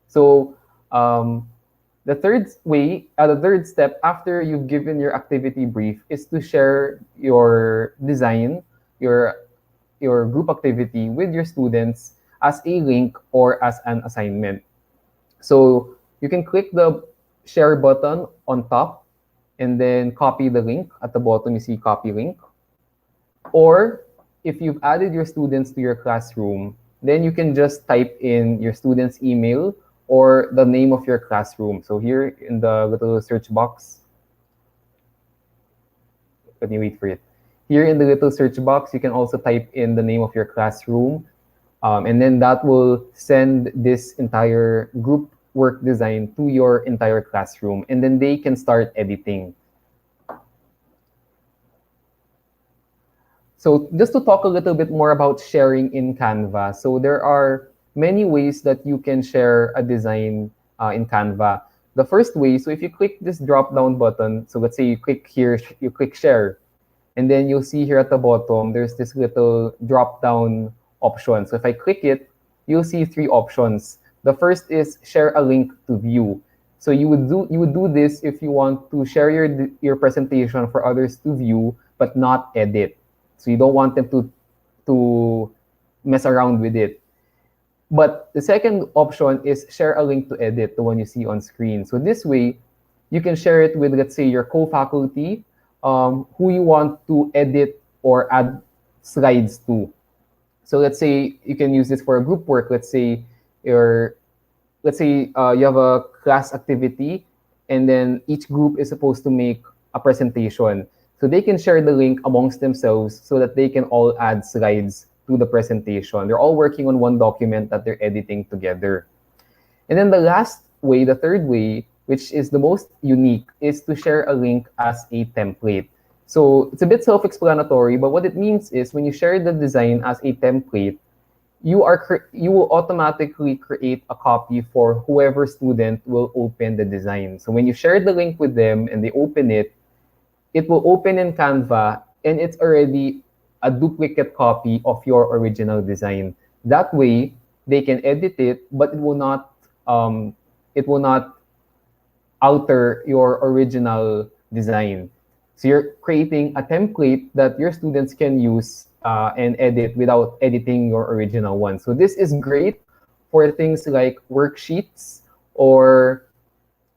So the third step after you've given your activity brief is to share your design, your group activity with your students as a link or as an assignment. So you can click the share button on top and then copy the link. At the bottom, you see copy link. Or if you've added your students to your classroom, then you can just type in your student's email or the name of your classroom. So here in the little search box, let me wait for it. Here in the little search box, you can also type in the name of your classroom. And then that will send this entire group work design to your entire classroom. And then they can start editing. So just to talk a little bit more about sharing in Canva. So there are many ways that you can share a design in Canva. The first way, so if you click this drop-down button, so let's say you click here, you click share, and then you'll see here at the bottom, there's this little drop-down option. So if I click it, you'll see 3 options. The first is share a link to view. So you would do this if you want to share your presentation for others to view, but not edit. So you don't want them to mess around with it. But the second option is share a link to edit, the one you see on screen. So this way, you can share it with, let's say, your co-faculty, who you want to edit or add slides to. So let's say you can use this for a group work. Let's say you have a class activity, and then each group is supposed to make a presentation. So they can share the link amongst themselves so that they can all add slides to the presentation. They're all working on one document that they're editing together. And then the last way, the third way, which is the most unique, is to share a link as a template. So it's a bit self-explanatory, but what it means is when you share the design as a template, you will automatically create a copy for whoever student will open the design. So when you share the link with them and they open it, it will open in Canva and it's already a duplicate copy of your original design. That way, they can edit it, but it will not alter your original design. So you're creating a template that your students can use and edit without editing your original one. So this is great for things like worksheets or,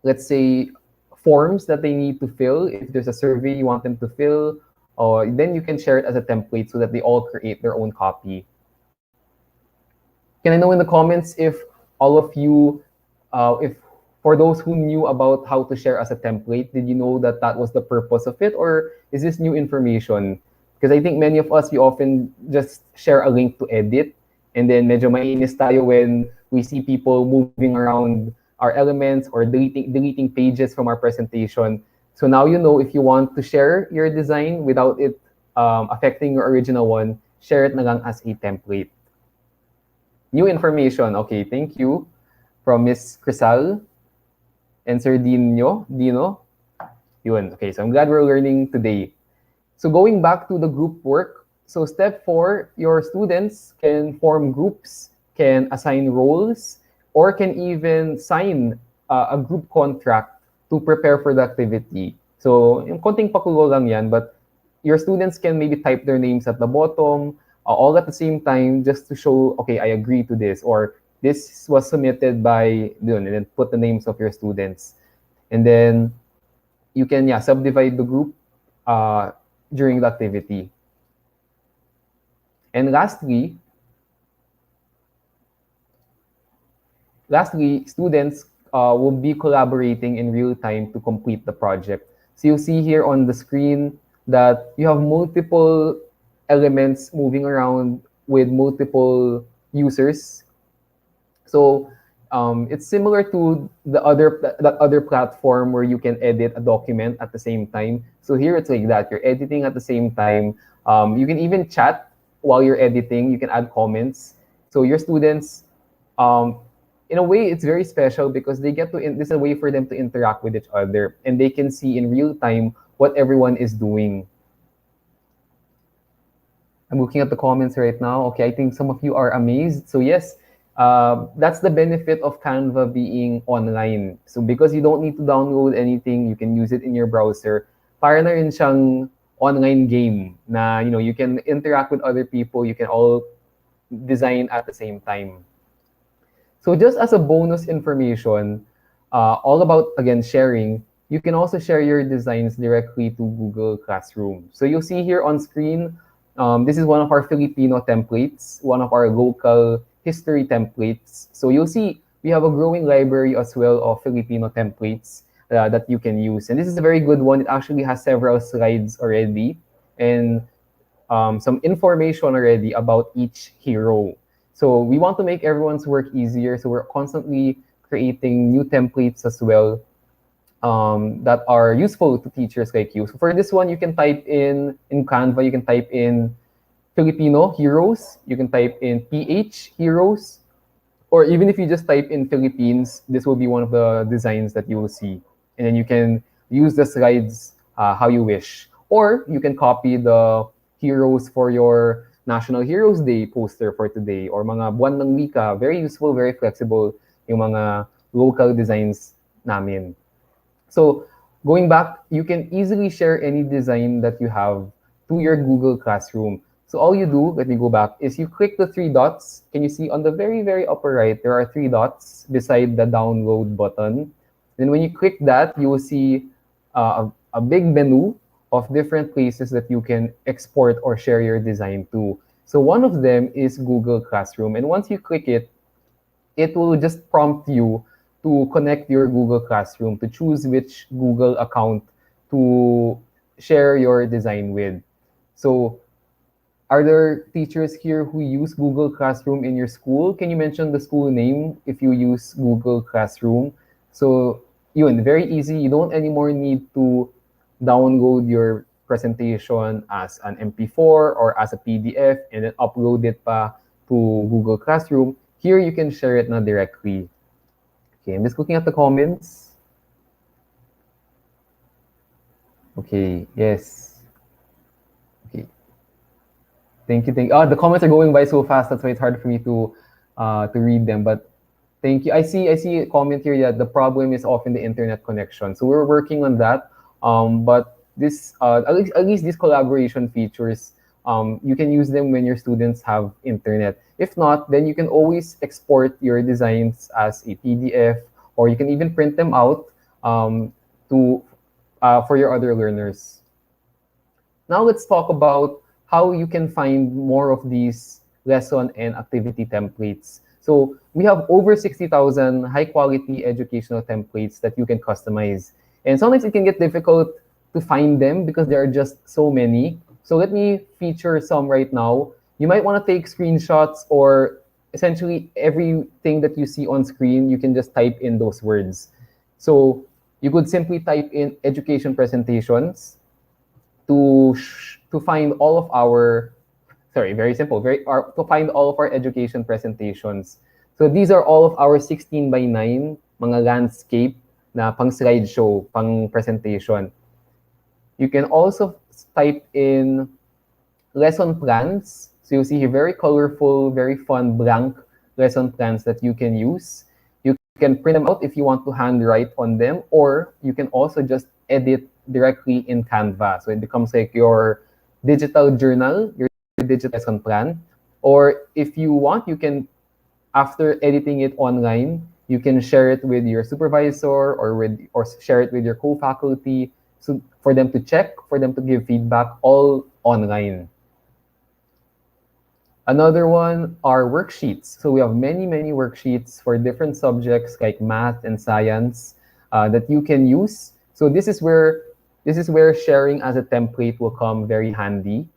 let's say, forms that they need to fill. If there's a survey you want them to fill, then you can share it as a template so that they all create their own copy. Can I know in the comments if all of you, if for those who knew about how to share as a template, did you know that that was the purpose of it, or is this new information? Because I think many of us, we often just share a link to edit, and then medyo mainis tayo when we see people moving around our elements or deleting pages from our presentation. So now you know, if you want to share your design without it affecting your original one, share it na lang as a template. New information. Okay, thank you from Miss Crisal and Sir Dino. Yun. Okay, so I'm glad we're learning today. So going back to the group work, so step 4, your students can form groups, can assign roles, or can even sign a group contract to prepare for the activity. So yung konting pakulo lang yan, but your students can maybe type their names at the bottom, all at the same time, just to show, okay, I agree to this, or this was submitted by, and then put the names of your students. And then you can, subdivide the group during the activity. And lastly, students will be collaborating in real time to complete the project. So you'll see here on the screen that you have multiple elements moving around with multiple users. So it's similar to that other platform where you can edit a document at the same time. So here it's like that. You're editing at the same time. You can even chat while you're editing. You can add comments. So your students, in a way, it's very special because they get to, this is a way for them to interact with each other, and they can see in real time what everyone is doing. I'm looking at the comments right now. Okay, I think some of you are amazed. So yes, that's the benefit of Canva being online. So because you don't need to download anything, you can use it in your browser. Para na rin siyang online game na, you can interact with other people. You can all design at the same time. So just as a bonus information, all about, again, sharing, you can also share your designs directly to Google Classroom. So you'll see here on screen, this is one of our Filipino templates, one of our local history templates. So you'll see we have a growing library as well of Filipino templates that you can use. And this is a very good one. It actually has several slides already and some information already about each hero. So we want to make everyone's work easier. So we're constantly creating new templates as well that are useful to teachers like you. So for this one, you can type in Canva, you can type in Filipino heroes, you can type in PH heroes, or even if you just type in Philippines, this will be one of the designs that you will see. And then you can use the slides how you wish. Or you can copy the heroes for your National Heroes Day poster for today, or mga buwan ng wika. Very useful, very flexible yung mga local designs namin. So going back, you can easily share any design that you have to your Google Classroom. So all you do, let me go back, is you click the 3 dots. Can you see on the very, very upper right, there are 3 dots beside the download button. Then when you click that, you will see a big menu of different places that you can export or share your design to. So one of them is Google Classroom. And once you click it, it will just prompt you to connect your Google Classroom, to choose which Google account to share your design with. So are there teachers here who use Google Classroom in your school? Can you mention the school name if you use Google Classroom? So yun, very easy. You don't anymore need to download your presentation as an MP4 or as a PDF and then upload it pa to Google Classroom. Here you can share it na directly. Okay, I'm just looking at the comments. Okay, yes. Okay. Thank you. The comments are going by so fast, that's why it's hard for me to read them. But thank you. I see a comment here that the problem is often the internet connection. So we're working on that. But this at least these collaboration features, you can use them when your students have internet. If not, then you can always export your designs as a PDF, or you can even print them out to for your other learners. Now let's talk about how you can find more of these lesson and activity templates. So we have over 60,000 high quality educational templates that you can customize. And sometimes it can get difficult to find them because there are just so many. So let me feature some right now. You might want to take screenshots, or essentially everything that you see on screen, you can just type in those words. So you could simply type in education presentations to find all of our, sorry, very simple, to find all of our education presentations. So these are all of our 16 by 9 mga landscape na pang slideshow, pang presentation. You can also type in lesson plans. So you see here, very colorful, very fun, blank lesson plans that you can use. You can print them out if you want to handwrite on them, or you can also just edit directly in Canva. So it becomes like your digital journal, your digital lesson plan. Or if you want, you can, after editing it online, you can share it with your supervisor or share it with your co-faculty, so for them to check, for them to give feedback, all online. Another one are worksheets. So we have many worksheets for different subjects like math and science that you can use. So this is where sharing as a template will come very handy.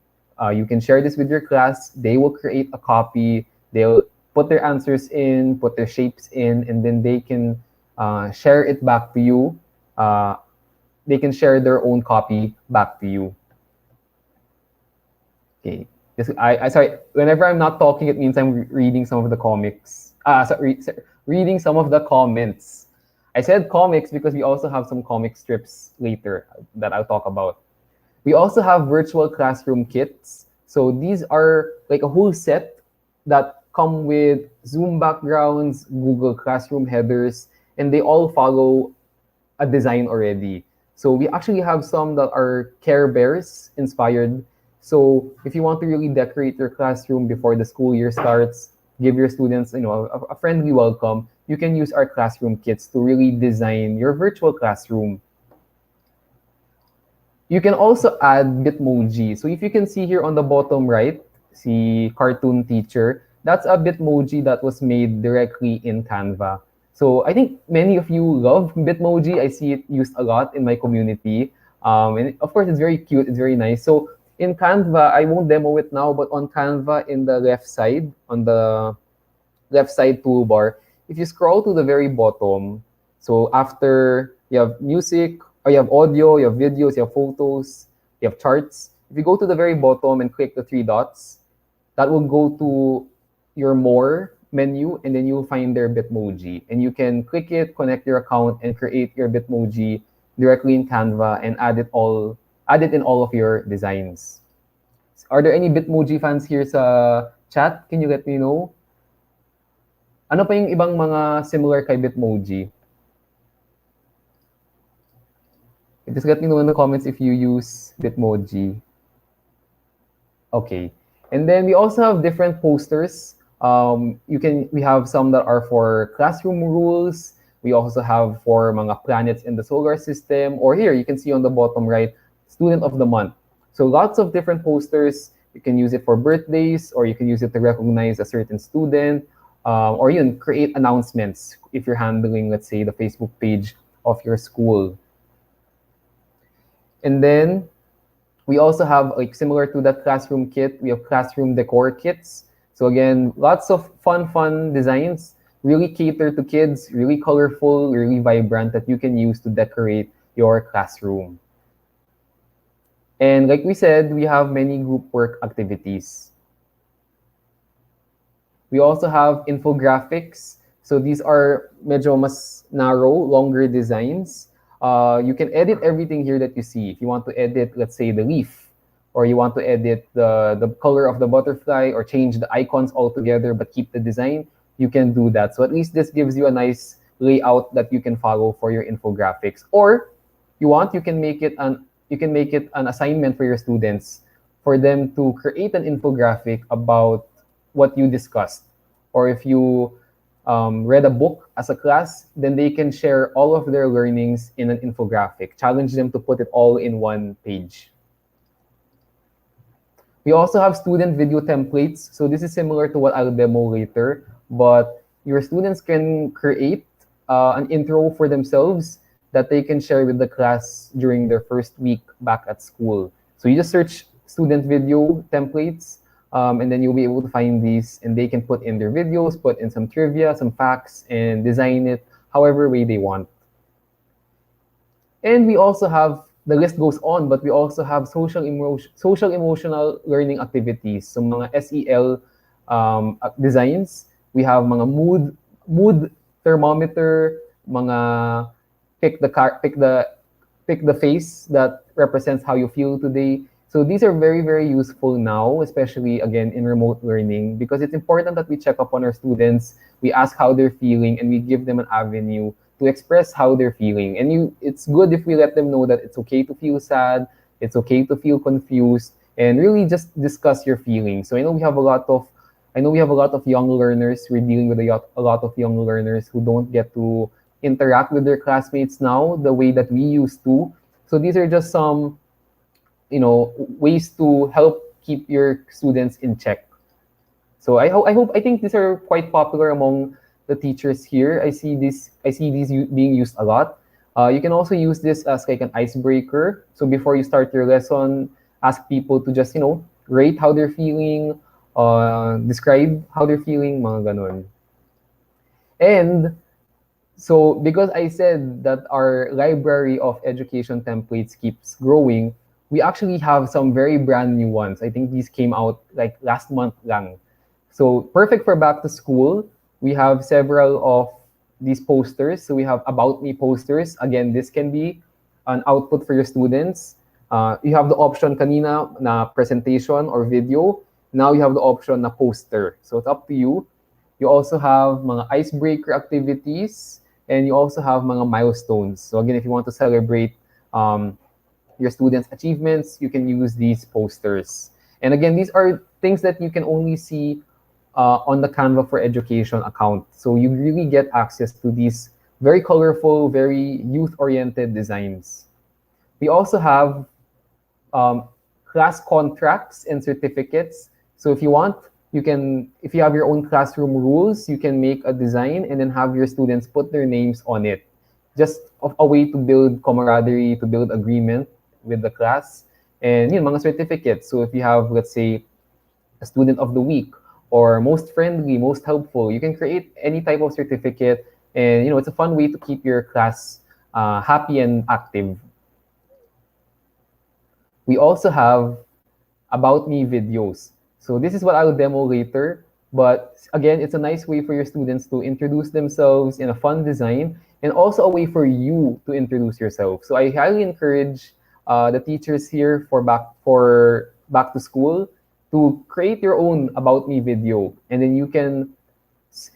You can share this with your class. They will create a copy. They'll put their answers in, put their shapes in, and then they can share it back to you. They can share their own copy back to you. Okay. Sorry, whenever I'm not talking, it means I'm reading some of the comics. Reading some of the comments. I said comics because we also have some comic strips later that I'll talk about. We also have virtual classroom kits. So these are like a whole set that come with Zoom backgrounds, Google Classroom headers, and they all follow a design already. So we actually have some that are Care Bears inspired. So if you want to really decorate your classroom before the school year starts, give your students, a friendly welcome, you can use our classroom kits to really design your virtual classroom. You can also add Bitmoji. So if you can see here on the bottom right, see cartoon teacher, that's a Bitmoji that was made directly in Canva. So I think many of you love Bitmoji. I see it used a lot in my community. And of course, it's very cute, it's very nice. So in Canva, I won't demo it now, but on Canva in the left side, on the left side toolbar, if you scroll to the very bottom, so after you have music, or you have audio, you have videos, you have photos, you have charts. If you go to the very bottom and click the 3 dots, that will go to your More menu, and then you'll find their Bitmoji. And you can click it, connect your account, and create your Bitmoji directly in Canva and add it in all of your designs. Are there any Bitmoji fans here sa chat? Can you let me know? Ano pa yung ibang mga similar kay Bitmoji? Just let me know in the comments if you use Bitmoji. Okay. And then we also have different posters. We have some that are for classroom rules. We also have for mga planets in the solar system. Or here, you can see on the bottom right, Student of the Month. So lots of different posters. You can use it for birthdays, or you can use it to recognize a certain student, or even create announcements if you're handling, let's say, the Facebook page of your school. And then we also have, like, similar to that classroom kit, we have classroom decor kits. So again, lots of fun designs, really cater to kids, really colorful, really vibrant, that you can use to decorate your classroom. And like we said, we have many group work activities. We also have infographics. So these are medyo mas narrow, longer designs. You can edit everything here that you see. If you want to edit, let's say, the leaf, or you want to edit the color of the butterfly, or change the icons altogether but keep the design, you can do that. So at least this gives you a nice layout that you can follow for your infographics. Or you can make it you can make it an assignment for your students for them to create an infographic about what you discussed. Or if you read a book as a class, then they can share all of their learnings in an infographic. Challenge them to put it all in one page. We also have student video templates. So this is similar to what I'll demo later, but your students can create an intro for themselves that they can share with the class during their first week back at school. So you just search student video templates, and then you'll be able to find these, and they can put in their videos, put in some trivia, some facts, and design it however way they want. And we also have, the list goes on, but we also have social emotional learning activities. So mga SEL designs, we have mga mood thermometer, mga pick the face that represents how you feel today. So these are very, very useful now, especially again in remote learning, because it's important that we check up on our students, we ask how they're feeling, and we give them an avenue to express how they're feeling. And it's good if we let them know that it's okay to feel sad, it's okay to feel confused, and really just discuss your feelings. So I know we have a lot of young learners. We're dealing with a lot of young learners who don't get to interact with their classmates now the way that we used to. So these are just some ways to help keep your students in check. So I think these are quite popular among the teachers here. I see these being used a lot. You can also use this as like an icebreaker. So before you start your lesson, ask people to just rate how they're feeling, describe how they're feeling, mga ganon. And so because I said that our library of education templates keeps growing, we actually have some very brand new ones. I think these came out like last month lang. So perfect for back to school. We have several of these posters. So we have About Me posters. Again, this can be an output for your students. You have the option kanina na presentation or video. Now you have the option na poster. So it's up to you. You also have mga icebreaker activities, and you also have mga milestones. So again, if you want to celebrate your students' achievements, you can use these posters. And again, these are things that you can only see on the Canva for Education account. So you really get access to these very colorful, very youth-oriented designs. We also have class contracts and certificates. So if you want, if you have your own classroom rules, you can make a design and then have your students put their names on it. Just a way to build camaraderie, to build agreement with the class. And mga certificates. So if you have, let's say, a student of the week, or most friendly, most helpful, you can create any type of certificate. And it's a fun way to keep your class happy and active. We also have About Me videos. So this is what I'll demo later. But again, it's a nice way for your students to introduce themselves in a fun design, and also a way for you to introduce yourself. So I highly encourage the teachers here for back to school to create your own About Me video, and then you can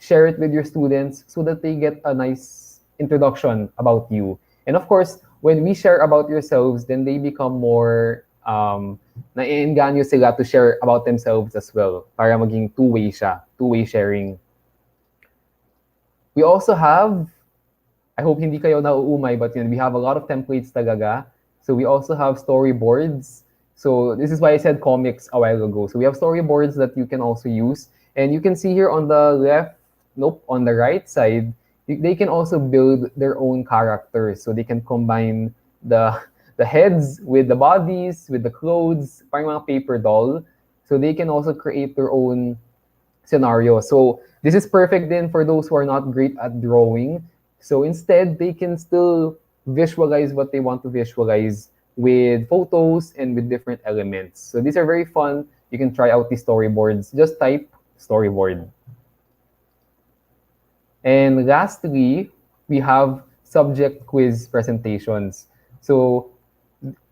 share it with your students so that they get a nice introduction about you. And of course, when we share about yourselves, then they become more naiengganyo sila to share about themselves as well, para maging two-way sharing. We also have, I hope hindi kayo nauumay, but we have a lot of templates talaga. So we also have storyboards. So this is why I said comics a while ago. So we have storyboards that you can also use. And you can see here on the on the right side, they can also build their own characters. So they can combine the heads with the bodies, with the clothes, parang mga paper doll. So they can also create their own scenario. So this is perfect then for those who are not great at drawing. So instead, they can still visualize what they want to visualize with photos and with different elements. So these are very fun. You can try out these storyboards. Just type storyboard. And lastly, we have subject quiz presentations. So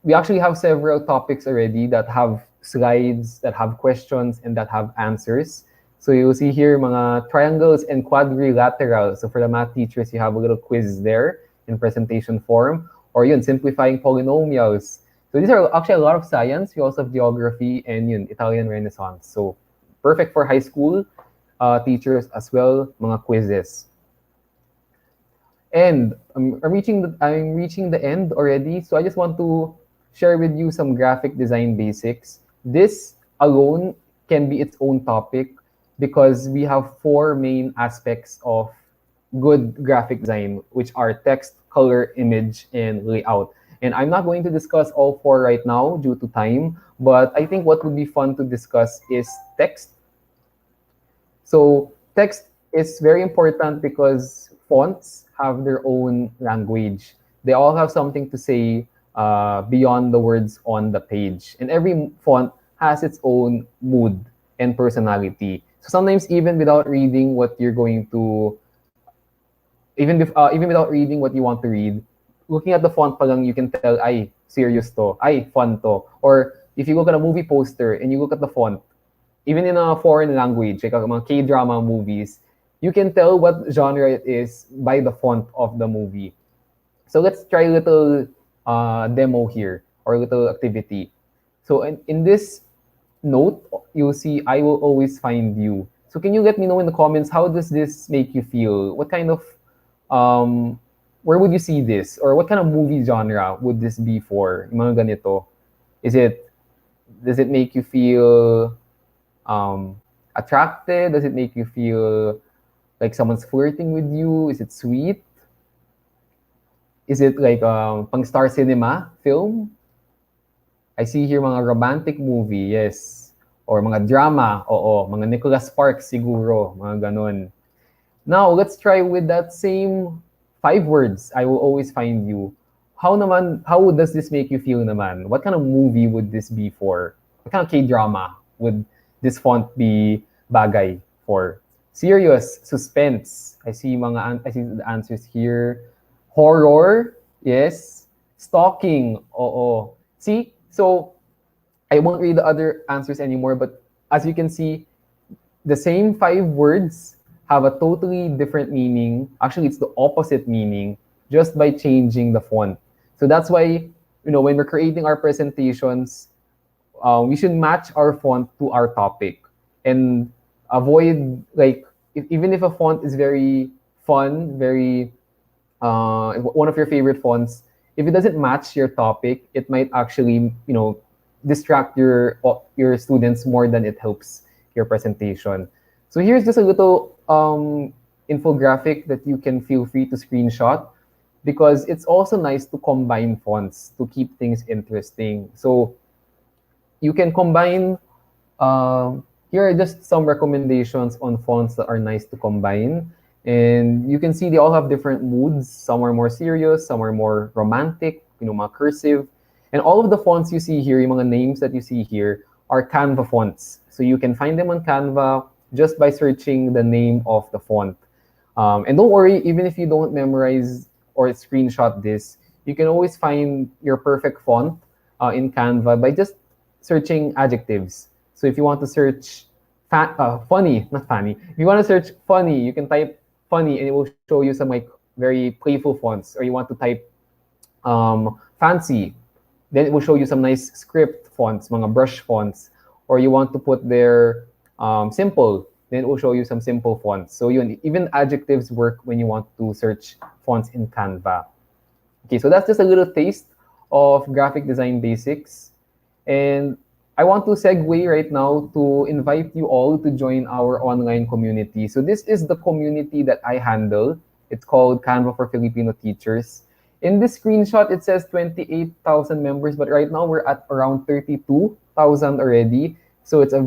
we actually have several topics already that have slides, that have questions, and that have answers. So you'll see here mga triangles and quadrilaterals. So for the math teachers, you have a little quiz there in presentation form. Or simplifying polynomials. So these are actually a lot of science. We also have geography and yun, Italian Renaissance. So perfect for high school teachers as well, mga quizzes. And I'm reaching the end already. So I just want to share with you some graphic design basics. This alone can be its own topic because we have four main aspects of good graphic design, which are text, color, image, and layout. And I'm not going to discuss all four right now due to time, but I think what would be fun to discuss is text. So text is very important because fonts have their own language. They all have something to say beyond the words on the page. And every font has its own mood and personality. So sometimes even without reading what you're going to, even without reading what you want to read, looking at the font pa lang, you can tell, ay, serious to, ay, fun to. Or if you look at a movie poster and you look at the font, even in a foreign language, like mga K-drama movies, you can tell what genre it is by the font of the movie. So let's try a little demo here, or a little activity. So in this note, you'll see, I will always find you. So can you let me know in the comments, how does this make you feel? What kind of, where would you see this? Or what kind of movie genre would this be for? Yung mga ganito. Does it make you feel attracted? Does it make you feel like someone's flirting with you? Is it sweet? Is it like pang star cinema film? I see here mga romantic movie, yes. Or mga drama, oo. Mga Nicholas Sparks siguro, mga ganon. Now, let's try with that same 5 words, I will always find you. How does this make you feel naman? What kind of movie would this be for? What kind of K-drama would this font be bagay for? Serious, suspense. I see the answers here. Horror, yes. Stalking, oo. See, so I won't read the other answers anymore, but as you can see, the same 5 words have a totally different meaning. Actually, it's the opposite meaning just by changing the font. So that's why, when we're creating our presentations, we should match our font to our topic and avoid, like, even if a font is very fun, very one of your favorite fonts, if it doesn't match your topic, it might actually, distract your students more than it helps your presentation. So here's just a little infographic that you can feel free to screenshot, because it's also nice to combine fonts to keep things interesting. So you can combine, here are just some recommendations on fonts that are nice to combine. And you can see they all have different moods. Some are more serious, some are more romantic, mga cursive. And all of the fonts you see here, yung mga names that you see here, are Canva fonts. So you can find them on Canva just by searching the name of the font. And don't worry, even if you don't memorize or screenshot this, you can always find your perfect font in Canva by just searching adjectives. So if you want to search funny, not funny. If you want to search funny, you can type funny and it will show you some like very playful fonts. Or you want to type fancy, then it will show you some nice script fonts, mga brush fonts. Or you want to put there simple, then it will show you some simple fonts. So even adjectives work when you want to search fonts in Canva. Okay, so that's just a little taste of graphic design basics. And I want to segue right now to invite you all to join our online community. So this is the community that I handle. It's called Canva for Filipino Teachers. In this screenshot, it says 28,000 members, but right now we're at around 32,000 already. So it's a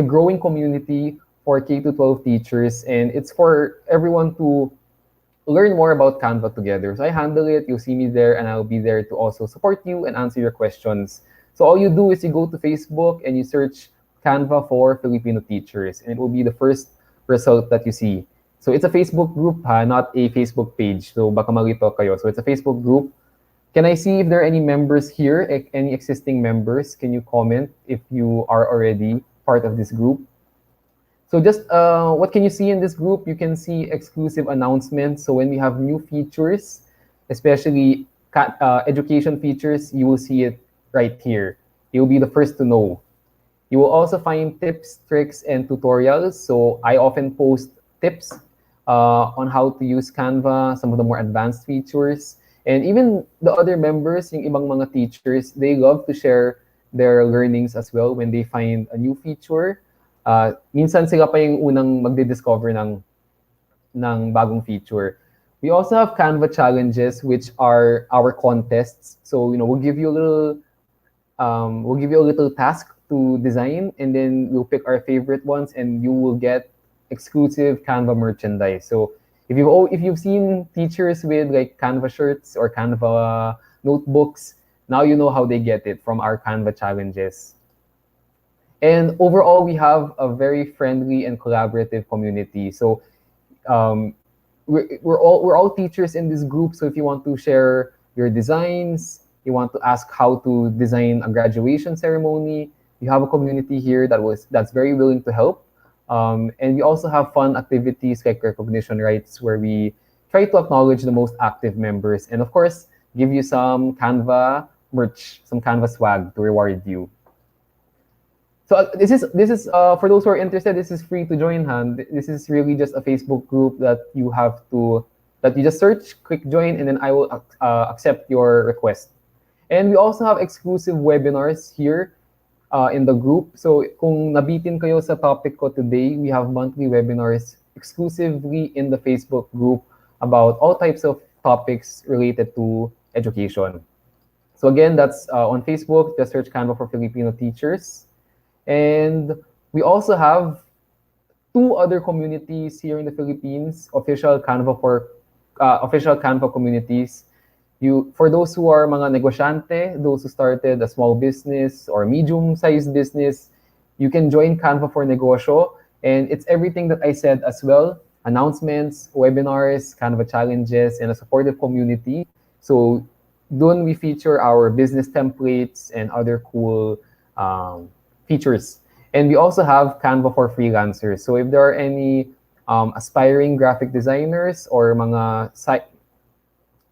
growing community for K-12 teachers, and it's for everyone to learn more about Canva together. So I handle it, you'll see me there, and I'll be there to also support you and answer your questions. So all you do is you go to Facebook and you search Canva for Filipino Teachers, and it will be the first result that you see. So it's a Facebook group, not a Facebook page. So baka malito kayo. So it's a Facebook group. Can I see if there are any members here, any existing members? Can you comment if you are already part of this group? So just what can you see in this group? You can see exclusive announcements. So when we have new features, especially education features, you will see it right here. You'll be the first to know. You will also find tips, tricks, and tutorials. So I often post tips on how to use Canva, some of the more advanced features. And even the other members, yung ibang mga teachers, they love to share their learnings as well when they find a new feature. Minsan sila pa yung unang magdi-discover ng bagong feature. We also have Canva challenges, which are our contests. So, we'll give you a little task to design, and then we'll pick our favorite ones, and you will get exclusive Canva merchandise. So if you've seen teachers with like Canva shirts or Canva notebooks, now you know how they get it from our Canva challenges. And overall, we have a very friendly and collaborative community. So we're all teachers in this group. So if you want to share your designs, you want to ask how to design a graduation ceremony, you have a community here that's very willing to help. And we also have fun activities like recognition rights, where we try to acknowledge the most active members, and of course, give you some Canva merch, some Canva swag to reward you. So this is for those who are interested. This is free to join. This is really just a Facebook group that you just search, click join, and then I will accept your request. And we also have exclusive webinars here in the group. So kung nabitin kayo sa topic ko today, we have monthly webinars exclusively in the Facebook group about all types of topics related to education. So again, that's on Facebook. Just search Canva for Filipino teachers. And we also have 2 other communities here in the Philippines, official Canva communities. For those who are mga negosyante, those who started a small business or medium-sized business, you can join Canva for Negosyo. And it's everything that I said as well: announcements, webinars, Canva challenges, and a supportive community. So dun we feature our business templates and other cool features. And we also have Canva for freelancers. So if there are any aspiring graphic designers or mga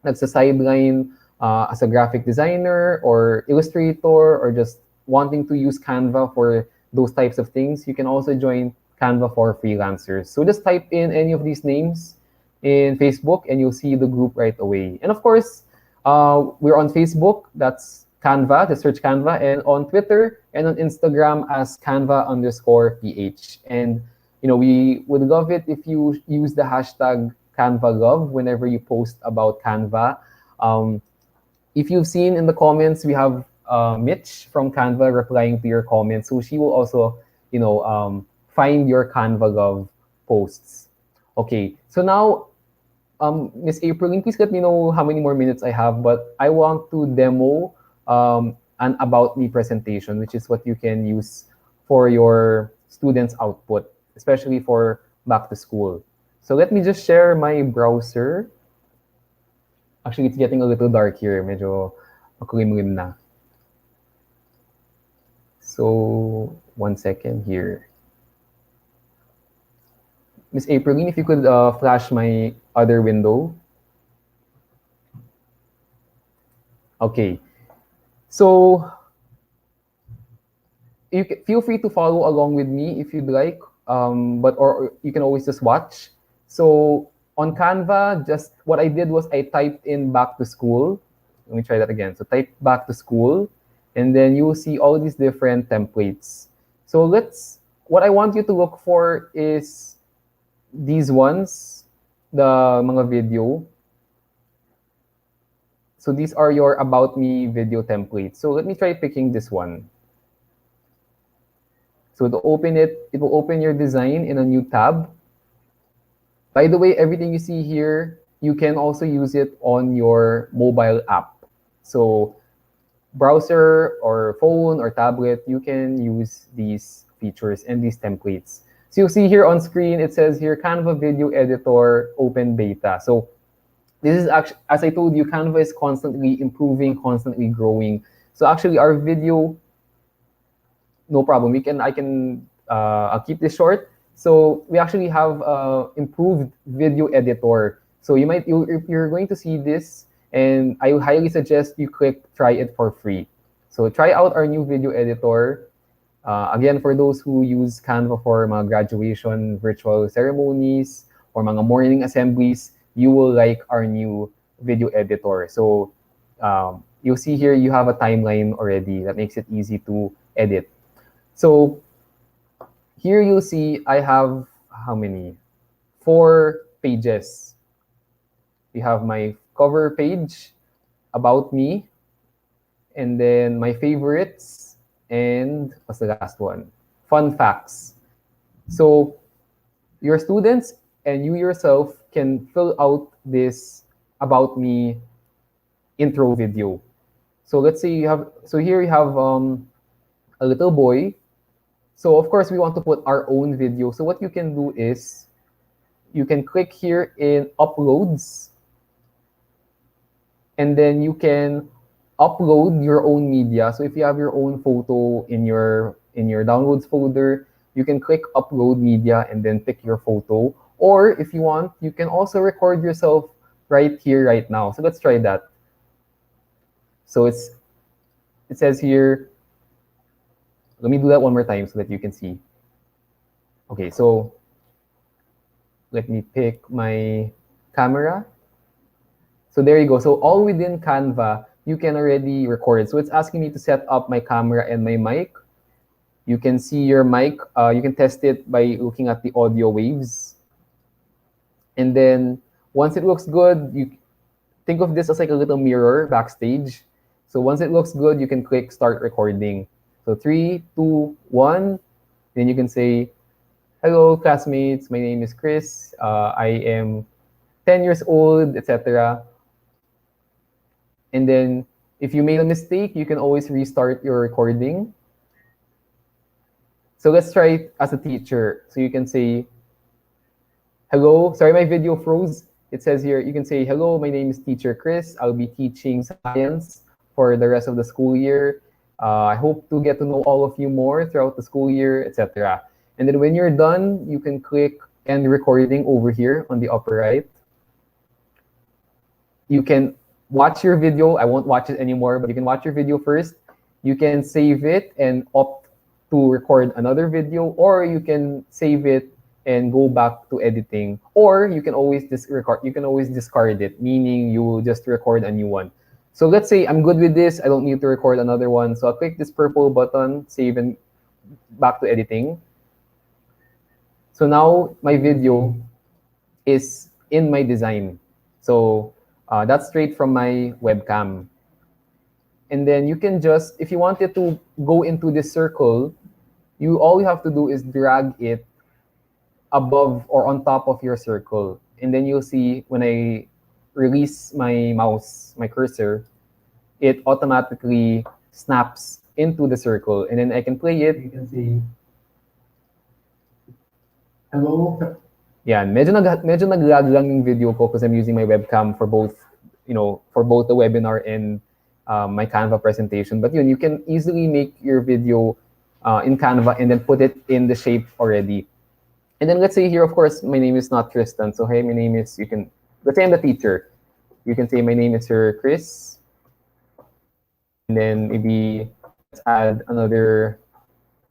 nagsa-sideline as a graphic designer or illustrator, or just wanting to use Canva for those types of things, you can also join Canva for freelancers. So just type in any of these names in Facebook and you'll see the group right away. And of course, we're on Facebook, that's Canva, just search Canva, and on Twitter and on Instagram as Canva_PH. And we would love it if you use the hashtag CanvaLove whenever you post about Canva. If you've seen in the comments, we have Mitch from Canva replying to your comments. So she will also, find your CanvaLove posts. Okay, so now, Miss April, please let me know how many more minutes I have, but I want to demo an About Me presentation, which is what you can use for your students' output, especially for back to school. So let me just share my browser. Actually, it's getting a little dark here. Medyo makulimlim na. So, 1 second here. Miss Aprilline, if you could flash my other window. Okay. So, feel free to follow along with me if you'd like, or you can always just watch. So on Canva, just what I did was I typed in back to school. Let me try that again. So type back to school, and then you will see all these different templates. So what I want you to look for is these ones, the mga video. So these are your About Me video templates. So let me try picking this one. So to open it will open your design in a new tab. By the way, everything you see here, you can also use it on your mobile app. So browser or phone or tablet, you can use these features and these templates. So you'll see here on screen, it says here, Canva Video Editor Open Beta. So this is actually, as I told you, Canva is constantly improving, constantly growing. So actually our video, no problem. I'll keep this short. So we actually have improved video editor. So you're going to see this. And I highly suggest you click try it for free. So try out our new video editor. Again, for those who use Canva for mga graduation virtual ceremonies or mga morning assemblies, you will like our new video editor. So you'll see here you have a timeline already that makes it easy to edit. So here you'll see I have how many? 4 pages. You have my cover page, about me, and then my favorites, and what's the last one? Fun facts. So your students and you yourself can fill out this about me intro video. So let's say you have, so here you have a little boy. So of course we want to put our own video. So what you can do is you can click here in uploads, and then you can upload your own media. So if you have your own photo in your downloads folder, you can click upload media and then pick your photo. Or if you want, you can also record yourself right here, right now. So let's try that. So it says here, let me do that one more time so that you can see. Okay, so let me pick my camera. So there you go. So all within Canva, you can already record it. So it's asking me to set up my camera and my mic. You can see your mic. You can test it by looking at the audio waves. And then once it looks good, you think of this as like a little mirror backstage. So once it looks good, you can click start recording. So 3, 2, 1. Then you can say, hello, classmates. My name is Chris. I am 10 years old, etc. And then if you made a mistake, you can always restart your recording. So let's try it as a teacher. So you can say, hello, sorry, my video froze. It says here, you can say, hello, my name is Teacher Chris. I'll be teaching science for the rest of the school year. I hope to get to know all of you more throughout the school year, etc. And then when you're done, you can click end recording over here on the upper right. You can watch your video. I won't watch it anymore, but you can watch your video first. You can save it and opt to record another video, or you can save it and go back to editing, or you can always discard it, meaning you will just record a new one. So let's say I'm good with this, I don't need to record another one. So I'll click this purple button, save, and back to editing. So now my video is in my design. So that's straight from my webcam. And then you can just, if you wanted to go into this circle, all you have to do is drag it above or on top of your circle. And then you'll see when I release my mouse, my cursor, it automatically snaps into the circle. And then I can play it. You can see, hello. Yeah, medyo nag-lag lang yung video ko because I'm using my webcam for both, for both the webinar and my Canva presentation. But you can easily make your video in Canva and then put it in the shape already. And then let's say here, of course, my name is not Tristan. So hey, my name is, let's say I'm the teacher. You can say my name is Sir Chris. And then maybe let's add another.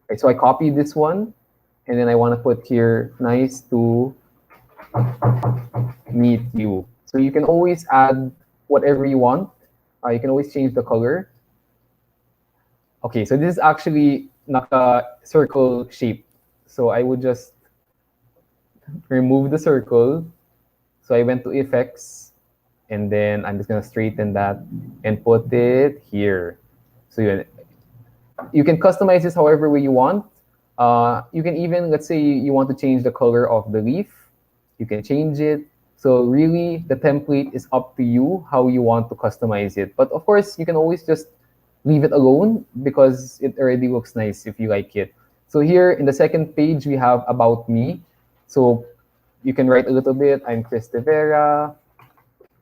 Okay, so I copied this one. And then I want to put here, nice to meet you. So you can always add whatever you want. You can always change the color. Okay, so this is actually not a circle shape. So I would just remove the circle. So I went to effects, and then I'm just gonna straighten that and put it here. So you can customize this however way you want. You can even, let's say you want to change the color of the leaf, you can change it. So really the template is up to you how you want to customize it. But of course, you can always just leave it alone because it already looks nice if you like it. So here in the second page, we have about me. So you can write a little bit. I'm Chris Vera.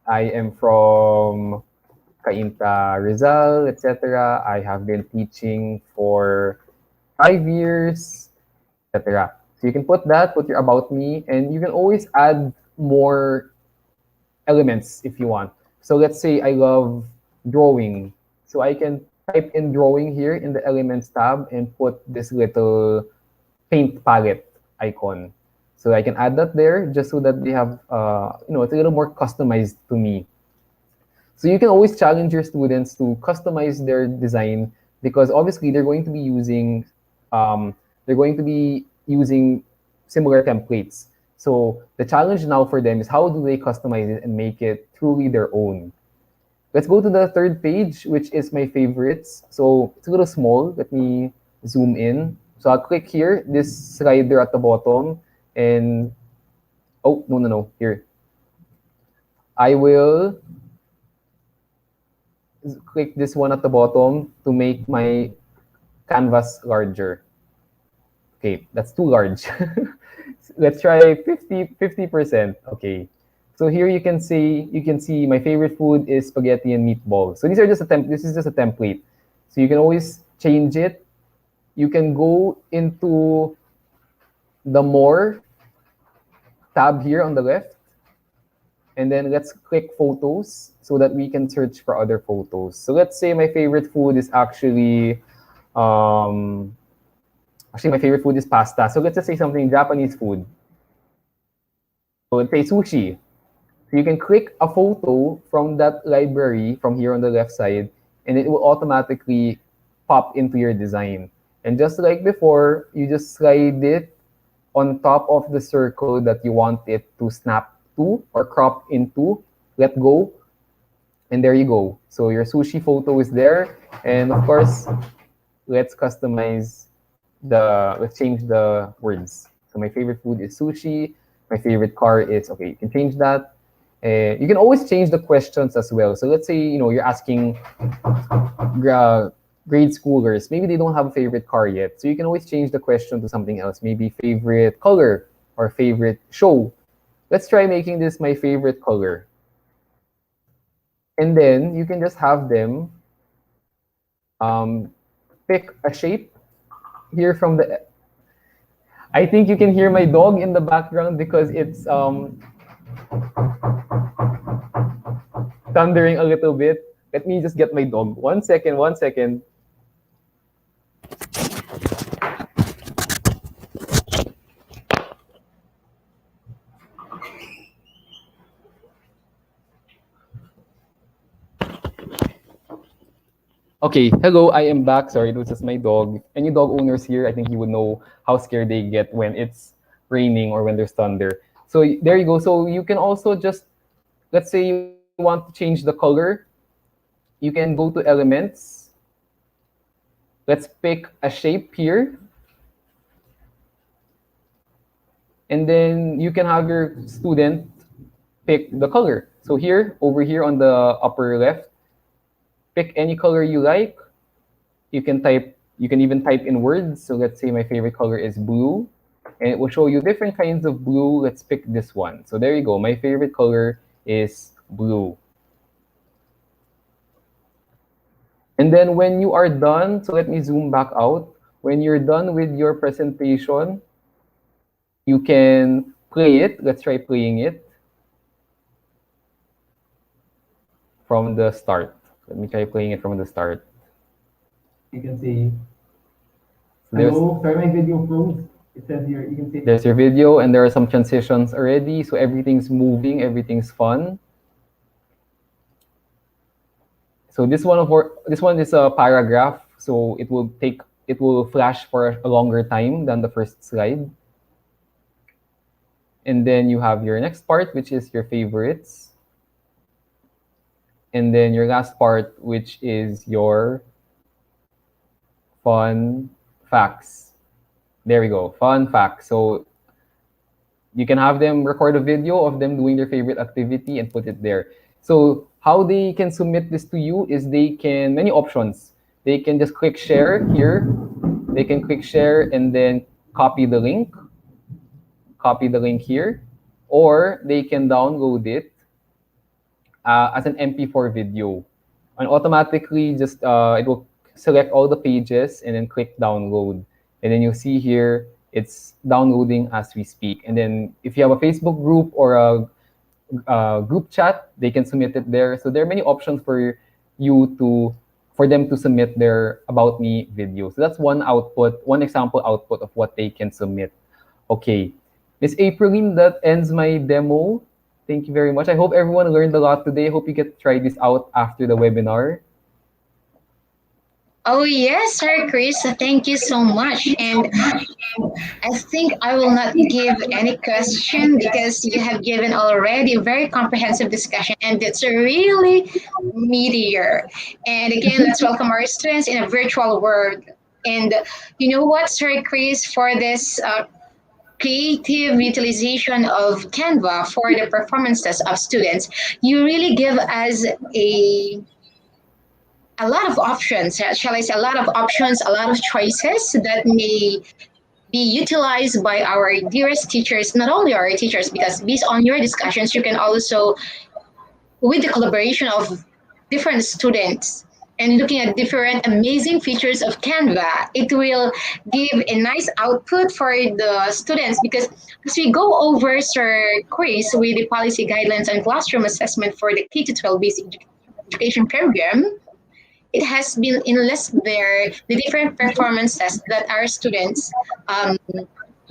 I am from Cainta, Rizal, etc. I have been teaching for 5 years, etc. So you can put that, put your about me, and you can always add more elements if you want. So let's say I love drawing. So I can type in drawing here in the Elements tab and put this little paint palette icon. So I can add that there just so that they have, it's a little more customized to me. So you can always challenge your students to customize their design because obviously they're going to be using similar templates. So the challenge now for them is how do they customize it and make it truly their own. Let's go to the third page, which is my favorites. So it's a little small. Let me zoom in. So I'll click here, this slider at the bottom, and oh, no, here. I will click this one at the bottom to make my canvas larger. Okay, that's too large. Let's try 50%. Okay. So here you can see my favorite food is spaghetti and meatballs. So this is just a template. So you can always change it. You can go into the more tab here on the left. And then let's click photos so that we can search for other photos. So let's say my favorite food is actually my favorite food is pasta. So let's just say something Japanese food. So let's say sushi. So you can click a photo from that library from here on the left side, and it will automatically pop into your design. And just like before, you just slide it on top of the circle that you want it to snap to or crop into, let go, and there you go. So your sushi photo is there, and of course, let's change the words. So my favorite food is sushi. My favorite car is, okay, you can change that. You can always change the questions as well. So let's say, you're asking grade schoolers, maybe they don't have a favorite car yet. So you can always change the question to something else, maybe favorite color or favorite show. Let's try making this my favorite color. And then you can just have them pick a shape here from the... I think you can hear my dog in the background because it's thundering a little bit. Let me just get my dog. One second. Okay, hello, I am back. Sorry, this is my dog. Any dog owners here, I think you would know how scared they get when it's raining or when there's thunder. So there you go. So you can also just, let's say you want to change the color. You can go to elements. Let's pick a shape here. And then you can have your student pick the color. So here, over here on the upper left, pick any color you like. You can even type in words. So let's say my favorite color is blue, and it will show you different kinds of blue. Let's pick this one. So there you go. My favorite color is blue. And then when you are done, so let me zoom back out. When you're done with your presentation, you can play it. Let's try playing it from the start. Let me try playing it from the start. You can see, hello, sorry, my video froze. It says here, you can see. There's your video, and there are some transitions already. So everything's moving, everything's fun. So this one is a paragraph. So it will flash for a longer time than the first slide. And then you have your next part, which is your favorites. And then your last part, which is your fun facts. There we go, fun facts. So you can have them record a video of them doing their favorite activity and put it there. So how they can submit this to you is many options. They can just click share here. They can click share and then copy the link here, or they can download it as an MP4 video, and automatically just it will select all the pages and then click download, and then you'll see here it's downloading as we speak. And then if you have a Facebook group or group chat, they can submit it there. So there are many options for them to submit their About Me video. So that's one example output of what they can submit. Okay, Miss Aprilline, that ends my demo. Thank you very much. I hope everyone learned a lot today. I hope you get to try this out after the webinar. Oh yes, Sir Chris, thank you so much. And I think I will not give any question because you have given already a very comprehensive discussion and it's really meatier. And again, let's welcome our students in a virtual world. And you know what, Sir Chris, for this creative utilization of Canva for the performances of students, you really give us a lot of options, shall I say, a lot of options, a lot of choices that may be utilized by our dearest teachers, not only our teachers, because based on your discussions, you can also, with the collaboration of different students and looking at different amazing features of Canva, it will give a nice output for the students because as we go over, Sir Chris, with the policy guidelines and classroom assessment for the K-12 basic education program, it has been enlisted there the different performances that our students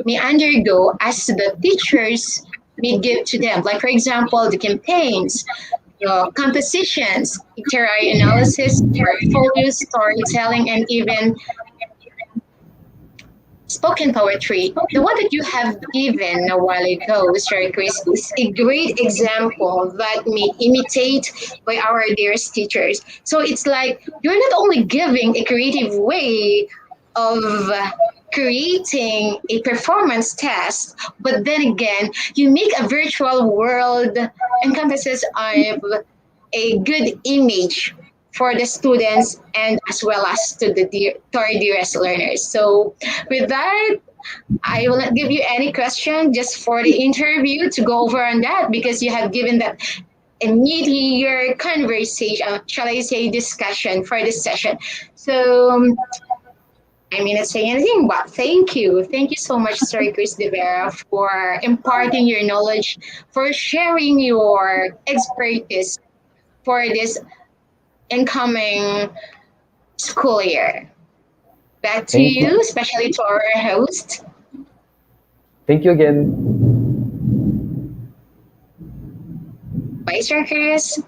may undergo as the teachers may give to them. Like, for example, the campaigns, compositions, literary analysis, portfolio, storytelling, and even spoken poetry. The one that you have given a while ago, Mr. Chris, is a great example that may imitate by our dearest teachers. So it's like you're not only giving a creative way of creating a performance test, but then again, you make a virtual world encompasses of a good image for the students and as well as to our dearest learners. So with that, I will not give you any question just for the interview to go over on that because you have given that a meatier conversation, shall I say, discussion for this session. So I mean, not saying anything, but thank you. Thank you so much, Sir Chris De Vera, for imparting your knowledge, for sharing your expertise for this incoming school year. Back to Thank you, especially to our host. Thank you again. Bye, Sir Chris.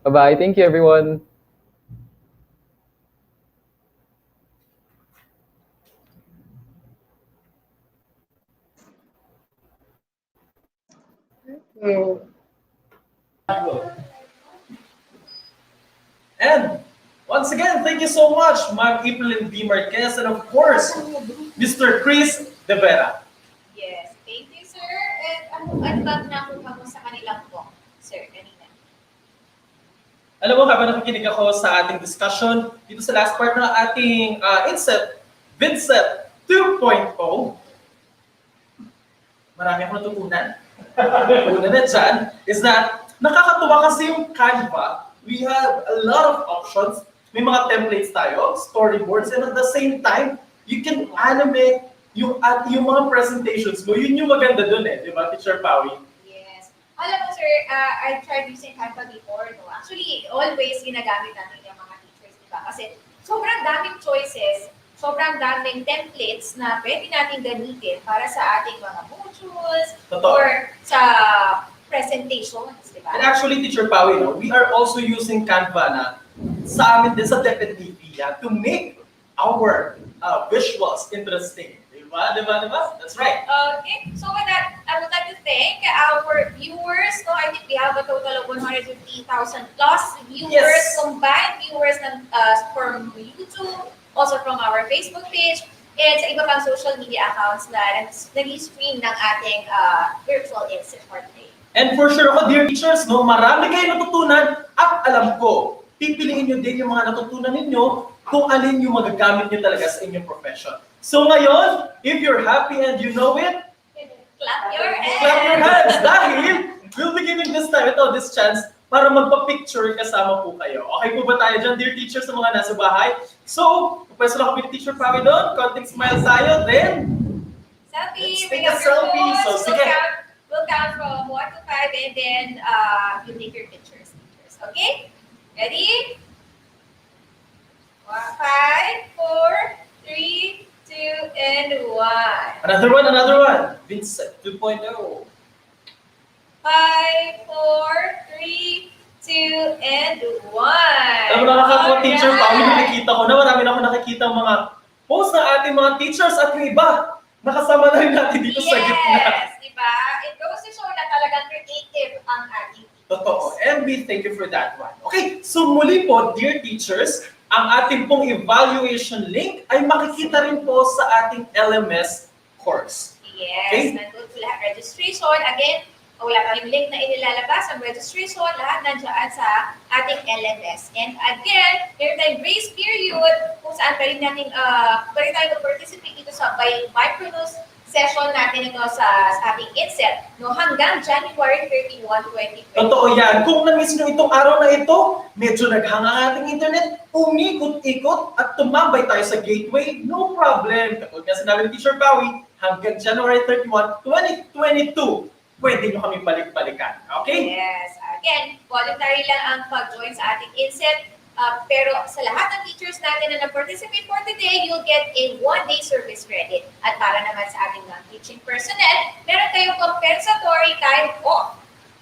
Bye-bye. Thank you, everyone. And once again, thank you so much, Ma'am Evelyn D. Marquez, and of course, Mr. Chris De Vera. Yes, thank you, sir. And ano ba nakuha mo sa kanilang talk, sir, kanina? Alam mo, habang nakikinig ako sa ating discussion, dito sa last part ng ating INSET, VINSET 2.0, marami akong natutunan. Una na dyan is that nakakatuwa kasi yung Canva. We have a lot of options. May mga templates tayo, storyboards, and at the same time, you can animate yung mga presentations mo. Yun yung maganda dun di ba, Teacher Pawi? Yes. Alam mo, sir, I tried using Canva before, no? Actually, always ginagamit natin yung mga teachers, di ba? Kasi sobrang daming choices, sobrang daming templates na pwede natin gamitin para sa ating mga modules or sa presentations, di ba? And actually, Teacher Pawi, no, we are also using Canva na sa amin din sa DepEd TV to make our visuals interesting. Diba? That's right. Okay, so with that, I would like to thank our viewers. So I think we have a total of 150,000 plus viewers, combined viewers from YouTube, also from our Facebook page, and sa iba pang social media accounts na nag-stream ng ating virtual INSET for today. And for sure ako, dear teachers, no, marami kayo natutunan at alam ko, pipiliin nyo din yung mga natutunan ninyo kung alin yung magagamit nyo talaga sa inyong profession. So ngayon, if you're happy and you know it, clap your hands! Clap your hands! Dahil we'll be giving this chance para magpa-picture kasama po kayo. Okay po ba tayo dyan, dear teachers, sa mga nasa bahay? So, pwesto lang kami ni Teacher Pawi doon, konting smile tayo, then Selfie! let's take a selfie. So, sige. We'll count from 1 to 5 and then you take your pictures. Okay? Ready? 5, 4, 3, 2, and 1. Another one. VINSET 2.0. 5, 4, 3, 2, and 1. Alam mo, nakakatawa, teacher, Pao, nakikita ko na marami na ako nakikita mga post ng ating mga teachers at yung iba. Nakasama na rin natin dito sa gitna. Yes, diba? It goes to show na talagang creative ang ating teachers. Totoo. And we thank you for that one. Okay, so muli po, dear teachers, ang ating pong evaluation link ay makikita rin po sa ating LMS course. Yes, Okay. nandun po lahat. Registration, again, wala tayong link na inilalabas. Ang registration, lahat nandiyan sa ating LMS. And again, meron tayong grace period kung saan pa rin natin, pwede tayo mag-participate dito sa synchronous session natin ito sa ating INSET no, hanggang January 31, 2020. Totoo yan. Kung na-miss nyo itong araw na ito, medyo naghanga ang ating internet, umikot-ikot at tumambay tayo sa gateway, no problem. Kapag nga sinabi ni Teacher Bowie, hanggang January 31, 2022, pwede nyo kami balik-balikan. Okay? Yes. Again, voluntary lang ang pag-join sa ating INSET. Pero sa lahat ng teachers natin na nag-participate for today, you'll get a 1-day service credit. At para naman sa ating non-teaching personnel, meron kayong compensatory time off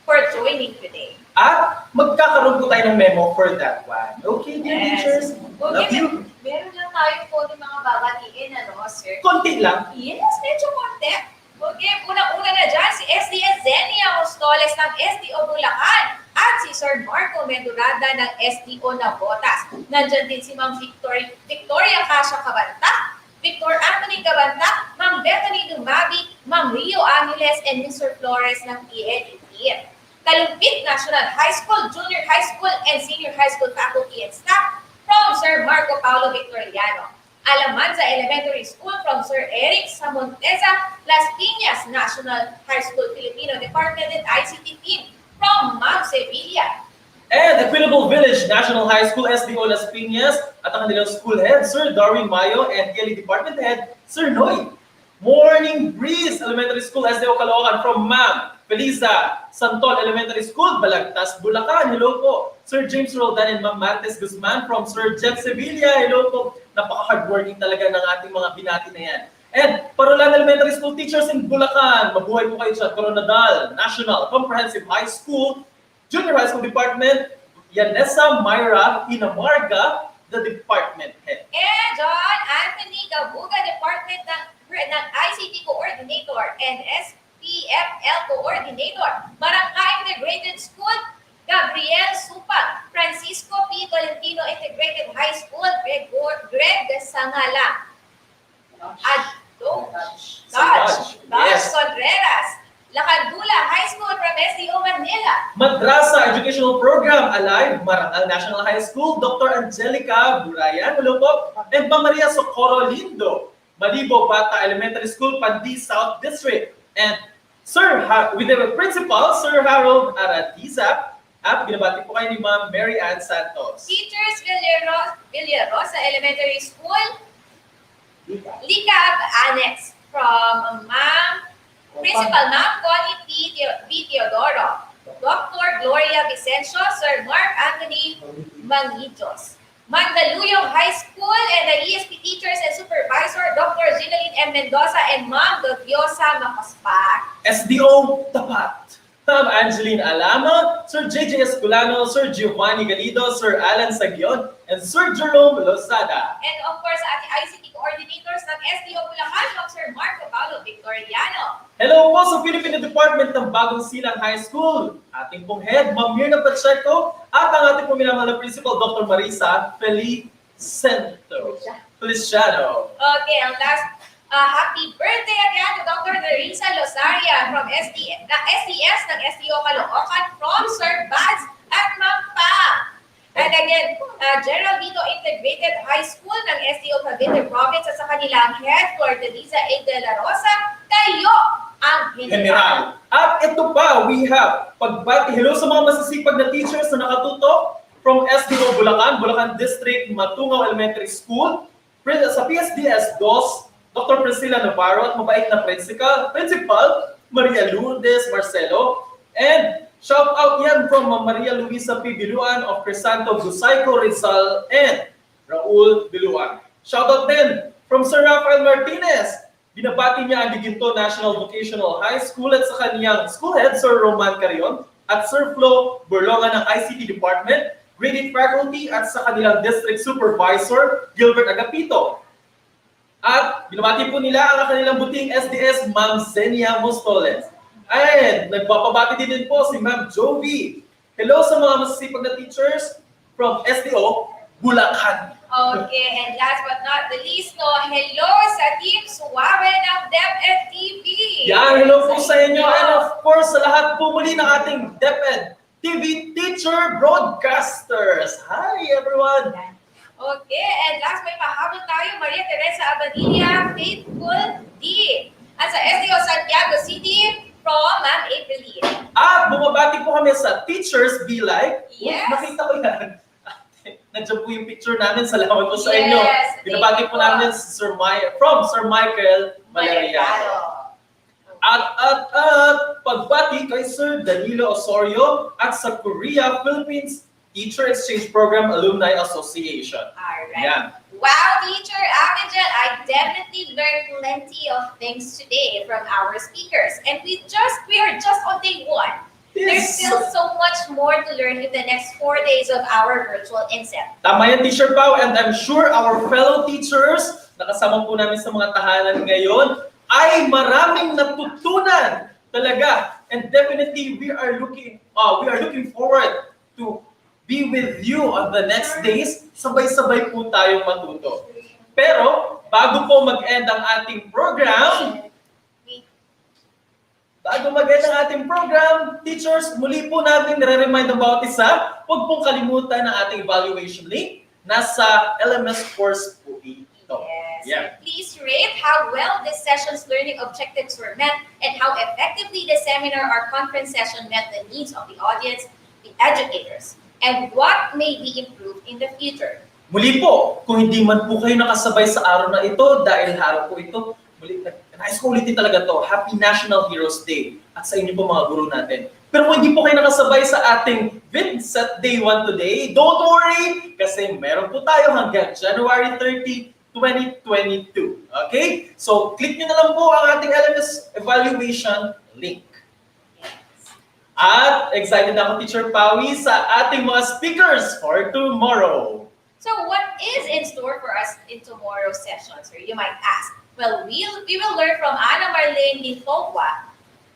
for joining today. At magkakaroon po tayo ng memo for that one. Okay, dear teachers? Love Okay, you. meron lang tayo po ng mga babatiin, ano, sir? Konti lang. Yes, medyo konti. Okay, unang-una na dyan, si SDS Zenia Mostoles ng SDO Bulacan at si Sir Marco Mendurada ng SDO Navotas. Nandyan din si Ma'am Victoria Casha Cabanta, Victor Anthony Cabanta, Ma'am Bethany Dumabi, Ma'am Rio Angeles, and Mr. Flores ng PNET. Kalumpit National High School, Junior High School, and Senior High School faculty and staff from Sir Marco Paulo Victoriano. Alamanza Elementary School from Sir Eric Samonteza, Las Piñas National High School Filipino Department and ICT team from Ma'am Sevilla. And Equitable Village National High School, SDO Las Piñas, at ang kanilang school head, Sir Darwin Mayo, and Kelly Department Head, Sir Noy. Morning Breeze Elementary School, SDO Caloocan from Ma'am Felisa Santol Elementary School, Balagtas, Bulacan. Hello po. Sir James Roldan and Ma'am Martes Guzman from Sir Jeff Sevilla. Hello po. Napaka-hardworking talaga ng ating mga binati na yan. And Parolan Elementary School teachers in Bulacan. Mabuhay po kayo sa Coronadal National Comprehensive High School, Junior High School Department, Yanessa Myra Inamarga, the Department Head. And John Anthony Gabuga, Department ng ICT Coordinator and SPFL Coordinator. Barangay Integrated School, Gabriel Supag, Francisco P. Tolentino Integrated High School, Greg Sangala. Dodge Contreras, Lacandula High School from SDO Manila. Madrasa Educational Program Alive, Marangal National High School, Dr. Angelica Burayan. Hello po. And Maria Socorro Lindo, Malibo Bata Elementary School, Pandi South District. And with the principal, Sir Harold Aratiza. At binabati po kayo ni Ma'am Mary Ann Santos. Teachers Villarosa Elementary School, Licab Annex from Principal Ma'am Connie B. Teodoro, Dr. Gloria Vicencio, Sir Mark Anthony Mangidos. Mandaluyong High School and the ESP teachers and supervisor, Dr. Ginaline M. Mendoza and Ma'am Dodiosa Macospac. SDO Tapat, Ma'am Angeline Alama, Sir JJ Esculano, Sir Giovanni Galido, Sir Alan Sagion, and Sir Jerome Lozada. And of course, ating ICT coordinators ng SDO Bulacan, Sir Marco Paulo Victoriano. Hello po sa Philippine Department ng Bagong Silang High School. Ating pong head, Ma'am Mirna Pacheco, at ang ating pong minamahal na principal, Dr. Marisa Feliciano. Okay, ang last, happy birthday again to Dr. Teresa Losaria from SDS ng SDO Caloocan from Sir Baz at Ma'am Pa. And again, Geraldito Integrated High School ng SDO Cavite Province at sa kanilang head, Flordelisa A. De La Rosa, kayo ang general. At ito pa, we have pagbati. Hello sa mga masisipag na teachers na nakatuto from SDO Bulacan, Bulacan District, Matungaw Elementary School, sa PSDS DOS, Dr. Priscilla Navarro at mabait na principal, Maria Lourdes Marcelo, and shout out yan from Maria Luisa P. Biluan of Crisanto Busayco Rizal and Raul Biluan. Shout out din from Sir Rafael Martinez. Binabati niya ang Giginto National Vocational High School at sa kaniyang school head, Sir Roman Carion, at Sir Flo Burlonga ng ICT Department, Grade 8 faculty at sa kanilang district supervisor, Gilbert Agapito. At binabati po nila ang kanilang buting SDS, Ma'am Zenia Mostoles. And nagpapabati din po si Ma'am Jovi. Hello sa mga masisipag na teachers from SDO, Bulacan. Okay, and last but not the least, no, hello sa Team Suave ng DepEd TV. Yan, hello po sa inyo. And of course, sa lahat po muli ng ating DepEd TV teacher broadcasters. Hi, everyone. Okay, and last may pahabol tayo, Maria Teresa Abadilla, Faithful D. At sa SDO Santiago City, from Ma'am April. At bumabati po kami sa Teachers Be Like. Yes. Nakita ko yan. Nandiyan po yung picture namin. Salamat po sa inyo. Yes, Binabati po namin si from Sir Michael Valeriano. At pagbati kay Sir Danilo Osorio at sa Korea Philippines Teacher Exchange Program Alumni Association. Alright. Yeah. Wow, Teacher Avengel, I definitely learned plenty of things today from our speakers. And we are just on day 1. There's still so much more to learn in the next 4 days of our virtual INSET. Tama yan, Teacher Pao, and I'm sure our fellow teachers na kasama po namin sa mga tahanan ngayon ay maraming natutunan talaga. And definitely we are looking forward to be with you on the next days. Sabay-sabay po tayong matuto. Pero bago po mag-end ang ating program, teachers, muli po natin nare-remind ang bawat isa, huwag pong kalimutan ang ating evaluation link. Nasa LMS course po ito. Yes. Yeah. Please rate how well this session's learning objectives were met and how effectively the seminar or conference session met the needs of the audience, the educators, and what may be improved in the future. Muli po, kung hindi man po kayo nakasabay sa araw na ito, dahil araw po ito, muli, nais ko ulitin talaga to, Happy National Heroes Day at sa inyo po mga guru natin. Pero kung hindi po kayo nakasabay sa ating VINSET Day 1 today, don't worry, kasi meron po tayo hanggang January 30, 2022. Okay? So, click nyo na lang po ang ating LMS evaluation link. At excited na ako, Teacher Pawi, sa ating mga speakers for tomorrow. So what is in store for us in tomorrow's session, sir? You might ask. Well, we will learn from Ana Marlene Linfogua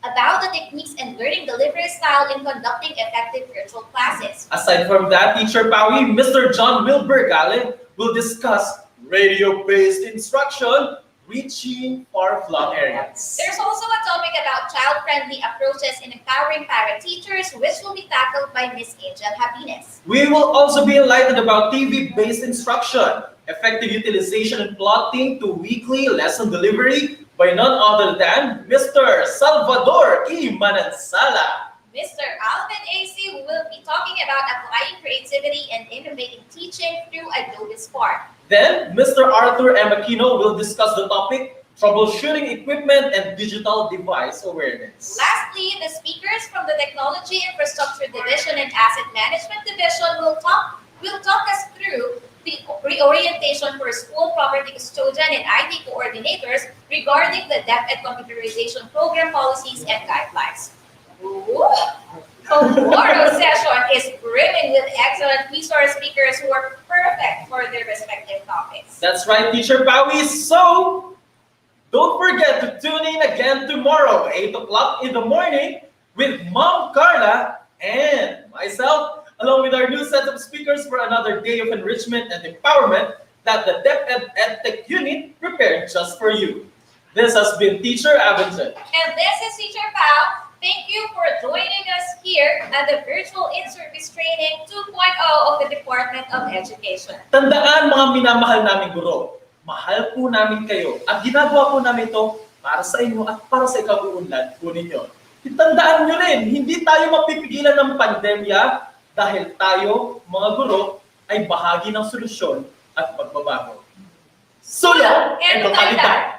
about the techniques and learning delivery style in conducting effective virtual classes. Aside from that, Teacher Pawi, Mr. John Wilbur Galen will discuss radio-based instruction reaching far-flung areas. There's also a topic about child-friendly approaches in empowering para-teachers, which will be tackled by Ms. Angel Habines. We will also be enlightened about TV-based instruction, effective utilization and plotting to weekly lesson delivery by none other than Mr. Salvador E. Manansala. Mr. Alvin AC will be talking about applying creativity and innovating teaching through Adobe Spark. Then, Mr. Arthur M. Aquino will discuss the topic, troubleshooting equipment and digital device awareness. Lastly, the speakers from the Technology Infrastructure Division and Asset Management Division will talk us through the reorientation for school property custodian and IT coordinators regarding the DepEd computerization program policies and guidelines. Ooh. Tomorrow's session is brimming with excellent resource speakers who are perfect for their respective topics. That's right, Teacher Pawi. So, don't forget to tune in again tomorrow, 8 o'clock in the morning, with Mom Carla and myself, along with our new set of speakers for another day of enrichment and empowerment that the DepEd EdTech unit prepared just for you. This has been Teacher Avengel. And this is Teacher Pao. Thank you for joining us here at the Virtual In-Service Training 2.0 of the Department of Education. Tandaan mga minamahal namin guro, mahal po namin kayo at ginagawa po namin ito para sa inyo at para sa ikabuunlad po ninyo. Tandaan nyo rin, hindi tayo mapipigilan ng pandemya dahil tayo, mga guro, ay bahagi ng solusyon at pagbabago. Sulong and totalidad!